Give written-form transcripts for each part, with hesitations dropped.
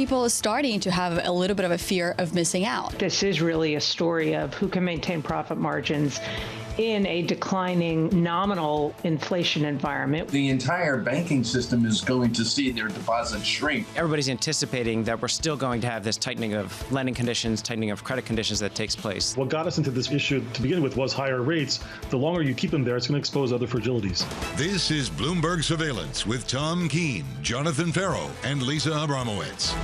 people are starting to have a little bit of a fear of missing out. This is really a story of who can maintain profit margins in a declining nominal inflation environment. The entire banking system is going to see their deposits shrink. Everybody's anticipating that we're still going to have this tightening of lending conditions, tightening of credit conditions that takes place. What got us into this issue to begin with was higher rates. The longer you keep them there, it's going to expose other fragilities. This is Bloomberg Surveillance with Tom Keene, Jonathan Ferro, and Lisa Abramowicz.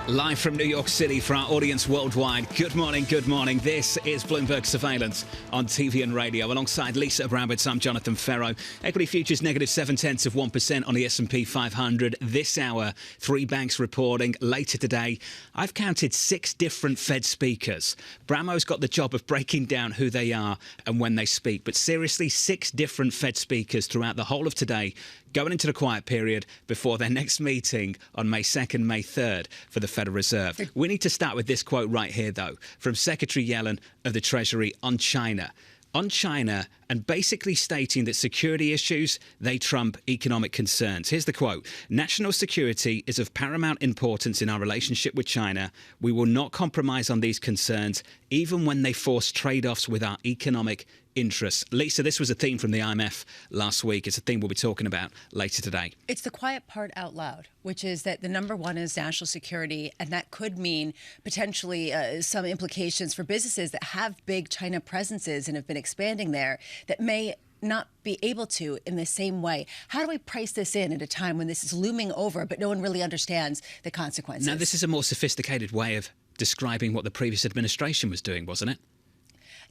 Live from New York City for our audience worldwide. Good morning, good morning. This is Bloomberg Surveillance on TV and radio. Alongside Lisa Abramowicz, I'm Jonathan Ferro. Equity futures negative 0.7% on the S&P 500. This hour, 3 banks reporting. Later today, I've counted 6 different Fed speakers. Bramo's got the job of breaking down who they are and when they speak. But seriously, 6 different Fed speakers throughout the whole of today, going into the quiet period before their next meeting on May 2nd, May 3rd for the Federal Reserve. We need to start with this quote right here, though, from Secretary Yellen of the Treasury on China. On China, and basically stating that security issues, they trump economic concerns. Here's the quote. National security is of paramount importance in our relationship with China. We will not compromise on these concerns, even when they force trade-offs with our economic interests. Lisa, this was a theme from the IMF last week. It's a theme we'll be talking about later today. It's the quiet part out loud, which is that the number one is national security, and that could mean potentially some implications for businesses that have big China presences and have been expanding there that may not be able to in the same way. How do we price this in at a time when this is looming over, but no one really understands the consequences? Now, this is a more sophisticated way of describing what the previous administration was doing, wasn't it?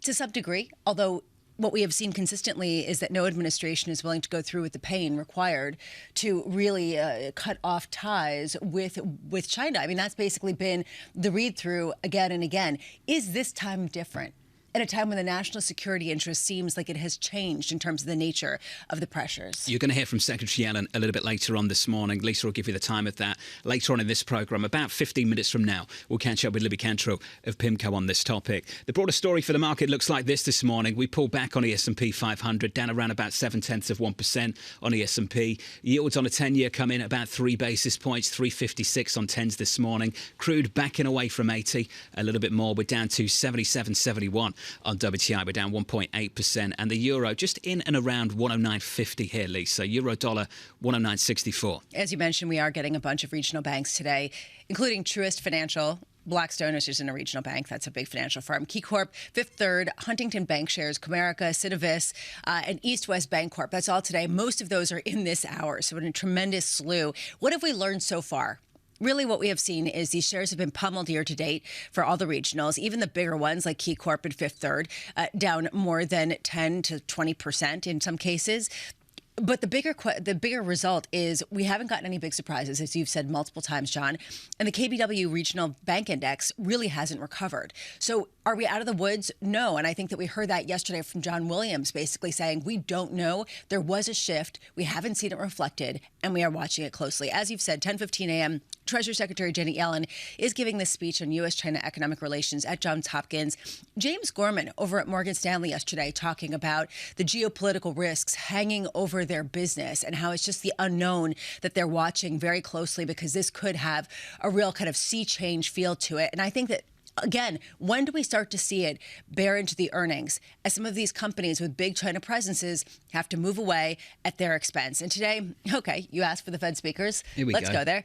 To some degree, although what we have seen consistently is that no administration is willing to go through with the pain required to really cut off ties with China. I mean, that's basically been the read-through again and again. Is this time different? At a time when the national security interest seems like it has changed in terms of the nature of the pressures. You're going to hear from Secretary Yellen a little bit later on this morning. Lisa will give you the time of that later on in this programme. About 15 minutes from now, we'll catch up with Libby Cantrell of PIMCO on this topic. The broader story for the market looks like this morning. We pulled back on the S&P 500, down around about 0.7% on the S&P. Yields on a 10-year come in about 3 basis points, 356 on 10s this morning. Crude backing away from 80, a little bit more. We're down to 77.71. On WTI, we're down 1.8%, and the euro just in and around 109.50 here, Lisa. Euro dollar 109.64. As you mentioned, we are getting a bunch of regional banks today, including Truist Financial, Blackstone, which isn't a regional bank. That's a big financial firm. KeyCorp, Fifth Third, Huntington Bancshares, Comerica, Citavis, and East West Bancorp. That's all today. Most of those are in this hour, so in a tremendous slew. What have we learned so far? Really, what we have seen is these shares have been pummeled year to date for all the regionals, even the bigger ones like KeyCorp and Fifth Third, down more than 10 to 20% in some cases. But the bigger result is we haven't gotten any big surprises, as you've said multiple times, John. And the KBW Regional Bank Index really hasn't recovered. So are we out of the woods? No. And I think that we heard that yesterday from John Williams, basically saying we don't know. There was a shift. We haven't seen it reflected, and we are watching it closely. As you've said, 10:15 a.m., Treasury Secretary Janet Yellen is giving this speech on U.S.-China economic relations at Johns Hopkins. James Gorman over at Morgan Stanley yesterday talking about the geopolitical risks hanging over their business and how it's just the unknown that they're watching very closely because this could have a real kind of sea change feel to it. And I think that, again, when do we start to see it bear into the earnings as some of these companies with big China presences have to move away at their expense? And today, okay, you asked for the Fed speakers. Let's go there.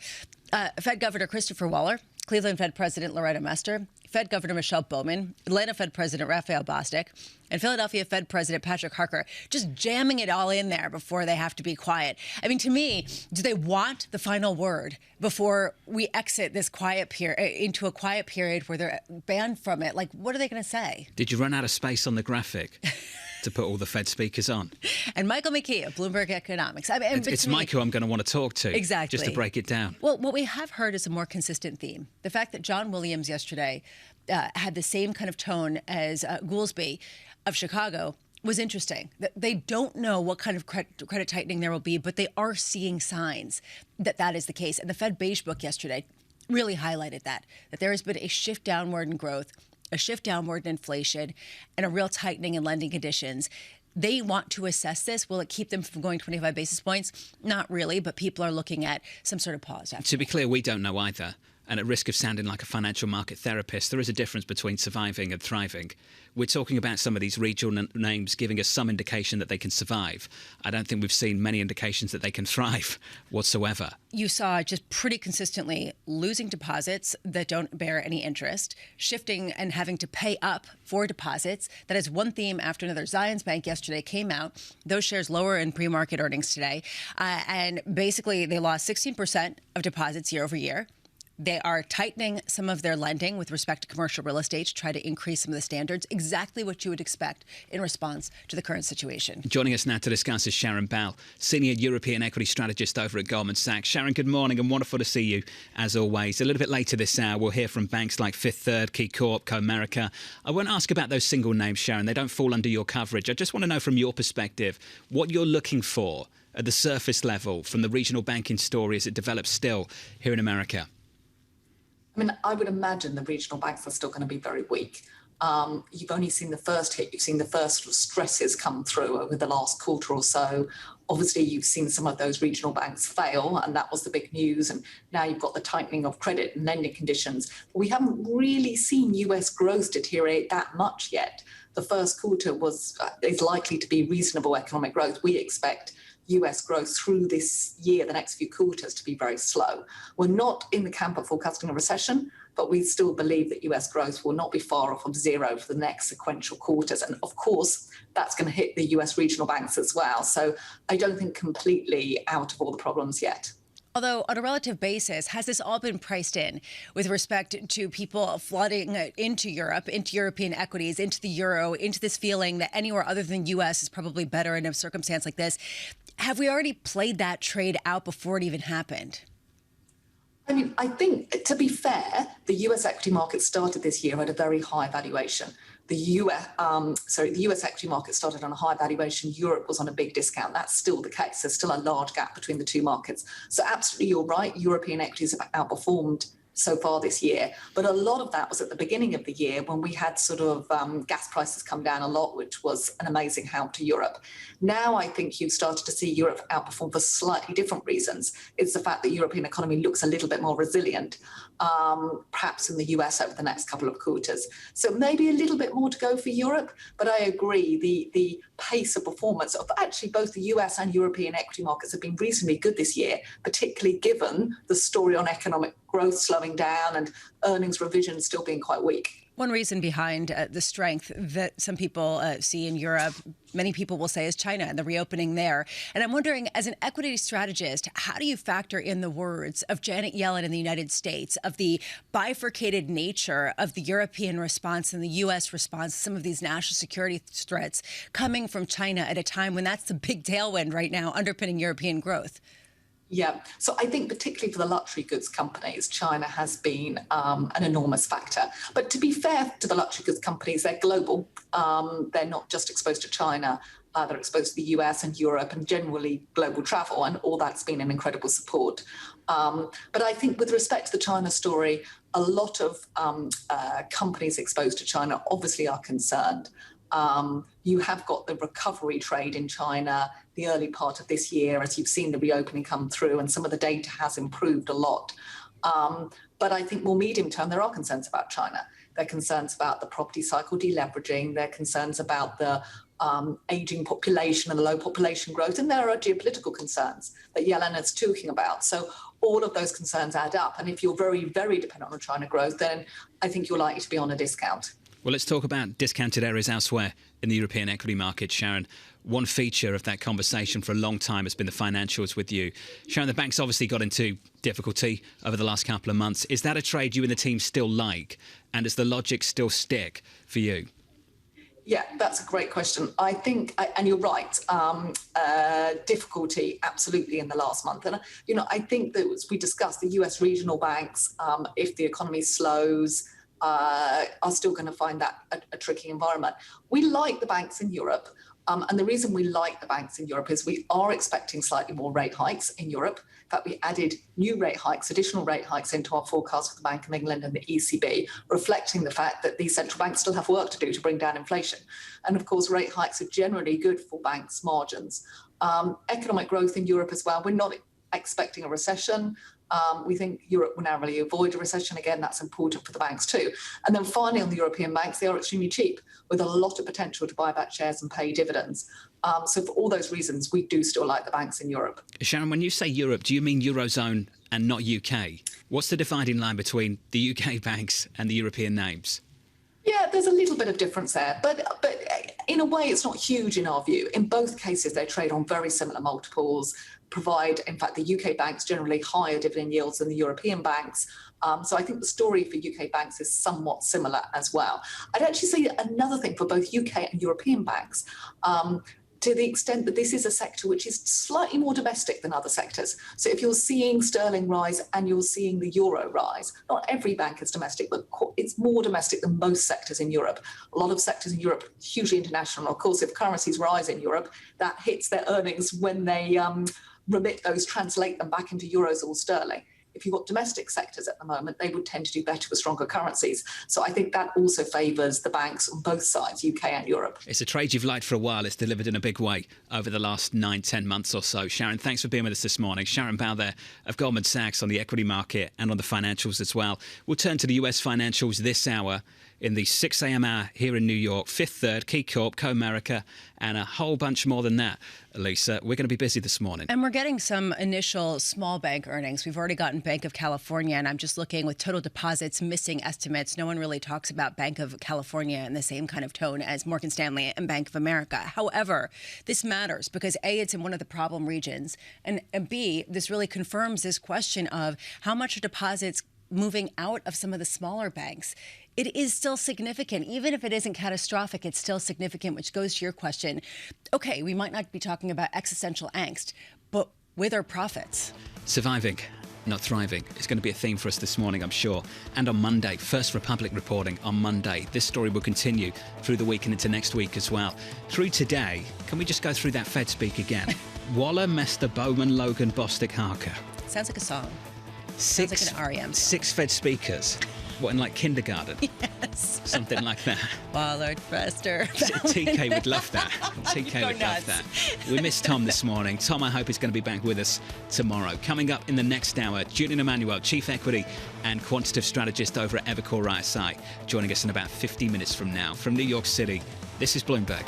Fed Governor Christopher Waller, Cleveland Fed President Loretta Mester, Fed Governor Michelle Bowman, Atlanta Fed President Raphael Bostic, and Philadelphia Fed President Patrick Harker, just jamming it all in there before they have to be quiet. I mean, to me, do they want the final word before we exit this quiet period into a quiet period where they're banned from it? Like, what are they going to say? Did you run out of space on the graphic to put all the Fed speakers on? And Michael McKee of Bloomberg Economics. I mean, it's Mike who I'm going to want to talk to. Exactly. Just to break it down. Well, what we have heard is a more consistent theme. The fact that John Williams yesterday had the same kind of tone as Goolsbee of Chicago was interesting. They don't know what kind of credit tightening there will be, but they are seeing signs that that is the case. And the Fed Beige Book yesterday really highlighted that there has been a shift downward in growth, a shift downward in inflation, and a real tightening in lending conditions. they want to assess this. Will it keep them from going 25 basis points? Not really, but people are looking at some sort of pause. To be clear, we don't know either. And at risk of sounding like a financial market therapist, there is a difference between surviving and thriving. We're talking about some of these regional names giving us some indication that they can survive. I don't think we've seen many indications that they can thrive whatsoever. You saw just pretty consistently losing deposits that don't bear any interest, shifting and having to pay up for deposits. That is one theme after another. Zions Bank yesterday came out. Those shares lower in pre-market earnings today. And basically, they lost 16% of deposits year over year. They are tightening some of their lending with respect to commercial real estate to try to increase some of the standards, exactly what you would expect in response to the current situation. Joining us now to discuss is Sharon Bell, Senior European Equity Strategist over at Goldman Sachs. Sharon, good morning and wonderful to see you, as always. A little bit later this hour, we'll hear from banks like Fifth Third, Key Corp, Comerica. I won't ask about those single names, Sharon. They don't fall under your coverage. I just want to know from your perspective what you're looking for at the surface level from the regional banking story as it develops still here in America. I mean, I would imagine the regional banks are still going to be very weak. You've only seen the first hit. You've seen the first sort of stresses come through over the last quarter or so. Obviously, you've seen some of those regional banks fail, and that was the big news. And now you've got the tightening of credit and lending conditions. But we haven't really seen US growth deteriorate that much yet. The first quarter is likely to be reasonable economic growth. We expect US growth through this year, the next few quarters, to be very slow. We're not in the camp of forecasting a recession, but we still believe that US growth will not be far off of zero for the next sequential quarters. And of course, that's going to hit the US regional banks as well. So I don't think completely out of all the problems yet. Although on a relative basis, has this all been priced in with respect to people flooding into Europe, into European equities, into the euro, into this feeling that anywhere other than U.S. is probably better in a circumstance like this? Have we already played that trade out before it even happened? I mean, I think, to be fair, the US equity market started this year at a very high valuation. The US equity market started on a high valuation. Europe was on a big discount. That's still the case. There's still a large gap between the two markets. So absolutely, you're right. European equities have outperformed so far this year. But a lot of that was at the beginning of the year when we had sort of gas prices come down a lot, which was an amazing help to Europe. Now I think you've started to see Europe outperform for slightly different reasons. It's the fact that the European economy looks a little bit more resilient, perhaps in the US over the next couple of quarters. So maybe a little bit more to go for Europe, but I agree the pace of performance of actually both the US and European equity markets have been reasonably good this year, particularly given the story on economic growth slowing down and earnings revisions still being quite weak. One reason behind the strength that some people see in Europe, many people will say, is China and the reopening there. And I'm wondering, as an equity strategist, how do you factor in the words of Janet Yellen in the United States, of the bifurcated nature of the European response and the U.S. response to some of these national security threats coming from China at a time when that's the big tailwind right now underpinning European growth? Yeah, so I think particularly for the luxury goods companies, China has been an enormous factor. But to be fair to the luxury goods companies, they're global. They're not just exposed to China. They're exposed to the US and Europe and generally global travel, and all that's been an incredible support. But I think with respect to the China story, a lot of companies exposed to China obviously are concerned. You have got the recovery trade in China the early part of this year, as you've seen the reopening come through, and some of the data has improved a lot. But I think more medium term, there are concerns about China. There are concerns about the property cycle deleveraging. There are concerns about the aging population and the low population growth. And there are geopolitical concerns that Yellen is talking about. So all of those concerns add up. And if you're very, very dependent on China growth, then I think you're likely to be on a discount. Well, let's talk about discounted areas elsewhere in the European equity market, Sharon. One feature of that conversation for a long time has been the financials with you. Sharon, the bank's obviously got into difficulty over the last couple of months. Is that a trade you and the team still like? And does the logic still stick for you? Yeah, that's a great question. I think, and you're right, difficulty absolutely in the last month. And, I think that as we discussed, the US regional banks, if the economy slows, are still going to find that a tricky environment. We like the banks in Europe. And the reason we like the banks in Europe is we are expecting slightly more rate hikes in Europe. In fact, we added new rate hikes, additional rate hikes into our forecast for the Bank of England and the ECB, reflecting the fact that these central banks still have work to do to bring down inflation. And of course, rate hikes are generally good for banks' margins. Economic growth in Europe as well. We're not expecting a recession. We think Europe will narrowly avoid a recession. Again, that's important for the banks too. And then finally, on the European banks, they are extremely cheap with a lot of potential to buy back shares and pay dividends. So for all those reasons, we do still like the banks in Europe. Sharon, when you say Europe, do you mean Eurozone and not UK? What's the dividing line between the UK banks and the European names? Yeah, there's a little bit of difference there, but in a way, it's not huge in our view. In both cases, they trade on very similar multiples, provide, in fact, the UK banks generally higher dividend yields than the European banks. So I think the story for UK banks is somewhat similar as well. I'd actually say another thing for both UK and European banks, to the extent that this is a sector which is slightly more domestic than other sectors. So if you're seeing sterling rise and you're seeing the euro rise, not every bank is domestic, but it's more domestic than most sectors in Europe. A lot of sectors in Europe, hugely international. Of course, if currencies rise in Europe, that hits their earnings when they translate them back into euros or sterling. If you've got domestic sectors at the moment, they would tend to do better with stronger currencies. So I think that also favours the banks on both sides, UK and Europe. It's a trade you've liked for a while. It's delivered in a big way over the last 9-10 months or so. Sharon, thanks for being with us this morning. Sharon Bao there of Goldman Sachs on the equity market and on the financials as well. We'll turn to the US financials this hour in the 6 a.m. hour here in New York. Fifth Third, Key Corp, Co-America, and a whole bunch more than that. Lisa, we're going to be busy this morning. And we're getting some initial small bank earnings. We've already gotten Bank of California, and I'm just looking with total deposits missing estimates. No one really talks about Bank of California in the same kind of tone as Morgan Stanley and Bank of America. However, this matters because A, it's in one of the problem regions, and B, this really confirms this question of how much are deposits moving out of some of the smaller banks. It is still significant. Even if it isn't catastrophic, it's still significant, which goes to your question. Okay, we might not be talking about existential angst, but with our profits. Surviving, not thriving, is going to be a theme for us this morning, I'm sure. And on Monday, First Republic reporting on Monday. This story will continue through the week and into next week as well. Through today, can we just go through that Fed speak again? Waller, Mester, Bowman, Logan, Bostic, Harker. Sounds like a song. Sounds like an REM song. 6 Fed speakers. What, in like kindergarten? Yes. Something like that. Waller, Mester. TK would love that. TK would love that. We missed Tom this morning. Tom, I hope, is going to be back with us tomorrow. Coming up in the next hour, Julian Emmanuel, Chief Equity and Quantitative Strategist over at Evercore ISI, joining us in about 50 minutes from now. From New York City, this is Bloomberg.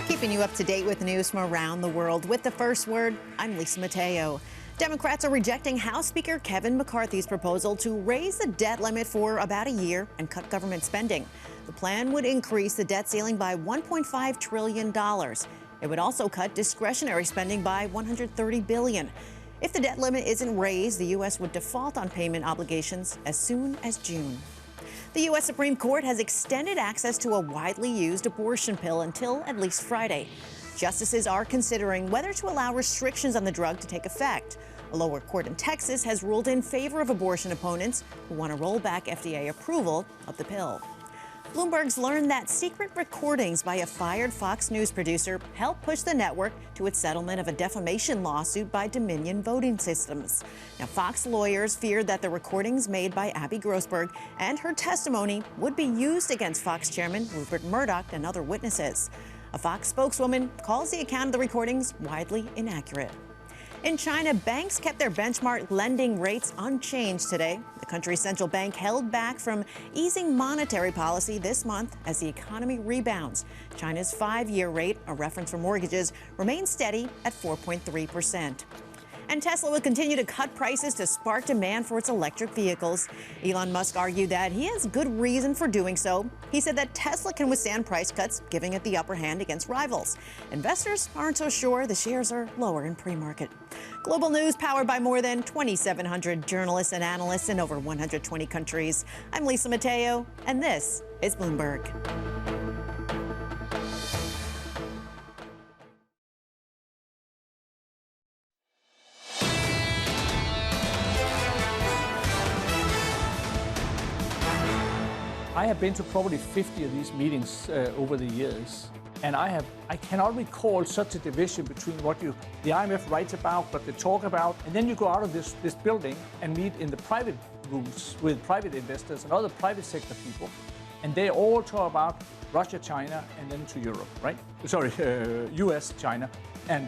Keeping you up to date with news from around the world. With the first word, I'm Lisa Mateo. Democrats are rejecting House Speaker Kevin McCarthy's proposal to raise the debt limit for about a year and cut government spending. The plan would increase the debt ceiling by $1.5 trillion. It would also cut discretionary spending by $130 billion. If the debt limit isn't raised, the U.S. would default on payment obligations as soon as June. The U.S. Supreme Court has extended access to a widely used abortion pill until at least Friday. Justices are considering whether to allow restrictions on the drug to take effect. A lower court in Texas has ruled in favor of abortion opponents who want to roll back FDA approval of the pill. Bloomberg's learned that secret recordings by a fired Fox News producer helped push the network to its settlement of a defamation lawsuit by Dominion Voting Systems. Now, Fox lawyers feared that the recordings made by Abby Grossberg and her testimony would be used against Fox chairman Rupert Murdoch and other witnesses. A Fox spokeswoman calls the account of the recordings widely inaccurate. In China, banks kept their benchmark lending rates unchanged today. The country's central bank held back from easing monetary policy this month as the economy rebounds. China's 5-year rate, a reference for mortgages, remains steady at 4.3%. And Tesla will continue to cut prices to spark demand for its electric vehicles. Elon Musk argued that he has good reason for doing so. He said that Tesla can withstand price cuts, giving it the upper hand against rivals. Investors aren't so sure. The shares are lower in pre-market. Global news powered by more than 2,700 journalists and analysts in over 120 countries. I'm Lisa Mateo, and this is Bloomberg. I have been to probably 50 of these meetings over the years, and I cannot recall such a division between what the IMF writes about, what they talk about, and then you go out of this building and meet in the private rooms with private investors and other private sector people, and they all talk about Russia, China, and then to Europe, right? Sorry, US, China, and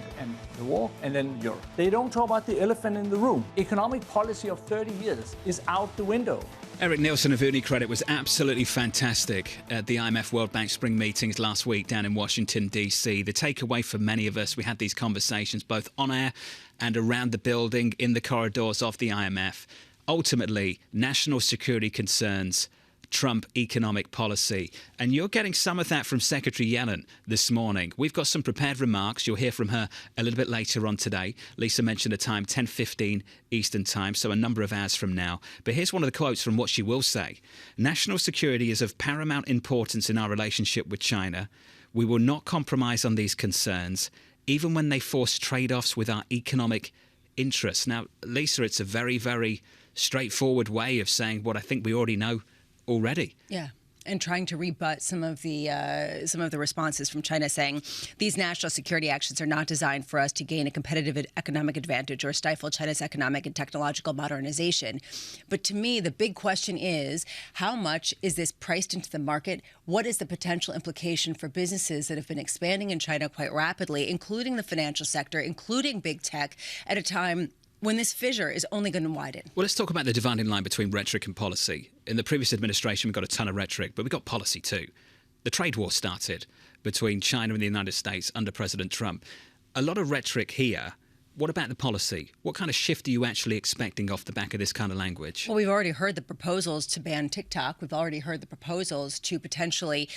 the war, and then Europe. They don't talk about the elephant in the room. Economic policy of 30 years is out the window. Eric Nielsen of UniCredit was absolutely fantastic at the IMF World Bank spring meetings last week down in Washington, D.C. The takeaway for many of us, we had these conversations both on air and around the building, in the corridors of the IMF. Ultimately, national security concerns Trump economic policy. And you're getting some of that from Secretary Yellen this morning. We've got some prepared remarks. You'll hear from her a little bit later on today. Lisa mentioned a time, 10:15 Eastern time, so a number of hours from now. But here's one of the quotes from what she will say. National security is of paramount importance in our relationship with China. We will not compromise on these concerns, even when they force trade-offs with our economic interests. Now, Lisa, it's a very, very straightforward way of saying what I think we already know already. Yeah. And trying to rebut some of the responses from China, saying these national security actions are not designed for us to gain a competitive economic advantage or stifle China's economic and technological modernization. But to me, the big question is, how much is this priced into the market? What is the potential implication for businesses that have been expanding in China quite rapidly, including the financial sector, including big tech, at a time when this fissure is only going to widen? Well, let's talk about the dividing line between rhetoric and policy. In the previous administration, we got a ton of rhetoric, but we got policy too. The trade war started between China and the United States under President Trump. A lot of rhetoric here. What about the policy? What kind of shift are you actually expecting off the back of this kind of language? Well, we've already heard the proposals to ban TikTok. We've already heard the proposals to potentially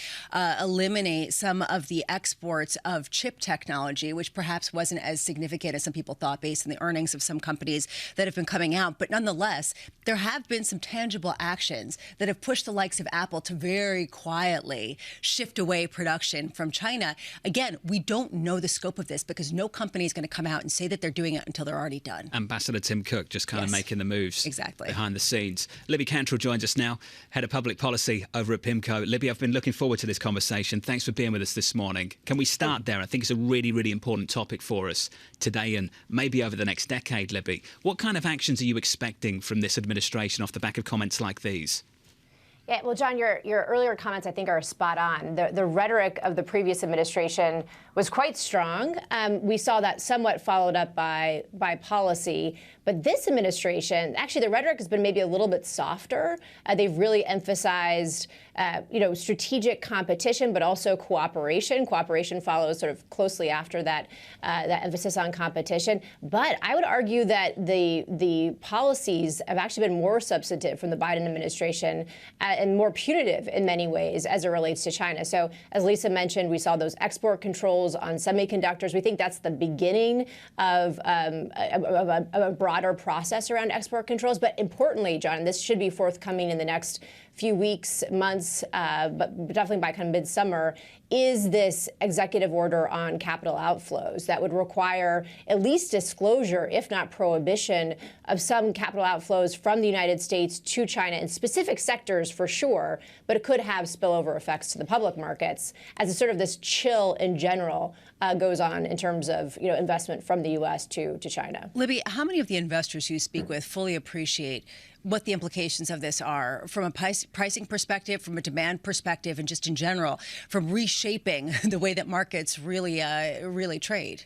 eliminate some of the exports of chip technology, which perhaps wasn't as significant as some people thought based on the earnings of some companies that have been coming out. But nonetheless, there have been some tangible actions that have pushed the likes of Apple to very quietly shift away production from China. Again, we don't know the scope of this because no company is going to come out and say that they're doing it until they're already done. Ambassador Tim Cook just kind of making the moves exactly behind the scenes. Libby Cantrell joins us now, Head of Public Policy over at PIMCO. Libby, I've been looking forward to this conversation. Thanks for being with us this morning. Can we start there? I think it's a really, really important topic for us today and maybe over the next decade, Libby. What kind of actions are you expecting from this administration off the back of comments like these? Yeah, well, John, your earlier comments, I think, are spot on. The rhetoric of the previous administration was quite strong. We saw that somewhat followed up by policy. But this administration, actually, the rhetoric has been maybe a little bit softer. They've really emphasized, strategic competition, but also cooperation. Cooperation follows sort of closely after that emphasis on competition. But I would argue that the policies have actually been more substantive from the Biden administration and more punitive in many ways as it relates to China. So as Lisa mentioned, we saw those export controls on semiconductors. We think that's the beginning of a broader process around export controls. But importantly, John, this should be forthcoming in the next few weeks, months, but definitely by kind of midsummer, is this executive order on capital outflows that would require at least disclosure, if not prohibition, of some capital outflows from the United States to China in specific sectors for sure, but it could have spillover effects to the public markets as a sort of this chill in general goes on in terms of investment from the U.S. to China. Libby, how many of the investors you speak with fully appreciate what the implications of this are from a pricing perspective, from a demand perspective, and just in general, from reshaping the way that markets really trade?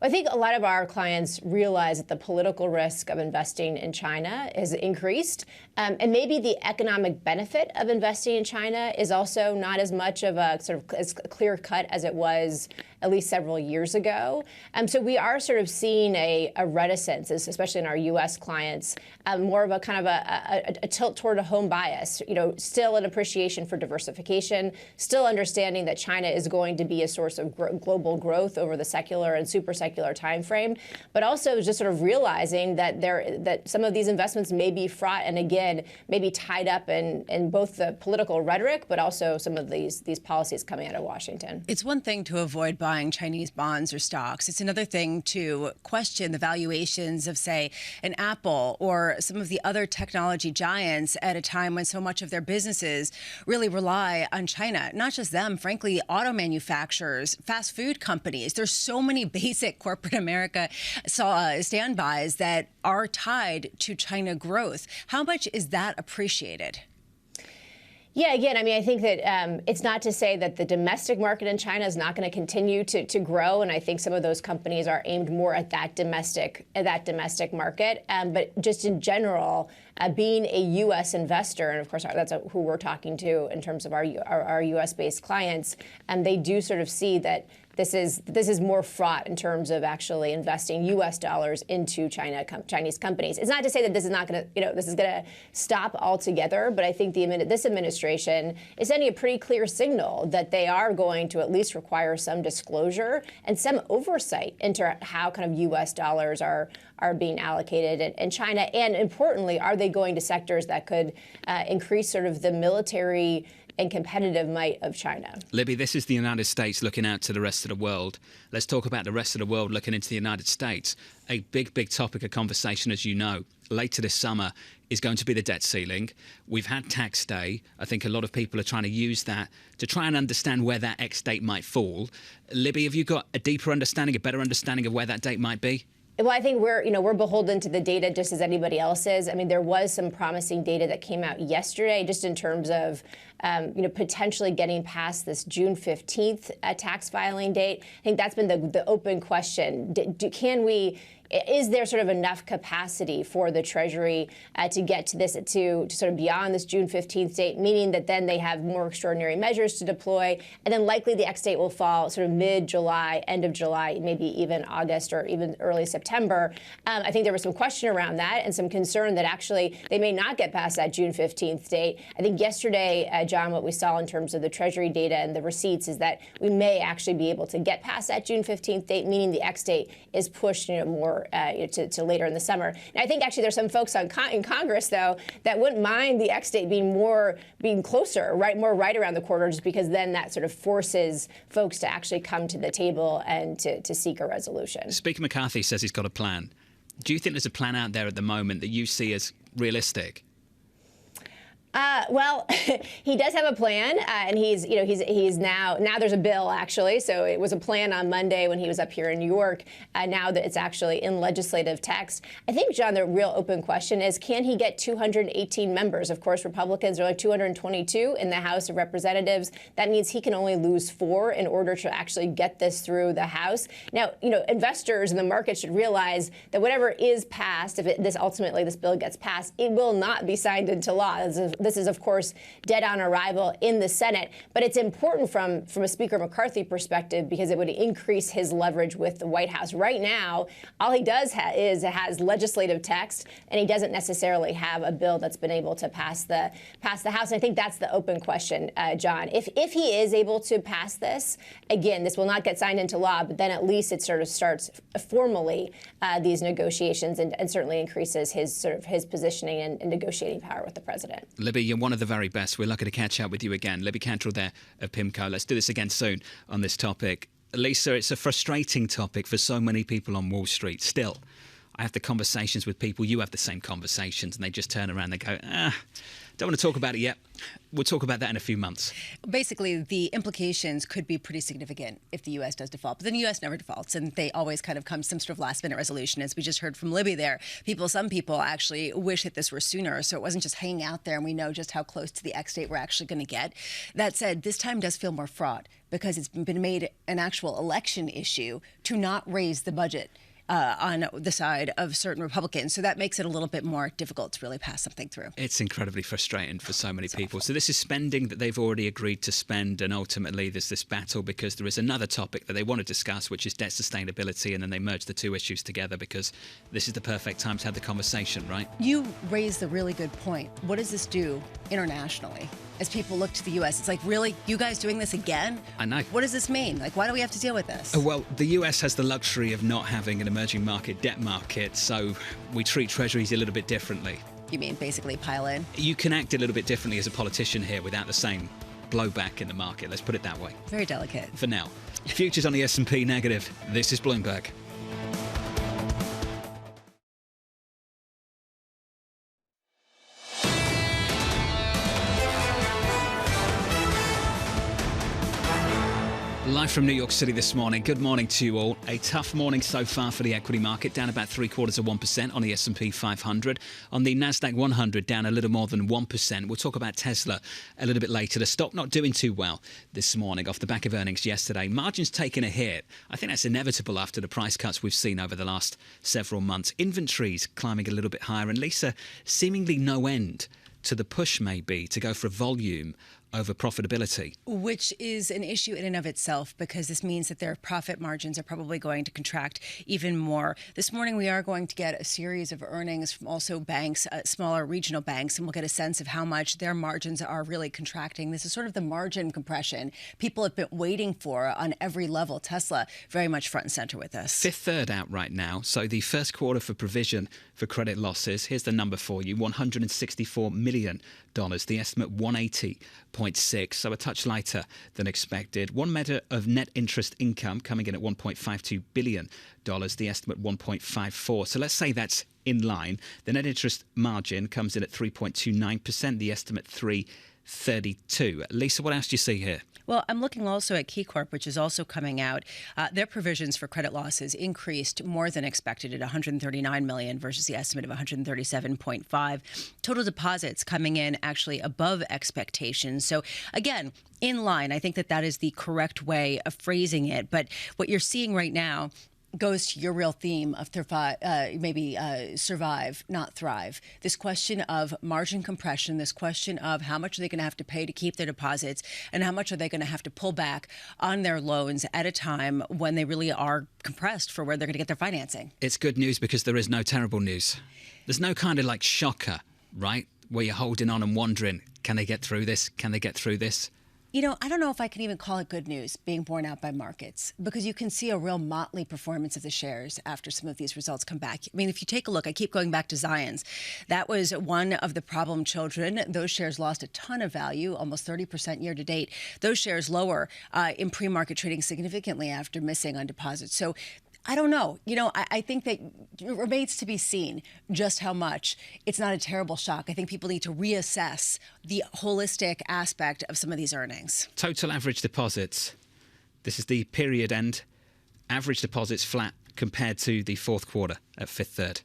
I think a lot of our clients realize that the political risk of investing in China has increased, and maybe the economic benefit of investing in China is also not as much of a sort of as clear cut as it was at least several years ago. So we are sort of seeing a reticence, especially in our U.S. clients, more of a kind of a tilt toward a home bias. Still an appreciation for diversification, still understanding that China is going to be a source of global growth over the secular and super secular secular time frame, but also just sort of realizing that some of these investments may be fraught and again maybe tied up in both the political rhetoric, but also some of these policies coming out of Washington. It's one thing to avoid buying Chinese bonds or stocks. It's another thing to question the valuations of, say, an Apple or some of the other technology giants at a time when so much of their businesses really rely on China. Not just them, frankly, auto manufacturers, fast food companies. There's so many basic corporate America standbys that are tied to China growth. How much is that appreciated? Yeah, again, I mean, I think that it's not to say that the domestic market in China is not going to continue to grow, and I think some of those companies are aimed more at that domestic market. But just in general, being a U.S. investor, and of course that's who we're talking to in terms of our U.S.-based clients, and they do sort of see that this is more fraught in terms of actually investing U.S. dollars into Chinese companies. It's not to say that this is not going to, this is going to stop altogether, but I think this administration is sending a pretty clear signal that they are going to at least require some disclosure and some oversight into how kind of U.S. dollars are being allocated in China, and importantly, are they going to sectors that could increase sort of the military and competitive might of China. Libby, this is the United States looking out to the rest of the world. Let's talk about the rest of the world looking into the United States. A big topic of conversation, as you know, later this summer is going to be the debt ceiling. We've had tax day. I think a lot of people are trying to use that to try and understand where that X date might fall. Libby, have you got a deeper understanding, a better understanding of where that date might be? Well, I think we're beholden to the data just as anybody else is. I mean, there was some promising data that came out yesterday, just in terms of potentially getting past this June 15th tax filing date. I think that's been the open question. Is there sort of enough capacity for the Treasury to get to this, to sort of beyond this June 15th date, meaning that then they have more extraordinary measures to deploy, and then likely the X date will fall sort of mid-July, end of July, maybe even August or even early September. I think there was some question around that and some concern that actually they may not get past that June 15th date. I think yesterday, John, what we saw in terms of the Treasury data and the receipts is that we may actually be able to get past that June 15th date, meaning the X date is pushed more to later in the summer. And I think actually there's some folks in Congress, though, that wouldn't mind the X date being closer, more right around the corner, just because then that sort of forces folks to actually come to the table and to seek a resolution. Speaker McCarthy says he's got a plan. Do you think there's a plan out there at the moment that you see as realistic? Well, he does have a plan, and he's now there's a bill, actually. So it was a plan on Monday when he was up here in New York. Now that it's actually in legislative text. I think, John, the real open question is, can he get 218 members? Of course, Republicans are like 222 in the House of Representatives. That means he can only lose 4 in order to actually get this through the House. Now, investors in the market should realize that whatever is passed, if this bill gets passed, it will not be signed into law. This is, of course, dead on arrival in the Senate. But it's important from a Speaker McCarthy perspective because it would increase his leverage with the White House. Right now, all he does has legislative text, and he doesn't necessarily have a bill that's been able to pass the House. And I think that's the open question, John. If he is able to pass this, again, this will not get signed into law, but then at least it sort of starts formally these negotiations and certainly increases his positioning and negotiating power with the president. Libby, you're one of the very best. We're lucky to catch up with you again. Libby Cantrell there of PIMCO. Let's do this again soon on this topic. Lisa, it's a frustrating topic for so many people on Wall Street. Still, I have the conversations with people. You have the same conversations, and they just turn around and go, don't want to talk about it yet. We'll talk about that in a few months. Basically, the implications could be pretty significant if the U.S. does default. But then the U.S. never defaults, and they always kind of come to some sort of last-minute resolution. As we just heard from Libby there, some people actually wish that this were sooner, so it wasn't just hanging out there, and we know just how close to the X date we're actually going to get. That said, this time does feel more fraught because it's been made an actual election issue to not raise the budget on the side of certain Republicans. So that makes it a little bit more difficult to really pass something through. It's incredibly frustrating for so many people. So this is spending that they've already agreed to spend, and ultimately there's this battle because there is another topic that they want to discuss, which is debt sustainability, and then they merge the two issues together because this is the perfect time to have the conversation, right? You raised a really good point. What does this do internationally? as people look to the U.S. It's like, really? You guys doing this again? I know. What does this mean? Like, why do we have to deal with this? Well, the US has the luxury of not having an emerging market debt market, so we treat treasuries a little bit differently. You mean basically pile in? You can act a little bit differently as a politician here without the same blowback in the market. Let's put it that way. Very delicate. For now. Futures on the S&P negative. This is Bloomberg. Live from New York City this morning. Good morning to you all. A tough morning so far for the equity market, down about 0.75% on the S&P 500. On the Nasdaq 100, down a little more than 1%. We'll talk about Tesla a little bit later. The stock not doing too well this morning off the back of earnings yesterday. Margins taking a hit. I think that's inevitable after the price cuts we've seen over the last several months. Inventories climbing a little bit higher. And Lisa, seemingly no end to the push maybe to go for volume over profitability. Which is an issue in and of itself, because this means that their profit margins are probably going to contract even more. This morning, we are going to get a series of earnings from also banks, smaller regional banks, and we'll get a sense of how much their margins are really contracting. This is sort of the margin compression people have been waiting for on every level. Tesla very much front and center with us. Fifth Third out right now. So the first quarter for provision for credit losses, here's the number for you, $164 million. The estimate 180.6, so a touch lighter than expected. One measure of net interest income coming in at $1.52 billion, the estimate 1.54. So let's say that's in line. The net interest margin comes in at 3.29%, the estimate 3.32. Lisa, what else do you see here? Well, I'm looking also at KeyCorp, which is also coming out. Their provisions for credit losses increased more than expected at $139 million versus the estimate of $137.5. Total deposits coming in actually above expectations. So again, in line. I think that is the correct way of phrasing it. But what you're seeing right now goes to your real theme of survive, not thrive. This question of margin compression, this question of how much are they going to have to pay to keep their deposits, and how much are they going to have to pull back on their loans at a time when they really are compressed for where they're going to get their financing. It's good news because there is no terrible news. There's no kind of like shocker, right, where you're holding on and wondering, can they get through this? Can they get through this? You know, I don't know if I can even call it good news being borne out by markets, because you can see a real motley performance of the shares after some of these results come back. I mean, if you take a look, I keep going back to Zions. That was one of the problem children. Those shares lost a ton of value, almost 30% year to date. Those shares lower in pre-market trading significantly after missing on deposits. So I don't know. You know, I think that it remains to be seen just how much. It's not a terrible shock. I think people need to reassess the holistic aspect of some of these earnings. Total average deposits. This is the period end. Average deposits flat compared to the fourth quarter at Fifth Third.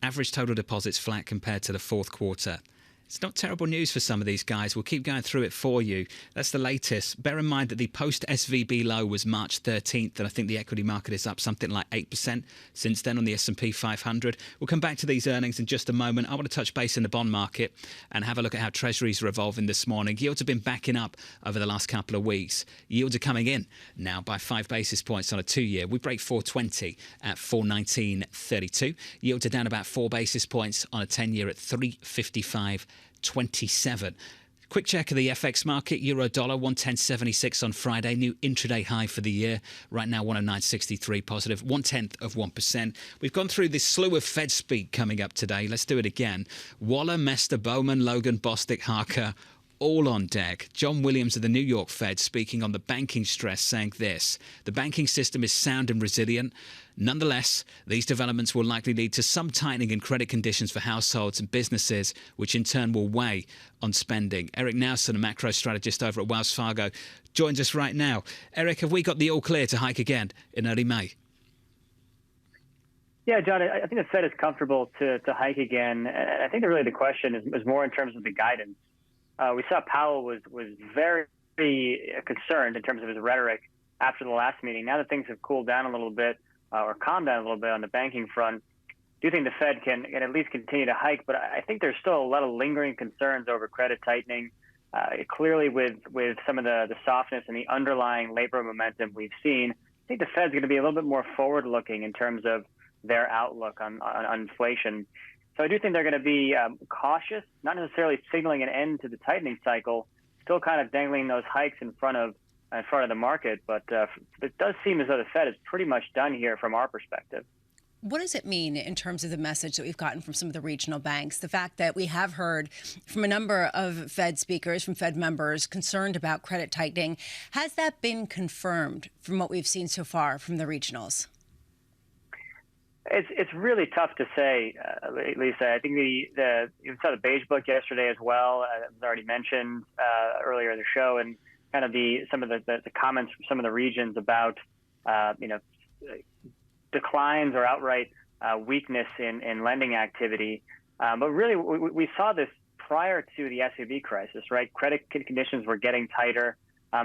Average total deposits flat compared to the fourth quarter. It's not terrible news for some of these guys. We'll keep going through it for you. That's the latest. Bear in mind that the post-SVB low was March 13th, and I think the equity market is up something like 8% since then on the S&P 500. We'll come back to these earnings in just a moment. I want to touch base in the bond market and have a look at how treasuries are evolving this morning. Yields have been backing up over the last couple of weeks. Yields are coming in now by 5 basis points on a 2-year. We break 420 at 419.32. Yields are down about 4 basis points on a 10-year at 355.27. Quick check of the FX market. Euro dollar 110.76 on Friday. New intraday high for the year. Right now 109.63 positive. 0.1%. We've gone through this slew of Fed speak coming up today. Let's do it again. Waller, Mester, Bowman, Logan, Bostic, Harker, all on deck. John Williams of the New York Fed speaking on the banking stress, saying this: the banking system is sound and resilient. Nonetheless, these developments will likely lead to some tightening in credit conditions for households and businesses, which in turn will weigh on spending. Eric Nelson, a macro strategist over at Wells Fargo, joins us right now. Eric, have we got the all clear to hike again in early May? Yeah, John, I think the Fed is comfortable to hike again. And I think really the question is more in terms of the guidance. We saw Powell was very concerned in terms of his rhetoric after the last meeting. Now that things have cooled down a little bit, or calmed down a little bit on the banking front, do you think the Fed can at least continue to hike? But I think there's still a lot of lingering concerns over credit tightening. Clearly, with some of the softness and the underlying labor momentum we've seen, I think the Fed's going to be a little bit more forward-looking in terms of their outlook on inflation. So I do think they're going to be cautious, not necessarily signaling an end to the tightening cycle, still kind of dangling those hikes in front of the market. But it does seem as though the Fed is pretty much done here from our perspective. What does it mean in terms of the message that we've gotten from some of the regional banks? The fact that we have heard from a number of Fed speakers, from Fed members, concerned about credit tightening. Has that been confirmed from what we've seen so far from the regionals? It's really tough to say, Lisa. I think you saw the Beige Book yesterday as well, as already mentioned earlier in the show, and kind of some of the comments from some of the regions about declines or outright weakness in lending activity. But really, we saw this prior to the SVB crisis, right? Credit conditions were getting tighter.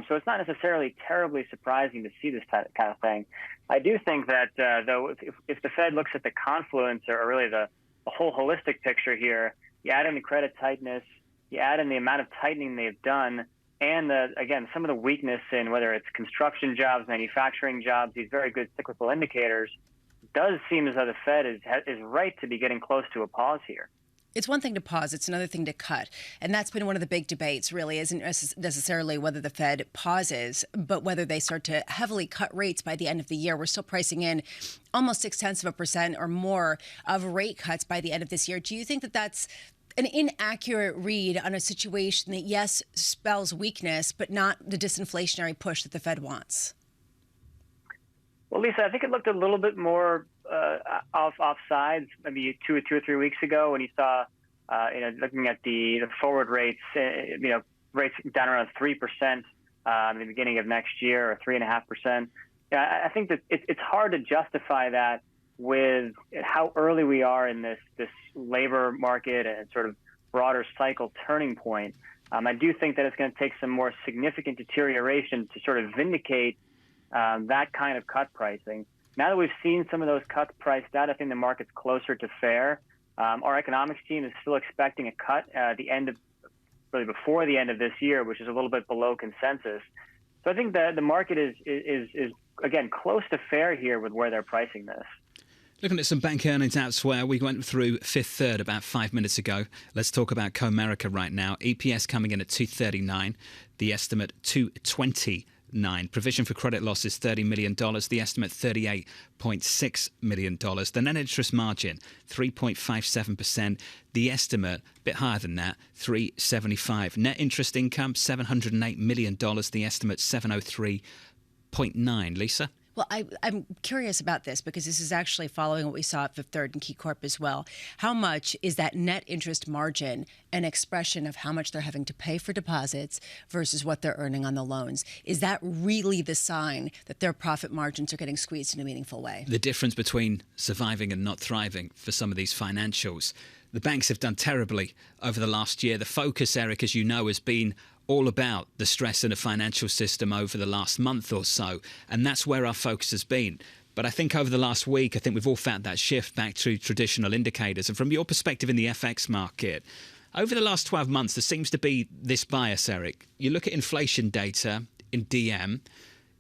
So it's not necessarily terribly surprising to see this kind of thing. I do think that, though, if the Fed looks at the confluence or really the whole holistic picture here, you add in the credit tightness, you add in the amount of tightening they've done, and, again, some of the weakness in whether it's construction jobs, manufacturing jobs, these very good cyclical indicators, does seem as though the Fed is right to be getting close to a pause here. It's one thing to pause, it's another thing to cut. And that's been one of the big debates, really, isn't necessarily whether the Fed pauses, but whether they start to heavily cut rates by the end of the year. We're still pricing in almost 0.6% or more of rate cuts by the end of this year. Do you think that that's an inaccurate read on a situation that, yes, spells weakness, but not the disinflationary push that the Fed wants? Well, Lisa, I think it looked a little bit more offsides maybe two or three weeks ago when you saw, looking at the forward rates, rates down around 3% in the beginning of next year, or 3.5%. I think that it's hard to justify that with how early we are in this labor market and sort of broader cycle turning point. I do think that it's going to take some more significant deterioration to sort of vindicate that kind of cut pricing. Now that we've seen some of those cuts priced out, I think the market's closer to fair. Our economics team is still expecting a cut at the end of, really before the end of this year, which is a little bit below consensus. So I think that the market is again close to fair here with where they're pricing this. Looking at some bank earnings elsewhere, we went through Fifth Third about 5 minutes ago. Let's talk about Comerica right now. EPS coming in at $2.39, the estimate $2.29. Provision for credit losses $30 million, the estimate $38.6 million. The net interest margin 3.57%, the estimate a bit higher than that, $375. Net interest income $708 million, the estimate $703.9. Lisa? Well, I'm curious about this because this is actually following what we saw at Fifth Third and Key Corp as well. How much is that net interest margin an expression of how much they're having to pay for deposits versus what they're earning on the loans? Is that really the sign that their profit margins are getting squeezed in a meaningful way? The difference between surviving and not thriving for some of these financials. The banks have done terribly over the last year. The focus, Eric, as you know, has been all about the stress in the financial system over the last month or so. And that's where our focus has been. But I think over the last week, I think we've all found that shift back to traditional indicators. And from your perspective in the FX market, over the last 12 months, there seems to be this bias, Eric. You look at inflation data in DM,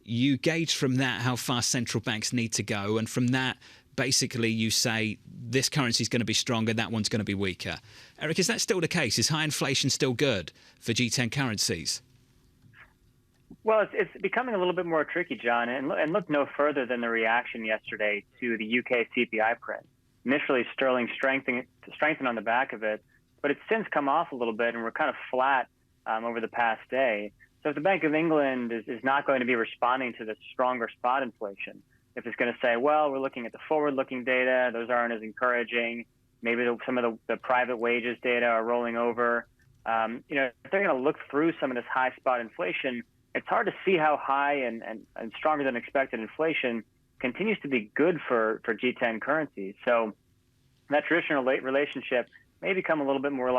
you gauge from that how far central banks need to go. And from that, basically, you say this currency is going to be stronger, that one's going to be weaker. Eric, is that still the case? Is high inflation still good for G10 currencies? Well, it's becoming a little bit more tricky, John, and look no further than the reaction yesterday to the UK CPI print. Initially, sterling strengthened on the back of it, but it's since come off a little bit, and we're kind of flat over the past day. So if the Bank of England is not going to be responding to the stronger spot inflation, if it's going to say, well, we're looking at the forward-looking data, those aren't as encouraging, maybe some of the private wages data are rolling over, if they're going to look through some of this high spot inflation, it's hard to see how high and stronger than expected inflation continues to be good for G10 currencies. So that traditional relationship may become a little bit more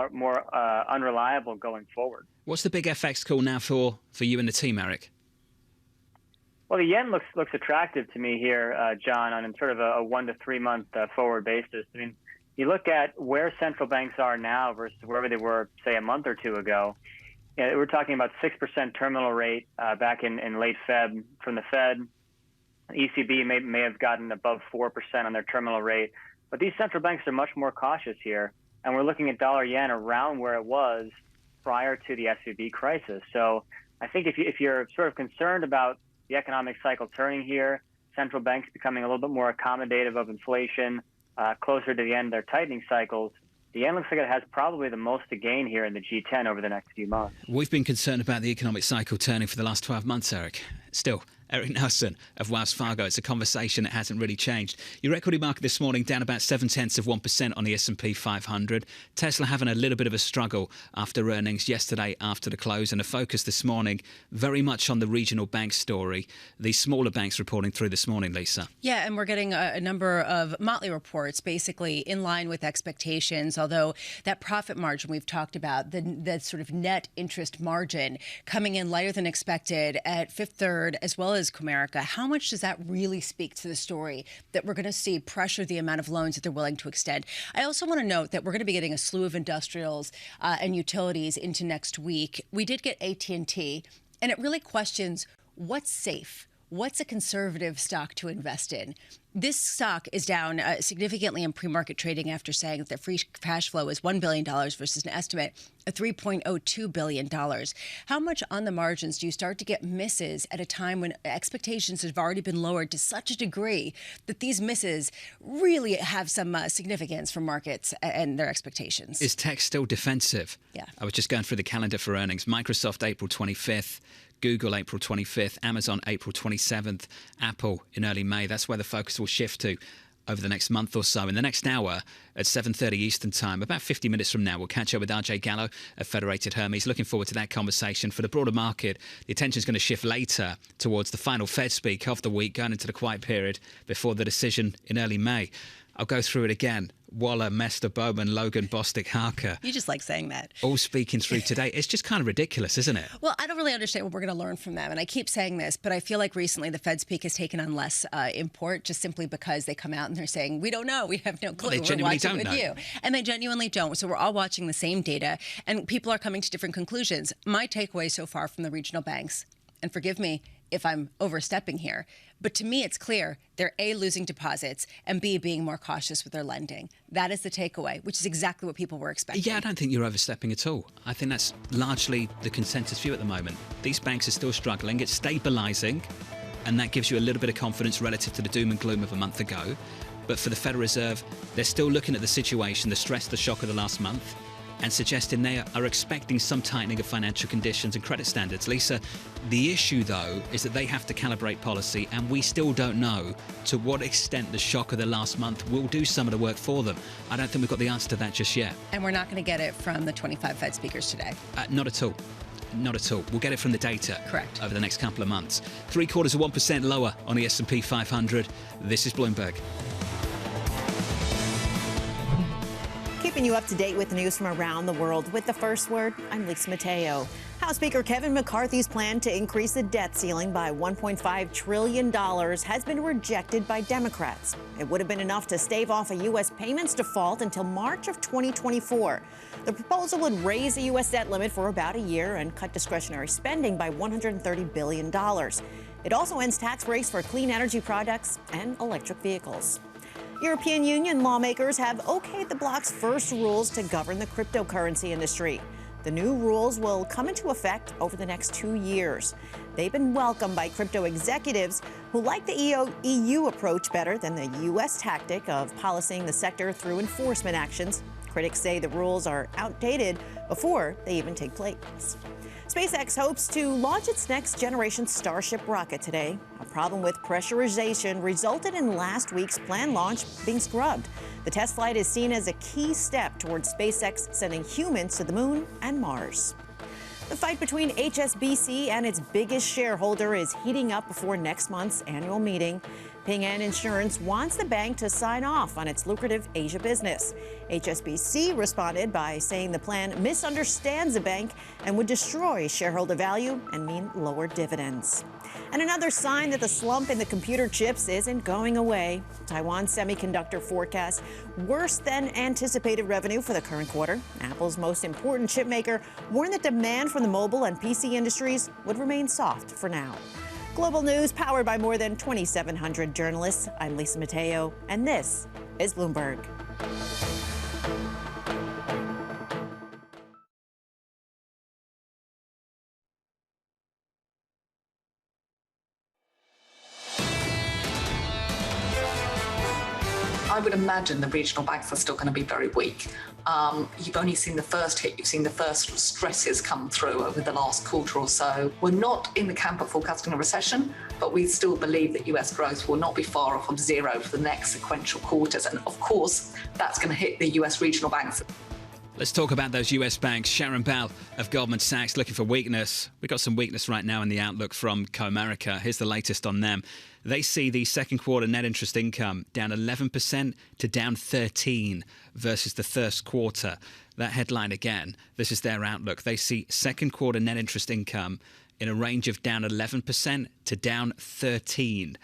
unreliable going forward. What's the big FX call now for you and the team, Eric? Well, the yen looks attractive to me here, John, on sort of a 1 to 3 month forward basis. I mean, you look at where central banks are now versus wherever they were, say, a month or two ago. We're talking about 6% terminal rate back in late Feb from the Fed. ECB may have gotten above 4% on their terminal rate. But these central banks are much more cautious here, and we're looking at dollar yen around where it was prior to the SVB crisis. So I think if you're sort of concerned about the economic cycle turning here, central banks becoming a little bit more accommodative of inflation, closer to the end of their tightening cycles, the yen looks like it has probably the most to gain here in the G10 over the next few months. We've been concerned about the economic cycle turning for the last 12 months, Eric. Still, Eric Nelson of Wells Fargo. It's a conversation that hasn't really changed. Your equity market this morning down about 0.7% on the S&P 500. Tesla having a little bit of a struggle after earnings yesterday after the close, and a focus this morning very much on the regional bank story. The smaller banks reporting through this morning, Lisa. Yeah, and we're getting a number of motley reports basically in line with expectations, although that profit margin we've talked about, the sort of net interest margin coming in lighter than expected at Fifth Third as well as Comerica. How much does that really speak to the story that we're going to see pressure the amount of loans that they're willing to extend? I also want to note that we're going to be getting a slew of industrials and utilities into next week. We did get AT&T, and it really questions what's safe. What's a conservative stock to invest in? This stock is down significantly in pre-market trading after saying that their free cash flow is $1 billion versus an estimate of $3.02 billion. How much on the margins do you start to get misses at a time when expectations have already been lowered to such a degree that these misses really have some significance for markets and their expectations? Is tech still defensive? Yeah. I was just going through the calendar for earnings. Microsoft, April 25th. Google, April 25th, Amazon, April 27th, Apple in early May. That's where the focus will shift to over the next month or so. In the next hour at 7:30 Eastern Time, about 50 minutes from now, we'll catch up with RJ Gallo of Federated Hermes. Looking forward to that conversation. For the broader market, the attention is going to shift later towards the final Fed speak of the week, going into the quiet period before the decision in early May. I'll go through it again. Waller, Mester, Bowman, Logan, Bostic, Harker. You just like saying that. All speaking through today. It's just kind of ridiculous, isn't it? Well, I don't really understand what we're going to learn from them. And I keep saying this, but I feel like recently the Fed speak has taken on less import just simply because they come out and they're saying, we don't know. We have no clue. Well, they genuinely we're watching don't with know. you. And they genuinely don't. So we're all watching the same data and people are coming to different conclusions. My takeaway so far from the regional banks, and forgive me if I'm overstepping here, but to me it's clear they're A, losing deposits, and B, being more cautious with their lending. That is the takeaway, which is exactly what people were expecting. Yeah, I don't think you're overstepping at all. I think that's largely the consensus view at the moment. These banks are still struggling. It's stabilising, and that gives you a little bit of confidence relative to the doom and gloom of a month ago. But for the Federal Reserve, they're still looking at the situation, the stress, the shock of the last month, and suggesting they are expecting some tightening of financial conditions and credit standards. Lisa, the issue, though, is that they have to calibrate policy, and we still don't know to what extent the shock of the last month will do some of the work for them. I don't think we've got the answer to that just yet. And we're not going to get it from the 25 Fed speakers today. Not at all. Not at all. We'll get it from the data. Correct. Over the next couple of months. 0.75% lower on the S&P 500. This is Bloomberg. Keeping you up to date with news from around the world with the first word, I'm Lisa Mateo. House Speaker Kevin McCarthy's plan to increase the debt ceiling by $1.5 trillion has been rejected by Democrats. It would have been enough to stave off a U.S. payments default until March of 2024. The proposal would raise the U.S. debt limit for about a year and cut discretionary spending by $130 billion. It also ends tax breaks for clean energy products and electric vehicles. European Union lawmakers have okayed the bloc's first rules to govern the cryptocurrency industry. The new rules will come into effect over the next 2 years. They've been welcomed by crypto executives who like the EU approach better than the U.S. tactic of policing the sector through enforcement actions. Critics say the rules are outdated before they even take place. SpaceX hopes to launch its next generation Starship rocket today. A problem with pressurization resulted in last week's planned launch being scrubbed. The test flight is seen as a key step towards SpaceX sending humans to the moon and Mars. The fight between HSBC and its biggest shareholder is heating up before next month's annual meeting. Ping An Insurance wants the bank to sign off on its lucrative Asia business. HSBC responded by saying the plan misunderstands the bank and would destroy shareholder value and mean lower dividends. And another sign that the slump in the computer chips isn't going away. Taiwan's semiconductor forecast worse than anticipated revenue for the current quarter. Apple's most important chip maker warned that demand from the mobile and PC industries would remain soft for now. Global news powered by more than 2,700 journalists. I'm Lisa Mateo, and this is Bloomberg. I would imagine the regional banks are still going to be very weak. You've only seen the first hit. You've seen the first stresses come through over the last quarter or so. We're not in the camp of forecasting a recession, but we still believe that US growth will not be far off of zero for the next sequential quarters. And of course, that's going to hit the US regional banks. Let's talk about those US banks. Sharon Bell of Goldman Sachs looking for weakness. We've got some weakness right now in the outlook from Comerica. Here's the latest on them. They see the second quarter net interest income down 11% to down 13% versus the first quarter. That headline again, this is their outlook. They see second quarter net interest income in a range of down 11% to down 13%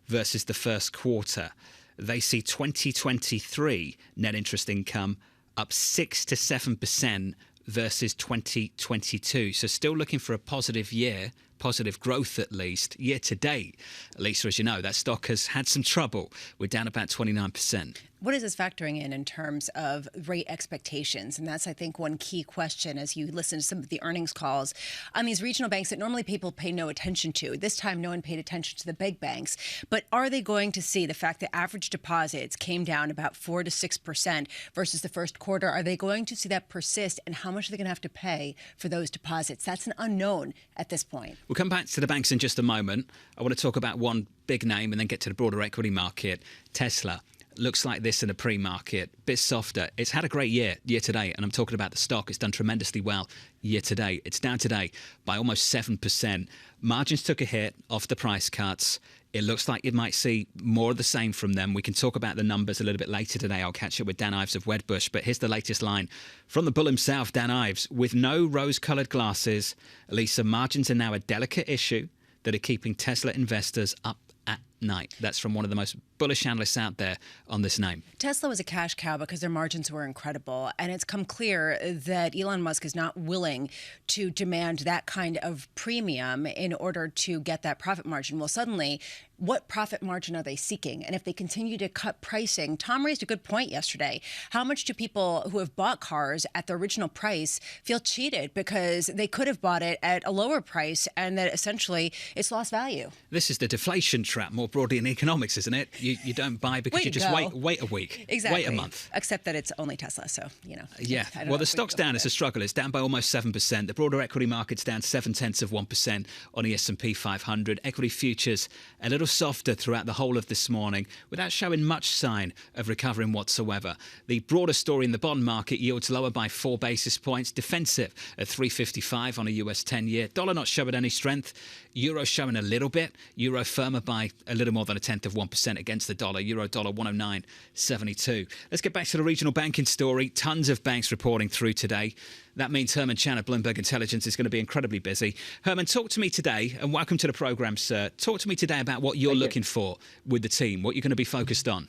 versus the first quarter. They see 2023 net interest income up 6 to 7% versus 2022. So still looking for a positive year, positive growth at least, year to date. Lisa, as you know, that stock has had some trouble. We're down about 29%. What is this factoring in terms of rate expectations? And that's, I think, one key question as you listen to some of the earnings calls on these regional banks that normally people pay no attention to. This time, no one paid attention to the big banks. But are they going to see the fact that average deposits came down about 4 to 6% versus the first quarter? Are they going to see that persist? And how much are they going to have to pay for those deposits? That's an unknown at this point. We'll come back to the banks in just a moment. I want to talk about one big name and then get to the broader equity market. Tesla. Looks like this in a pre-market, bit softer. It's had a great year to date, and I'm talking about the stock. It's done tremendously well year to date. It's down today by almost 7%. Margins took a hit off the price cuts. It looks like you might see more of the same from them. We can talk about the numbers a little bit later today. I'll catch up with Dan Ives of Wedbush. But here's the latest line from the bull himself, Dan Ives. With no rose-coloured glasses, Lisa, margins are now a delicate issue that are keeping Tesla investors up at night. That's from one of the most bullish analysts out there on this name. Tesla was a cash cow because their margins were incredible. And it's come clear that Elon Musk is not willing to demand that kind of premium in order to get that profit margin. Well, suddenly, what profit margin are they seeking? And if they continue to cut pricing, Tom raised a good point yesterday. How much do people who have bought cars at the original price feel cheated because they could have bought it at a lower price and that essentially it's lost value? This is the deflation trap more broadly in economics, isn't it? You don't buy because you just wait a week, exactly. Wait a month. Except that it's only Tesla, so, you know. Yeah, well, the stock's down. It's a struggle. It's down by almost 7%. The broader equity market's down 0.7% on the S&P 500. Equity futures a little softer throughout the whole of this morning without showing much sign of recovering whatsoever. The broader story in the bond market, yields lower by 4 basis points, defensive at 3.55 on a US 10-year. Dollar not showing any strength. Euro showing a little bit. Euro firmer by a little more than 0.1% against the dollar. Euro dollar 109.72. Let's get back to the regional banking story. Tons of banks reporting through today. That means Herman Chan of Bloomberg Intelligence is going to be incredibly busy. Herman, talk to me today, and welcome to the program, sir. Talk to me today about what you're looking for with the team, what you're going to be focused on.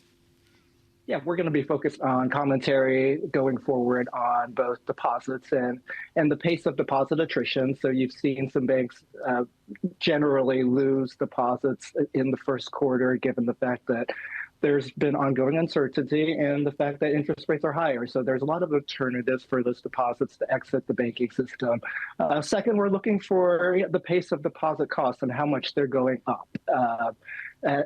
Yeah, we're going to be focused on commentary going forward on both deposits and the pace of deposit attrition. So you've seen some banks generally lose deposits in the first quarter, given the fact that there's been ongoing uncertainty and the fact that interest rates are higher. So there's a lot of alternatives for those deposits to exit the banking system. Second, we're looking for the pace of deposit costs and how much they're going up.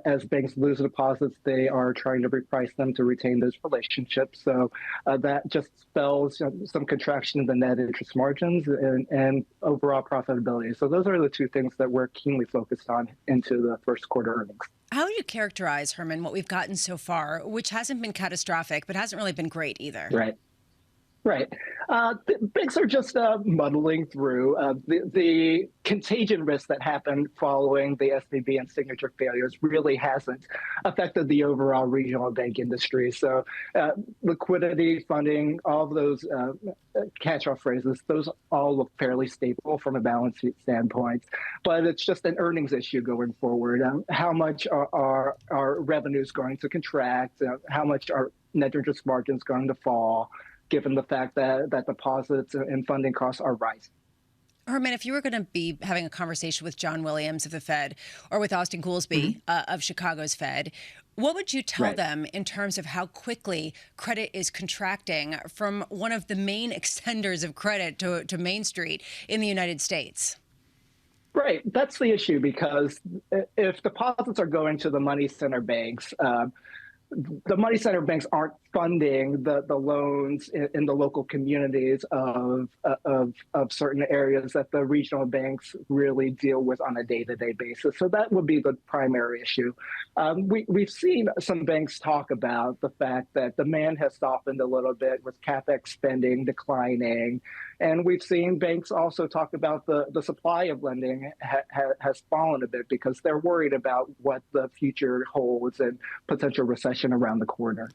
As banks lose deposits, they are trying to reprice them to retain those relationships. So that just spells some contraction in the net interest margins and overall profitability. So those are the two things that we're keenly focused on into the first quarter earnings. How would you characterize, Herman, what we've gotten so far, which hasn't been catastrophic, but hasn't really been great either? Right. The banks are just muddling through. The contagion risk that happened following the SVB and Signature failures really hasn't affected the overall regional bank industry. So liquidity, funding, all of those catch-all phrases, those all look fairly stable from a balance sheet standpoint. But it's just an earnings issue going forward. How much are our revenues going to contract? How much are net interest margins going to fall, given the fact that deposits and funding costs are rising? Herman, if you were going to be having a conversation with John Williams of the Fed or with Austin Goolsbee of Chicago's Fed, what would you tell them in terms of how quickly credit is contracting from one of the main extenders of credit to Main Street in the United States? Right. That's the issue, because if deposits are going to the money center banks, the money center banks aren't funding the loans in the local communities of certain areas that the regional banks really deal with on a day-to-day basis. So that would be the primary issue. We've seen some banks talk about the fact that demand has softened a little bit with CapEx spending declining. And we've seen banks also talk about the supply of lending has fallen a bit because they're worried about what the future holds and potential recession around the corner.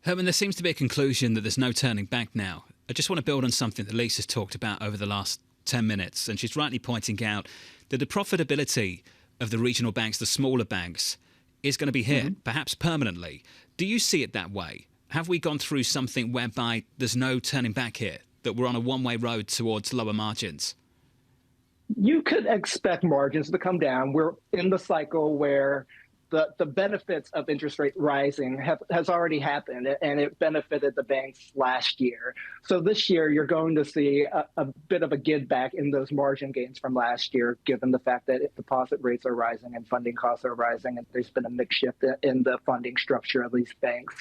Herman, there seems to be a conclusion that there's no turning back now. I just want to build on something that Lisa's talked about over the last 10 minutes, and she's rightly pointing out that the profitability of the regional banks, the smaller banks, is going to be hit, perhaps permanently. Do you see it that way? Have we gone through something whereby there's no turning back here, that we're on a one-way road towards lower margins? You could expect margins to come down. We're in the cycle where the benefits of interest rate rising has already happened, and it benefited the banks last year. So this year, you're going to see a bit of a give back in those margin gains from last year, given the fact that deposit rates are rising and funding costs are rising, and there's been a mix shift in the funding structure of these banks.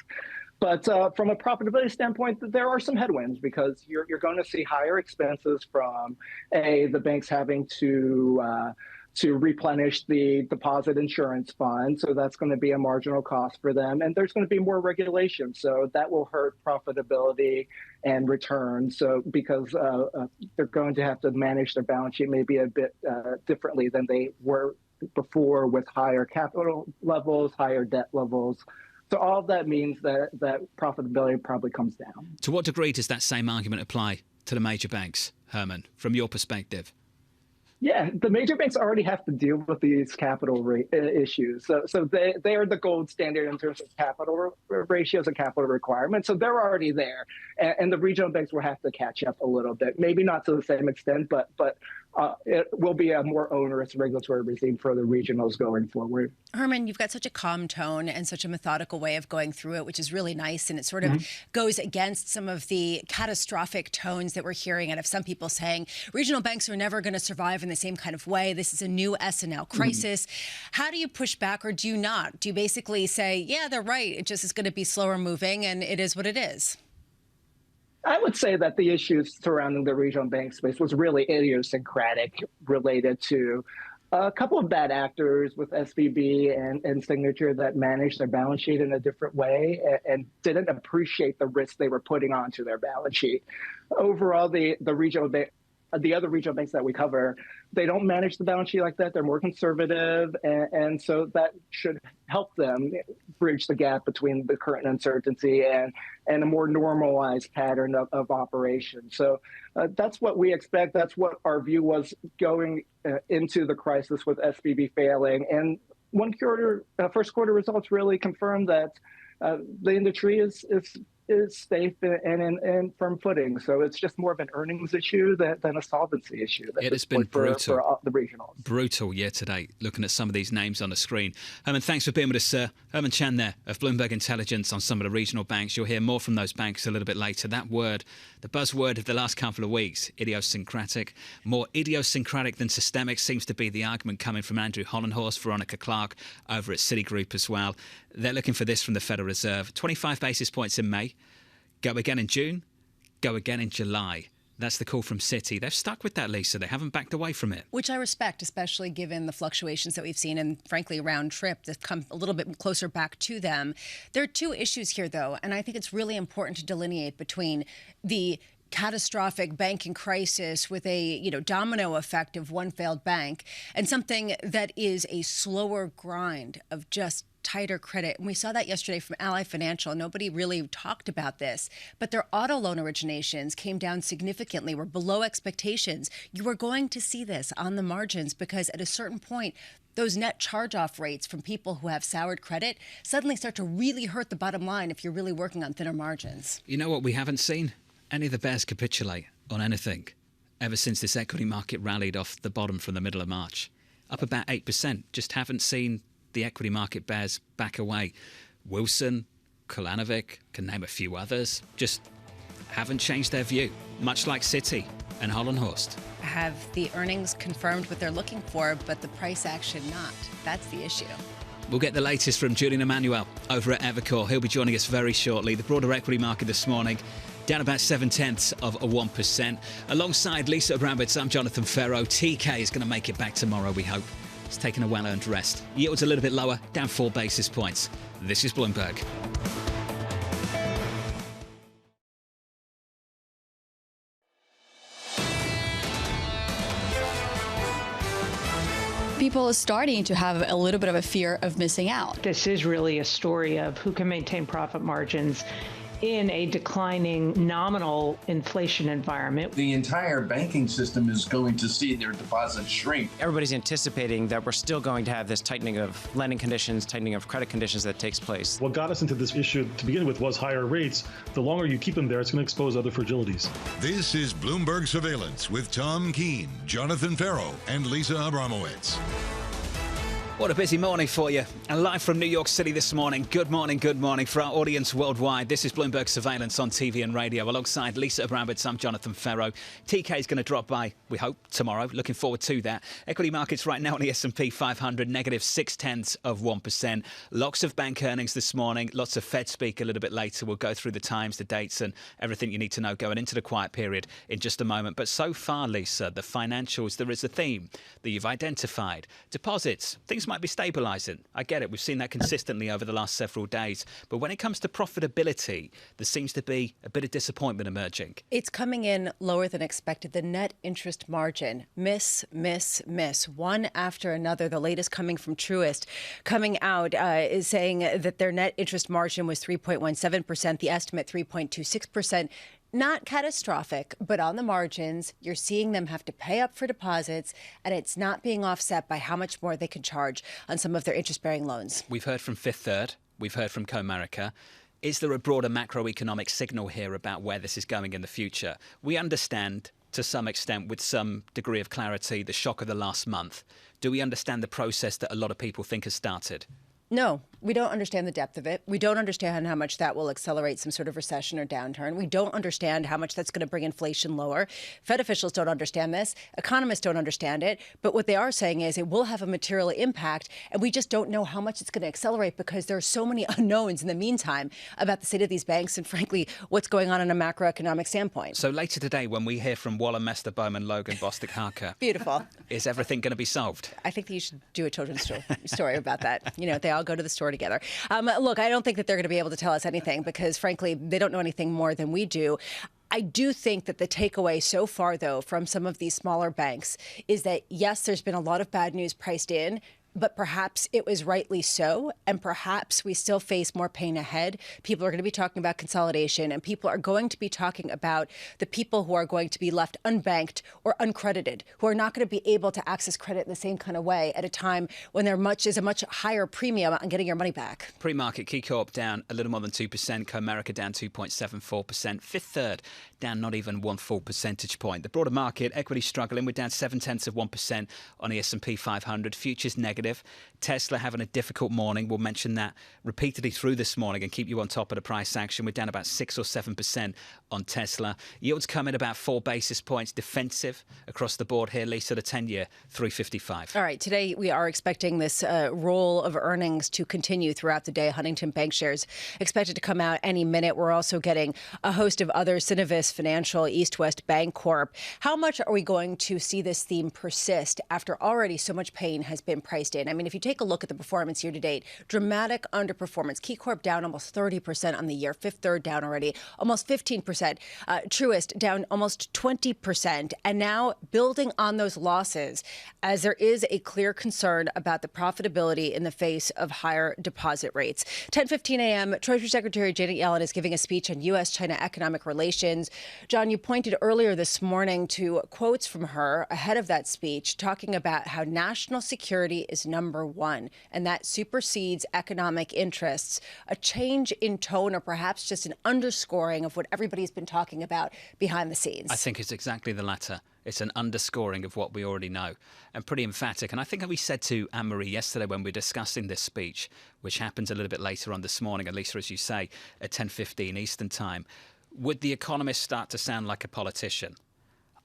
But from a profitability standpoint, there are some headwinds because you're going to see higher expenses from the banks having to replenish the deposit insurance fund. So that's going to be a marginal cost for them. And there's going to be more regulation. So that will hurt profitability and returns. So because they're going to have to manage their balance sheet maybe a bit differently than they were before, with higher capital levels, higher debt levels. So all of that means that profitability probably comes down. To what degree does that same argument apply to the major banks, Herman, from your perspective? Yeah, the major banks already have to deal with these capital issues. So they are the gold standard in terms of capital ratios and capital requirements. So they're already there. And the regional banks will have to catch up a little bit. Maybe not to the same extent, but it will be a more onerous regulatory regime for the regionals going forward. Herman, you've got such a calm tone and such a methodical way of going through it, which is really nice. And it sort of goes against some of the catastrophic tones that we're hearing out of some people saying regional banks are never going to survive in the same kind of way. This is a new S&L crisis. How do you push back, or do you not? Do you basically say, yeah, they're right, it just is going to be slower moving and it is what it is? I would say that the issues surrounding the regional bank space was really idiosyncratic, related to a couple of bad actors with SVB and Signature that managed their balance sheet in a different way and didn't appreciate the risk they were putting onto their balance sheet. Overall, the other regional banks that we cover, they don't manage the balance sheet like that. They're more conservative. And so that should help them bridge the gap between the current uncertainty and a more normalized pattern of operation. So that's what we expect. That's what our view was going into the crisis with SVB failing. And first quarter results really confirmed that the industry is safe and in firm footing. So it's just more of an earnings issue than a solvency issue. It has been brutal. For the regionals. Brutal year today, looking at some of these names on the screen. Herman, thanks for being with us, sir. Herman Chan there of Bloomberg Intelligence on some of the regional banks. You'll hear more from those banks a little bit later. That word, the buzzword of the last couple of weeks, idiosyncratic. More idiosyncratic than systemic seems to be the argument coming from Andrew Hollenhorst, Veronica Clark over at Citigroup as well. They're looking for this from the Federal Reserve. 25 basis points in May. Go again in June. Go again in July. That's the call from Citi. They've stuck with that, Lisa. They haven't backed away from it. Which I respect, especially given the fluctuations that we've seen and, frankly, round trip that's come a little bit closer back to them. There are two issues here, though, and I think it's really important to delineate between the catastrophic banking crisis with a domino effect of one failed bank and something that is a slower grind of just tighter credit. And we saw that yesterday from Ally Financial. Nobody really talked about this, but their auto loan originations came down significantly. We're below expectations. You are going to see this on the margins because at a certain point, those net charge-off rates from people who have soured credit suddenly start to really hurt the bottom line if you're really working on thinner margins. You know what we haven't seen? Any of the bears capitulate on anything. ever since this equity market rallied off the bottom from the middle of March. Up about 8%. Just haven't seen the equity market bears back away. Wilson, Kolanovic, can name a few others, just haven't changed their view, much like Citi and Holland Horst. Have the earnings confirmed what they're looking for, but the price action not? That's the issue. We'll get the latest from Julian Emmanuel over at Evercore. He'll be joining us very shortly. The broader equity market this morning down about 0.7%. Alongside Lisa Abramowicz, I'm Jonathan Ferro. TK is going to make it back tomorrow, we hope. He's taken a well-earned rest. Yields a little bit lower, down 4 basis points. This is Bloomberg. People are starting to have a little bit of a fear of missing out. This is really a story of who can maintain profit margins in a declining nominal inflation environment. The entire banking system is going to see their deposits shrink. Everybody's anticipating that we're still going to have this tightening of lending conditions, tightening of credit conditions that takes place. What got us into this issue to begin with was higher rates. The longer you keep them there, it's going to expose other fragilities. This is Bloomberg Surveillance with Tom Keene, Jonathan Ferro, and Lisa Abramowicz. What a busy morning for you. And live from New York City this morning. Good morning, good morning. For our audience worldwide, this is Bloomberg Surveillance on TV and radio. Alongside Lisa Abramowicz, I'm Jonathan Ferro. TK is going to drop by, we hope, tomorrow. Looking forward to that. Equity markets right now on the S&P 500, negative 0.6%. Lots of bank earnings this morning. Lots of Fed speak a little bit later. We'll go through the times, the dates, and everything you need to know going into the quiet period in just a moment. But so far, Lisa, the financials, there is a theme that you've identified. Deposits, things might be stabilising. I get it. We've seen that consistently over the last several days. But when it comes to profitability, there seems to be a bit of disappointment emerging. It's coming in lower than expected. The net interest margin, miss, one after another. The latest coming from Truist, coming out is saying that their net interest margin was 3.17%, the estimate 3.26%. Not catastrophic, but on the margins, you're seeing them have to pay up for deposits, and it's not being offset by how much more they can charge on some of their interest-bearing loans. We've heard from Fifth Third. We've heard from Comerica. Is there a broader macroeconomic signal here about where this is going in the future? We understand, to some extent, with some degree of clarity, the shock of the last month. Do we understand the process that a lot of people think has started? No, we don't understand the depth of it. We don't understand how much that will accelerate some sort of recession or downturn. We don't understand how much that's going to bring inflation lower. Fed officials don't understand this. Economists don't understand it. But what they are saying is it will have a material impact, and we just don't know how much it's going to accelerate because there are so many unknowns in the meantime about the state of these banks and, frankly, what's going on in a macroeconomic standpoint. So later today, when we hear from Wallen, Mester, Bowman, Logan, Bostic, Harker... Beautiful. Is everything going to be solved? I think that you should do a children's story about that. You know, they all go to the store together. Look, I don't think that they're going to be able to tell us anything because, frankly, they don't know anything more than we do. I do think that the takeaway so far, though, from some of these smaller banks is that, yes, there's been a lot of bad news priced in, but perhaps it was rightly so, and perhaps we still face more pain ahead. People are going to be talking about consolidation, and people are going to be talking about the people who are going to be left unbanked or uncredited, who are not going to be able to access credit in the same kind of way at a time when there is a much higher premium on getting your money back. Pre-market, KeyCorp down a little more than 2%, Comerica down 2.74%, Fifth Third down not even 1 full percentage point. The broader market, equity struggling, we're down 0.7% on the S&P 500, futures negative. Tesla having a difficult morning. We'll mention that repeatedly through this morning and keep you on top of the price action. We're down about 6 or 7% on Tesla. Yields come in about 4 basis points defensive across the board here. Lisa, the 10-year, 3.55. All right. Today, we are expecting this roll of earnings to continue throughout the day. Huntington Bank shares expected to come out any minute. We're also getting a host of others, Synovus Financial, East West Bank Corp. How much are we going to see this theme persist after already so much pain has been priced in? I mean, if you take a look at the performance year to date, dramatic underperformance. KeyCorp down almost 30% on the year. Fifth Third down already, almost 15%. Truist down almost 20%. And now building on those losses as there is a clear concern about the profitability in the face of higher deposit rates. 10:15 a.m., Treasury Secretary Janet Yellen is giving a speech on U.S.-China economic relations. John, you pointed earlier this morning to quotes from her ahead of that speech talking about how national security is is number one, and that supersedes economic interests. A change in tone, or perhaps just an underscoring of what everybody's been talking about behind the scenes? I think it's exactly the latter. It's an underscoring of what we already know, and pretty emphatic. And I think we said to Anne-Marie yesterday when we were discussing this speech, which happens a little bit later on this morning, at least as you say, at 10:15 Eastern Time, would the Economist start to sound like a politician?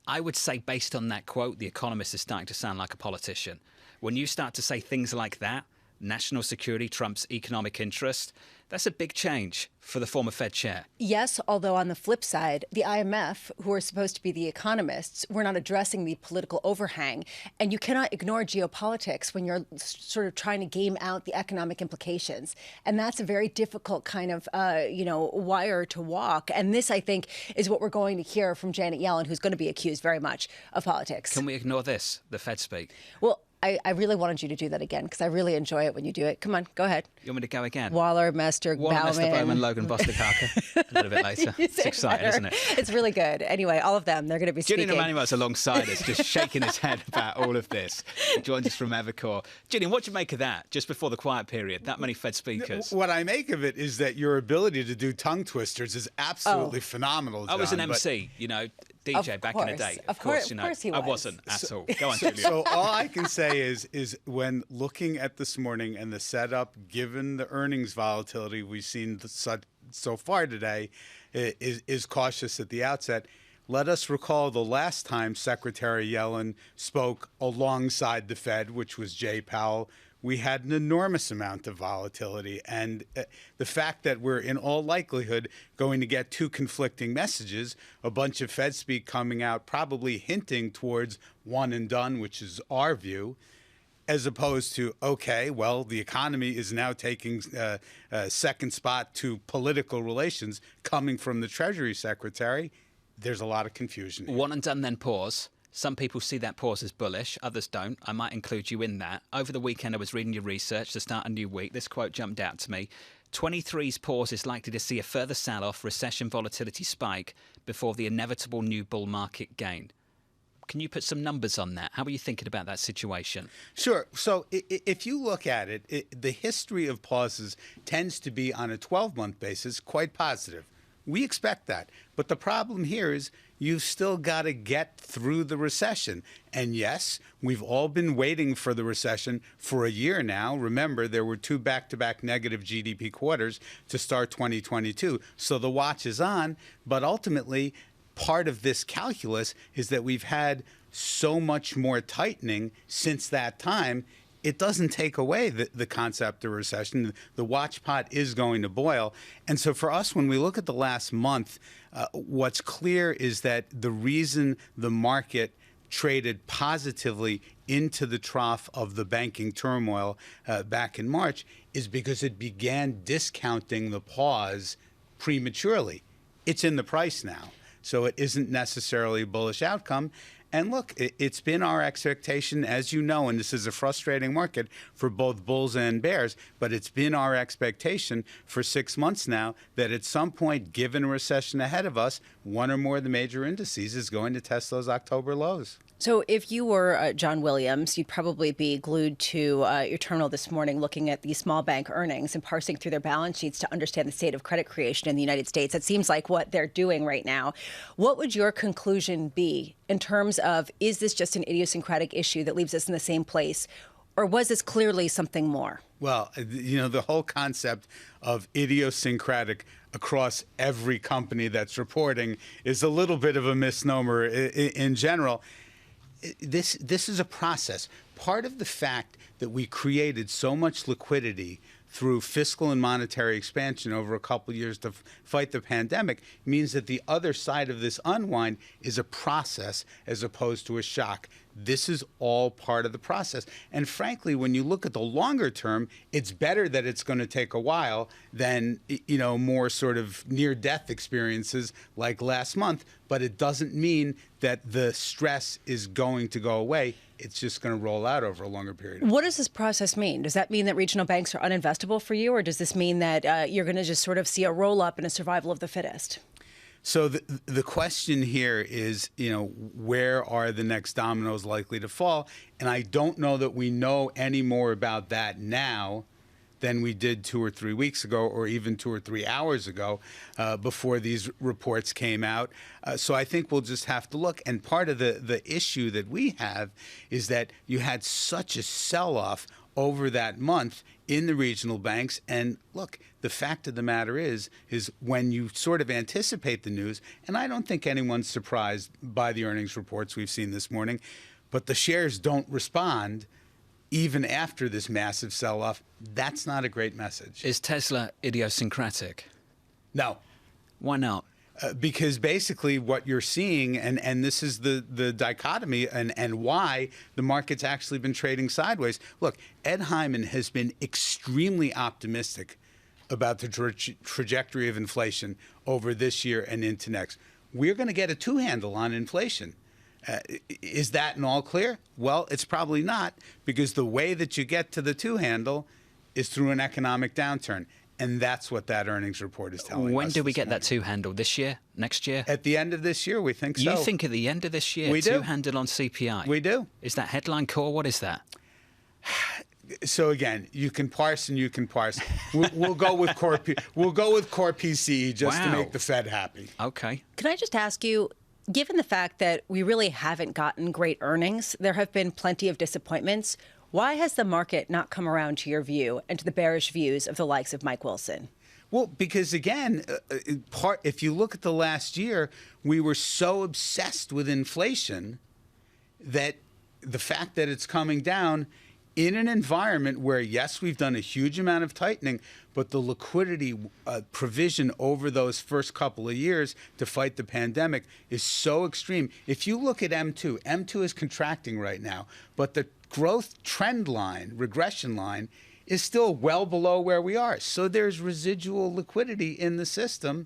I would say, based on that quote, the Economist is starting to sound like a politician. When you start to say things like that, national security trumps economic interest, that's a big change for the former Fed chair. Yes, although on the flip side, the IMF, who are supposed to be the economists, were not addressing the political overhang. And you cannot ignore geopolitics when you're sort of trying to game out the economic implications. And that's a very difficult kind of, wire to walk. And this, I think, is what we're going to hear from Janet Yellen, who's going to be accused very much of politics. Can we ignore this, the Fed speak? Well, I really wanted you to do that again because I really enjoy it when you do it. Come on, go ahead. You want me to go again? Waller, Mester, Bowman, Logan, Bostic, Harker. A little bit later. It's exciting, better. isn't it? It's really good. Anyway, all of them, they're going to be speaking. Julian Emanuel's alongside us, just shaking his head about all of this. He joins us from Evercore. Julian, what do you make of that, just before the quiet period? That many Fed speakers. What I make of it is that your ability to do tongue twisters is absolutely phenomenal, John. I was an MC, DJ back in the day. Of course, he was. I wasn't at all. Go on, Julian. So all I can say is when looking at this morning and the setup, given the earnings volatility we've seen so far today, is cautious at the outset. Let us recall the last time Secretary Yellen spoke alongside the Fed, which was Jay Powell. We had an enormous amount of volatility. And the fact that we're in all likelihood going to get two conflicting messages, a bunch of Fed speak coming out probably hinting towards one and done, which is our view, as opposed to, okay, well, the economy is now taking a second spot to political relations coming from the Treasury Secretary. There's a lot of confusion here. One and done, then pause. Some people see that pause as bullish, others don't. I might include you in that. Over the weekend, I was reading your research to start a new week. This quote jumped out to me. 23's pause is likely to see a further sell-off, recession volatility spike before the inevitable new bull market gain. Can you put some numbers on that? How are you thinking about that situation? Sure. So if you look at it, the history of pauses tends to be on a 12-month basis quite positive. We expect that. But the problem here is you've still got to get through the recession. And yes, we've all been waiting for the recession for a year now. Remember, there were 2 back-to-back negative GDP quarters to start 2022. So the watch is on. But ultimately, part of this calculus is that we've had so much more tightening since that time. It doesn't take away the concept of recession. The watch pot is going to boil. And so for us, when we look at the last month, what's clear is that the reason the market traded positively into the trough of the banking turmoil back in March is because it began discounting the pause prematurely. It's in the price now. So it isn't necessarily a bullish outcome. And look, it's been our expectation, as you know, and this is a frustrating market for both bulls and bears, but it's been our expectation for 6 months now that at some point, given a recession ahead of us, one or more of the major indices is going to test those October lows. So if you were John Williams, you'd probably be glued to your terminal this morning looking at these small bank earnings and parsing through their balance sheets to understand the state of credit creation in the United States. That seems like what they're doing right now. What would your conclusion be in terms of, is this just an idiosyncratic issue that leaves us in the same place, or was this clearly something more? Well, the whole concept of idiosyncratic across every company that's reporting is a little bit of a misnomer in general. This is a process. Part of the fact that we created so much liquidity through fiscal and monetary expansion over a couple of years to fight the pandemic means that the other side of this unwind is a process as opposed to a shock. This is all part of the process. And frankly, when you look at the longer term, it's better that it's going to take a while than, more sort of near-death experiences like last month. But it doesn't mean that the stress is going to go away. It's just going to roll out over a longer period of time. What does this process mean? Does that mean that regional banks are uninvestable for you, or does this mean that you're going to just sort of see a roll-up and a survival of the fittest? So the question here is, where are the next dominoes likely to fall? And I don't know that we know any more about that now than we did 2 or 3 weeks ago, or even 2 or 3 hours ago, before these reports came out. So I think we'll just have to look. And part of the issue that we have is that you had such a sell-off over that month in the regional banks. And look, the fact of the matter is when you sort of anticipate the news, and I don't think anyone's surprised by the earnings reports we've seen this morning, but the shares don't respond even after this massive sell-off. That's not a great message. Is Tesla idiosyncratic? No. Why not? Because basically what you're seeing, and this is the dichotomy and why the market's actually been trading sideways. Look, Ed Hyman has been extremely optimistic about the trajectory of inflation over this year and into next. We're going to get a two-handle on inflation. Is that in all clear? Well, it's probably not, because the way that you get to the two-handle is through an economic downturn. And that's what that earnings report is telling us. When do we get that two-handle? This year? Next year? At the end of this year, we think so. You think at the end of this year? We do. Two-handle on CPI? We do. Is that headline core? What is that? So again, you can parse and you can parse. We'll go with core. We'll go with core PCE just to make the Fed happy. Okay. Can I just ask you, given the fact that we really haven't gotten great earnings, there have been plenty of disappointments. Why has the market not come around to your view and to the bearish views of the likes of Mike Wilson? Well, because again, if you look at the last year, we were so obsessed with inflation that the fact that it's coming down in an environment where, yes, we've done a huge amount of tightening, but the liquidity provision over those first couple of years to fight the pandemic is so extreme. If you look at M2 is contracting right now, but the growth trend line, regression line, is still well below where we are. So there's residual liquidity in the system,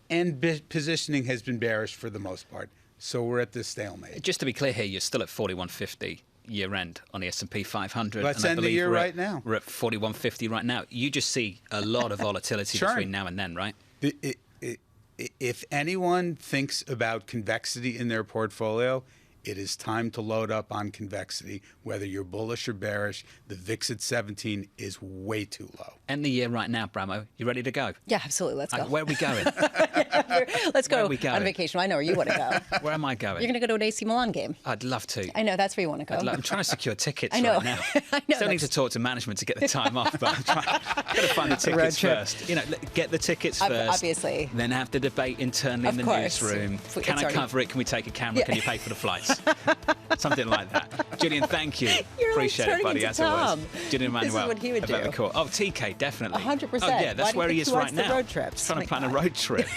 and positioning has been bearish for the most part. So we're at this stalemate. Just to be clear here, you're still at 4150 year end on the S&P 500. Let's end the year right now. We're at 4150 right now. You just see a lot of volatility between now and then, right? If anyone thinks about convexity in their portfolio, it is time to load up on convexity. Whether you're bullish or bearish, the VIX at 17 is way too low. End the year right now, Bramo. You ready to go? Yeah, absolutely. Let's go. Where are we going? Let's go on vacation. I know where you want to go. Where am I going? You're going to go to an AC Milan game. I'd love to. I know, that's where you want to go. I'm trying to secure tickets I know. right now. I know. Still need to talk to management to get the time off, but I'm got to find the tickets first. Get the tickets first. Obviously. Then have the debate internally in the newsroom. Can I cover it? Can we take a camera? Can you pay for the flights? Something like that. Julian, thank you. You're Appreciate it, buddy, as always. Julian Manuel. This is what he would do. Oh, TK, definitely. 100%. Oh, yeah, that's where he is right now. Road trips. Trying to plan a road trip.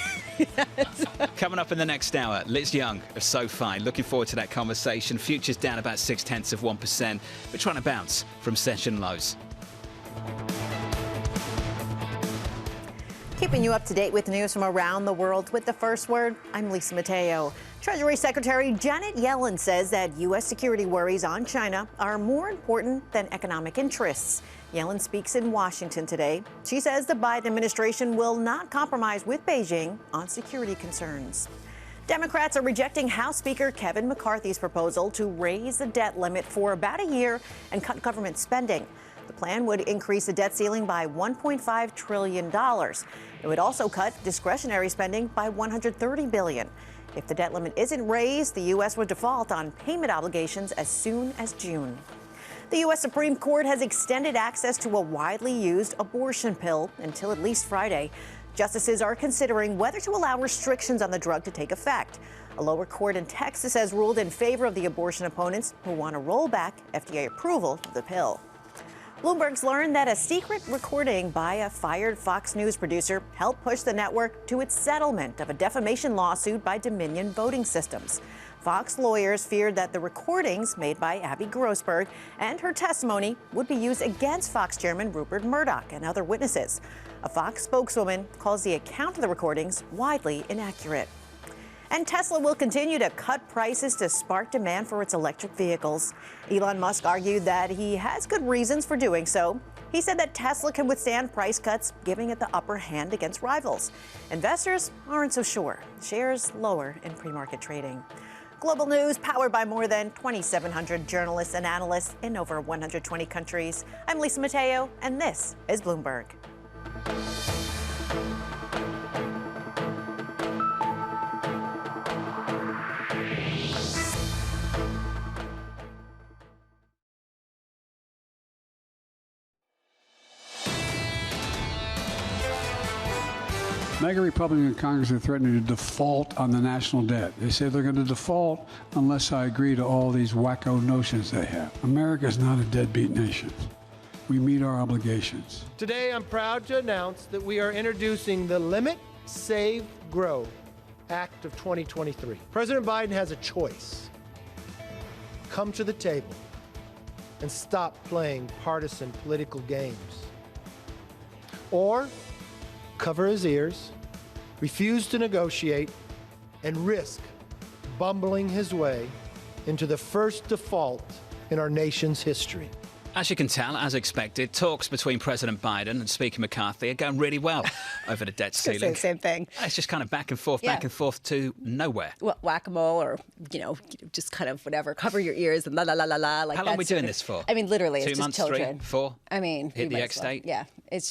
Coming up in the next hour, Liz Young of SoFi. Looking forward to that conversation. Futures down about 0.6%. We're trying to bounce from session lows. Keeping you up to date with news from around the world with the first word, I'm Lisa Mateo. Treasury Secretary Janet Yellen says that U.S. security worries on China are more important than economic interests. Yellen speaks in Washington today. She says the Biden administration will not compromise with Beijing on security concerns. Democrats are rejecting House Speaker Kevin McCarthy's proposal to raise the debt limit for about a year and cut government spending. The plan would increase the debt ceiling by $1.5 trillion. It would also cut discretionary spending by $130 billion. If the debt limit isn't raised, the U.S. would default on payment obligations as soon as June. The U.S. Supreme Court has extended access to a widely used abortion pill until at least Friday. Justices are considering whether to allow restrictions on the drug to take effect. A lower court in Texas has ruled in favor of the abortion opponents who want to roll back FDA approval of the pill. Bloomberg's learned that a secret recording by a fired Fox News producer helped push the network to its settlement of a defamation lawsuit by Dominion Voting Systems. Fox lawyers feared that the recordings made by Abby Grossberg and her testimony would be used against Fox chairman Rupert Murdoch and other witnesses. A Fox spokeswoman calls the account of the recordings widely inaccurate. And Tesla will continue to cut prices to spark demand for its electric vehicles. Elon Musk argued that he has good reasons for doing so. He said that Tesla can withstand price cuts, giving it the upper hand against rivals. Investors aren't so sure. Shares lower in pre-market trading. Global news powered by more than 2,700 journalists and analysts in over 120 countries. I'm Lisa Mateo, and this is Bloomberg. MAGA Republican in Congress are threatening to default on the national debt. They say they're going to default unless I agree to all these wacko notions they have. America is not a deadbeat nation. We meet our obligations. Today, I'm proud to announce that we are introducing the Limit, Save, Grow Act of 2023. President Biden has a choice. Come to the table and stop playing partisan political games. Or cover his ears, refuse to negotiate, and risk bumbling his way into the first default in our nation's history. As you can tell, as expected, talks between President Biden and Speaker McCarthy are going really well over the debt ceiling. Same thing. It's just kind of back and forth to nowhere. Well, whack-a-mole or, just kind of whatever. Cover your ears and la la la la la. Like how long are we doing this for? I mean, literally, 2 it's months, just children. 3, 4? I mean, hit the X date? Yeah.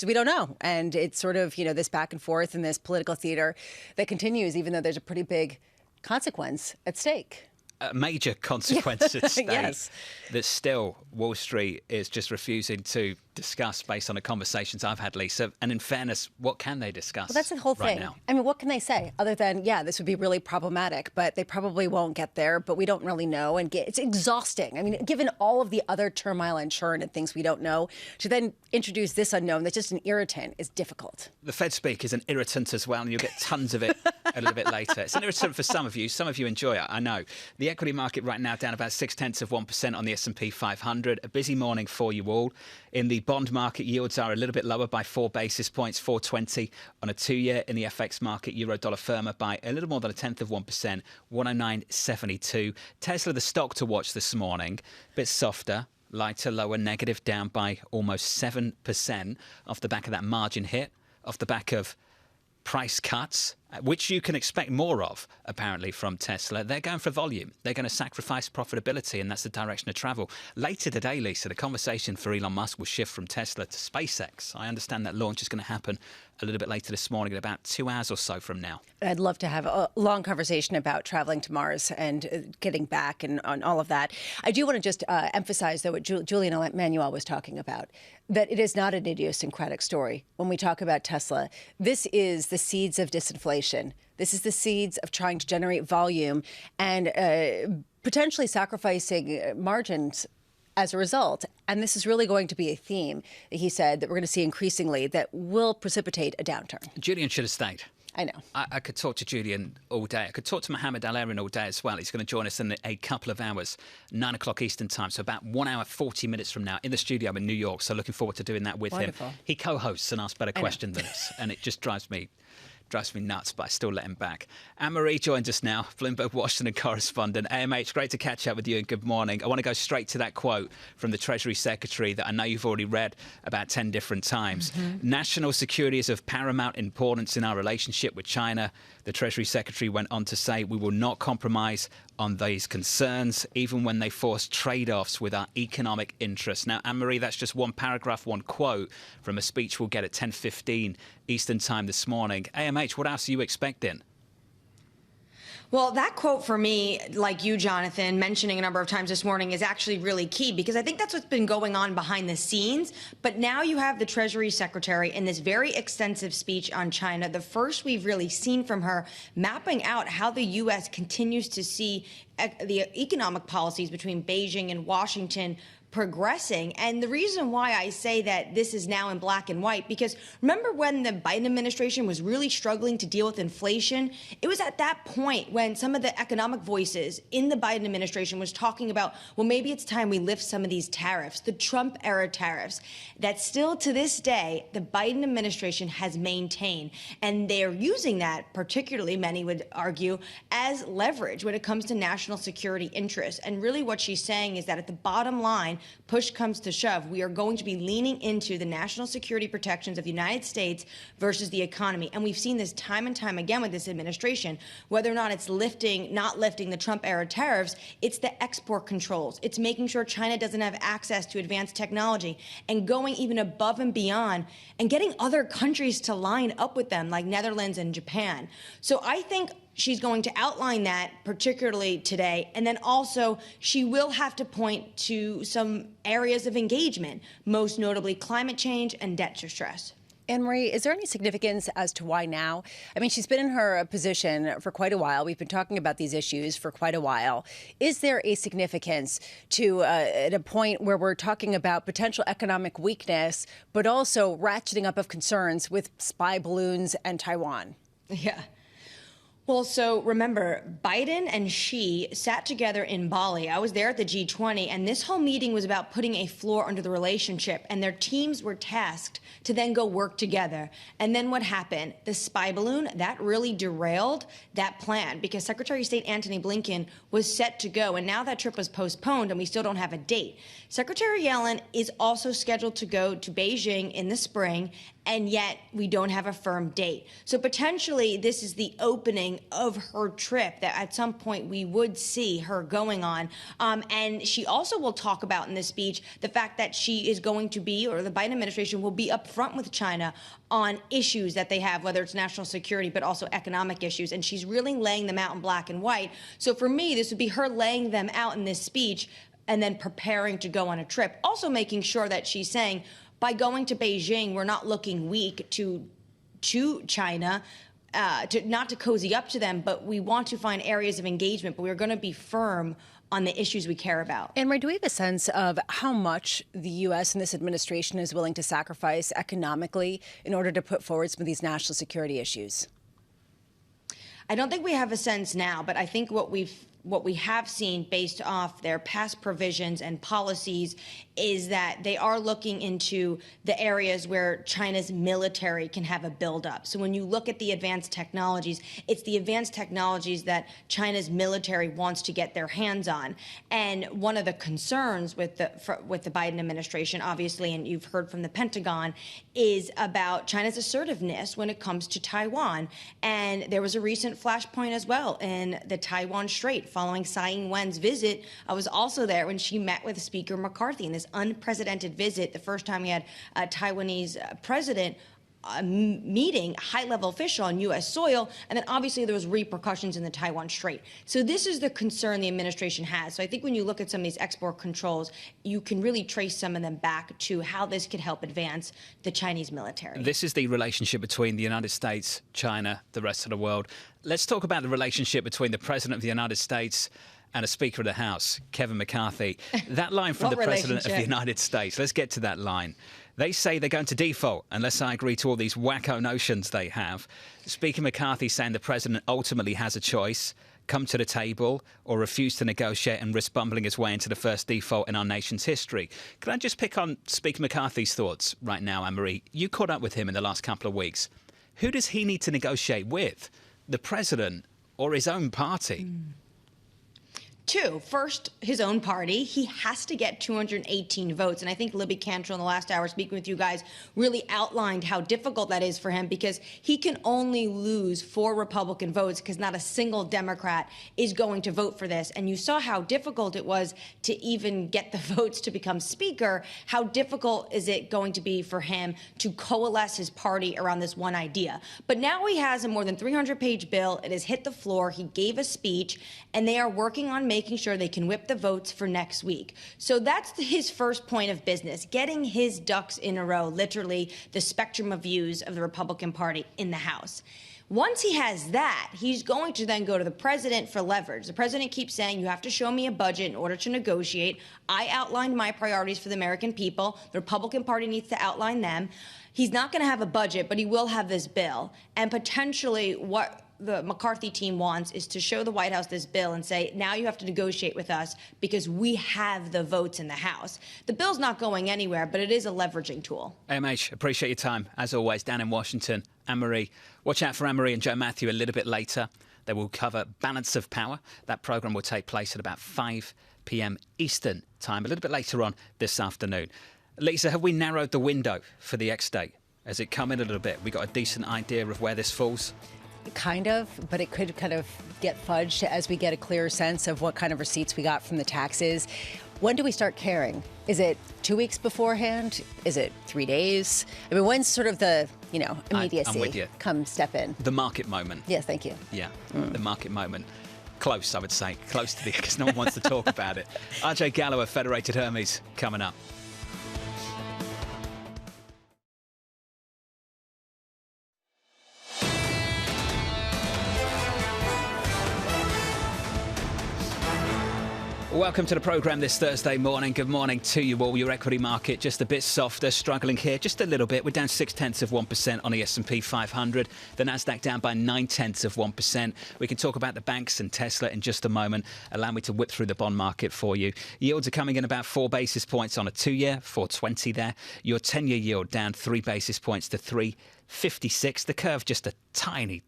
We don't know. And it's sort of, this back and forth and this political theater that continues, even though there's a pretty big consequence at stake. A major consequence at stake Yes. that still Wall Street is just refusing to discuss based on the conversations I've had, Lisa. And in fairness, what can they discuss? Well, that's the whole right thing. Now? I mean, what can they say other than, this would be really problematic, but they probably won't get there, but we don't really know. And it's exhausting. I mean, given all of the other turmoil and churn and things we don't know, to then introduce this unknown that's just an irritant is difficult. The Fed speak is an irritant as well, and you'll get tons of it a little bit later. It's an irritant for some of you. Some of you enjoy it, I know. The equity market right now down about 0.6% on the S&P 500. A busy morning for you all. In the bond market, yields are a little bit lower by 4 basis points, 4.20 on a 2-year. In the FX market, euro-dollar firmer by a little more than 0.1%, 109.72. Tesla, the stock to watch this morning, a bit softer. Lighter, lower, negative, down by almost 7% off the back of that margin hit, off the back of price cuts, which you can expect more of, apparently, from Tesla. They're going for volume. They're going to sacrifice profitability, and that's the direction of travel. Later today, Lisa, the conversation for Elon Musk will shift from Tesla to SpaceX. I understand that launch is going to happen a little bit later this morning, in about 2 hours or so from now. I'd love to have a long conversation about traveling to Mars and getting back and on all of that. I do want to just emphasize, though, what Julian Emanuel was talking about, that it is not an idiosyncratic story. When we talk about Tesla, this is the seeds of disinflation. This is the seeds of trying to generate volume and potentially sacrificing margins as a result. And this is really going to be a theme, he said, that we're going to see increasingly that will precipitate a downturn. Julian should have stayed. I know. I could talk to Julian all day. I could talk to Mohammed Al-Erin all day as well. He's going to join us in a couple of hours, 9 o'clock Eastern time. So about 1 hour, 40 minutes from now in the studio in New York. So looking forward to doing that with him. He co-hosts and asks better questions than us. And it just drives me nuts, but I still let him back. Anne-Marie joins us now, Bloomberg Washington correspondent. AMH, great to catch up with you and good morning. I want to go straight to that quote from the Treasury Secretary that I know you've already read about 10 different times. National security is of paramount importance in our relationship with China. The Treasury Secretary went on to say, we will not compromise on these concerns, even when they force trade-offs with our economic interests. Now, Anne-Marie, that's just one paragraph, one quote from a speech we'll get at 10:15 Eastern time this morning. AMH, what else are you expecting? Well, that quote for me, like you, Jonathan, mentioning a number of times this morning, is actually really key because I think that's what's been going on behind the scenes. But now you have the Treasury Secretary in this very extensive speech on China, the first we've really seen from her, mapping out how the U.S. continues to see the economic policies between Beijing and Washington progressing. And the reason why I say that this is now in black and white, because remember when the Biden administration was really struggling to deal with inflation? It was at that point when some of the economic voices in the Biden administration was talking about, well, maybe it's time we lift some of these tariffs, the Trump era tariffs, that still to this day, the Biden administration has maintained. And they're using that, particularly many would argue, as leverage when it comes to national security interests. And really what she's saying is that at the bottom line, push comes to shove, we are going to be leaning into the national security protections of the United States versus the economy. And we've seen this time and time again with this administration, whether or not it's not lifting the Trump-era tariffs, it's the export controls. It's making sure China doesn't have access to advanced technology and going even above and beyond and getting other countries to line up with them, like Netherlands and Japan. So I think she's going to outline that, particularly today. And then also, she will have to point to some areas of engagement, most notably climate change and debt distress. Anne-Marie, is there any significance as to why now? I mean, she's been in her position for quite a while. We've been talking about these issues for quite a while. Is there a significance to at a point where we're talking about potential economic weakness, but also ratcheting up of concerns with spy balloons and Taiwan? Yeah. Well, so remember, Biden and Xi sat together in Bali. I was there at the G20, and this whole meeting was about putting a floor under the relationship, and their teams were tasked to then go work together. And then what happened? The spy balloon, that really derailed that plan because Secretary of State Antony Blinken was set to go, and now that trip was postponed, and we still don't have a date. Secretary Yellen is also scheduled to go to Beijing in the spring, and yet we don't have a firm date. So potentially this is the opening of her trip that at some point we would see her going on. And she also will talk about in this speech the fact that she is going to be, or the Biden administration will be upfront with China on issues that they have, whether it's national security, but also economic issues. And she's really laying them out in black and white. So for me, this would be her laying them out in this speech and then preparing to go on a trip. Also making sure that she's saying, by going to Beijing, we're not looking weak to China, not to cozy up to them, but we want to find areas of engagement, but we're going to be firm on the issues we care about. Anne-Marie, do we have a sense of how much the U.S. and this administration is willing to sacrifice economically in order to put forward some of these national security issues? I don't think we have a sense now, but I think what we have seen based off their past provisions and policies is that they are looking into the areas where China's military can have a buildup. So when you look at the advanced technologies, it's the advanced technologies that China's military wants to get their hands on. And one of the concerns with the Biden administration, obviously, and you've heard from the Pentagon, is about China's assertiveness when it comes to Taiwan. And there was a recent flashpoint as well in the Taiwan Strait following Tsai Ing-wen's visit. I was also there when she met with Speaker McCarthy in this unprecedented visit, the first time we had a Taiwanese president meeting a high-level official on U.S. soil, and then obviously there was repercussions in the Taiwan Strait. So this is the concern the administration has. So I think when you look at some of these export controls, you can really trace some of them back to how this could help advance the Chinese military. This is the relationship between the United States, China, the rest of the world. Let's talk about the relationship between the President of the United States and a Speaker of the House, Kevin McCarthy. That line from the President of the United States, let's get to that line. They say they're going to default unless I agree to all these wacko notions they have. Speaker McCarthy saying the President ultimately has a choice, come to the table or refuse to negotiate and risk bumbling his way into the first default in our nation's history. Can I just pick on Speaker McCarthy's thoughts right now, Anne-Marie? You caught up with him in the last couple of weeks. Who does he need to negotiate with? The President or his own party? Two, first, his own party. He has to get 218 votes. And I think Libby Cantrell in the last hour speaking with you guys really outlined how difficult that is for him because he can only lose 4 Republican votes because not a single Democrat is going to vote for this. And you saw how difficult it was to even get the votes to become speaker. How difficult is it going to be for him to coalesce his party around this one idea? But now he has a more than 300-page bill. It has hit the floor. He gave a speech, and they are working on making sure they can whip the votes for next week. So that's his first point of business, getting his ducks in a row, literally the spectrum of views of the Republican Party in the House. Once he has that, he's going to then go to the president for leverage. The president keeps saying, you have to show me a budget in order to negotiate. I outlined my priorities for the American people. The Republican Party needs to outline them. He's not going to have a budget, but he will have this bill. And potentially what the McCarthy team wants is to show the White House this bill and say, now you have to negotiate with us because we have the votes in the House. The bill's not going anywhere, but it is a leveraging tool. AMH, appreciate your time. As always, down in Washington. Anne-Marie, watch out for Anne-Marie and Joe Matthew a little bit later. They will cover Balance of Power. That programme will take place at about 5 p.m. Eastern time, a little bit later on this afternoon. Lisa, have we narrowed the window for the ex-date? Has it come in a little bit? We got a decent idea of where this falls? Kind of, but it could kind of get fudged as we get a clearer sense of what kind of receipts we got from the taxes. When do we start caring? Is it 2 weeks beforehand? Is it 3 days? I mean, when's sort of the, immediacy? I'm with you. Come step in. The market moment. Yes, thank you. Yeah, the market moment. Close, I would say. Close to the, because no one wants to talk about it. RJ Gallo of Federated Hermes coming up. Welcome to the programme this Thursday morning. Good morning to you all. Your equity market just a bit softer, struggling here just a little bit. We're down 0.6% on the S&P 500. The Nasdaq down by 0.9%. We can talk about the banks and Tesla in just a moment. Allow me to whip through the bond market for you. Yields are coming in about 4 basis points on a 2-year, 4.20 there. Your 10-year yield down 3 basis points to 3.56. The curve just a tiny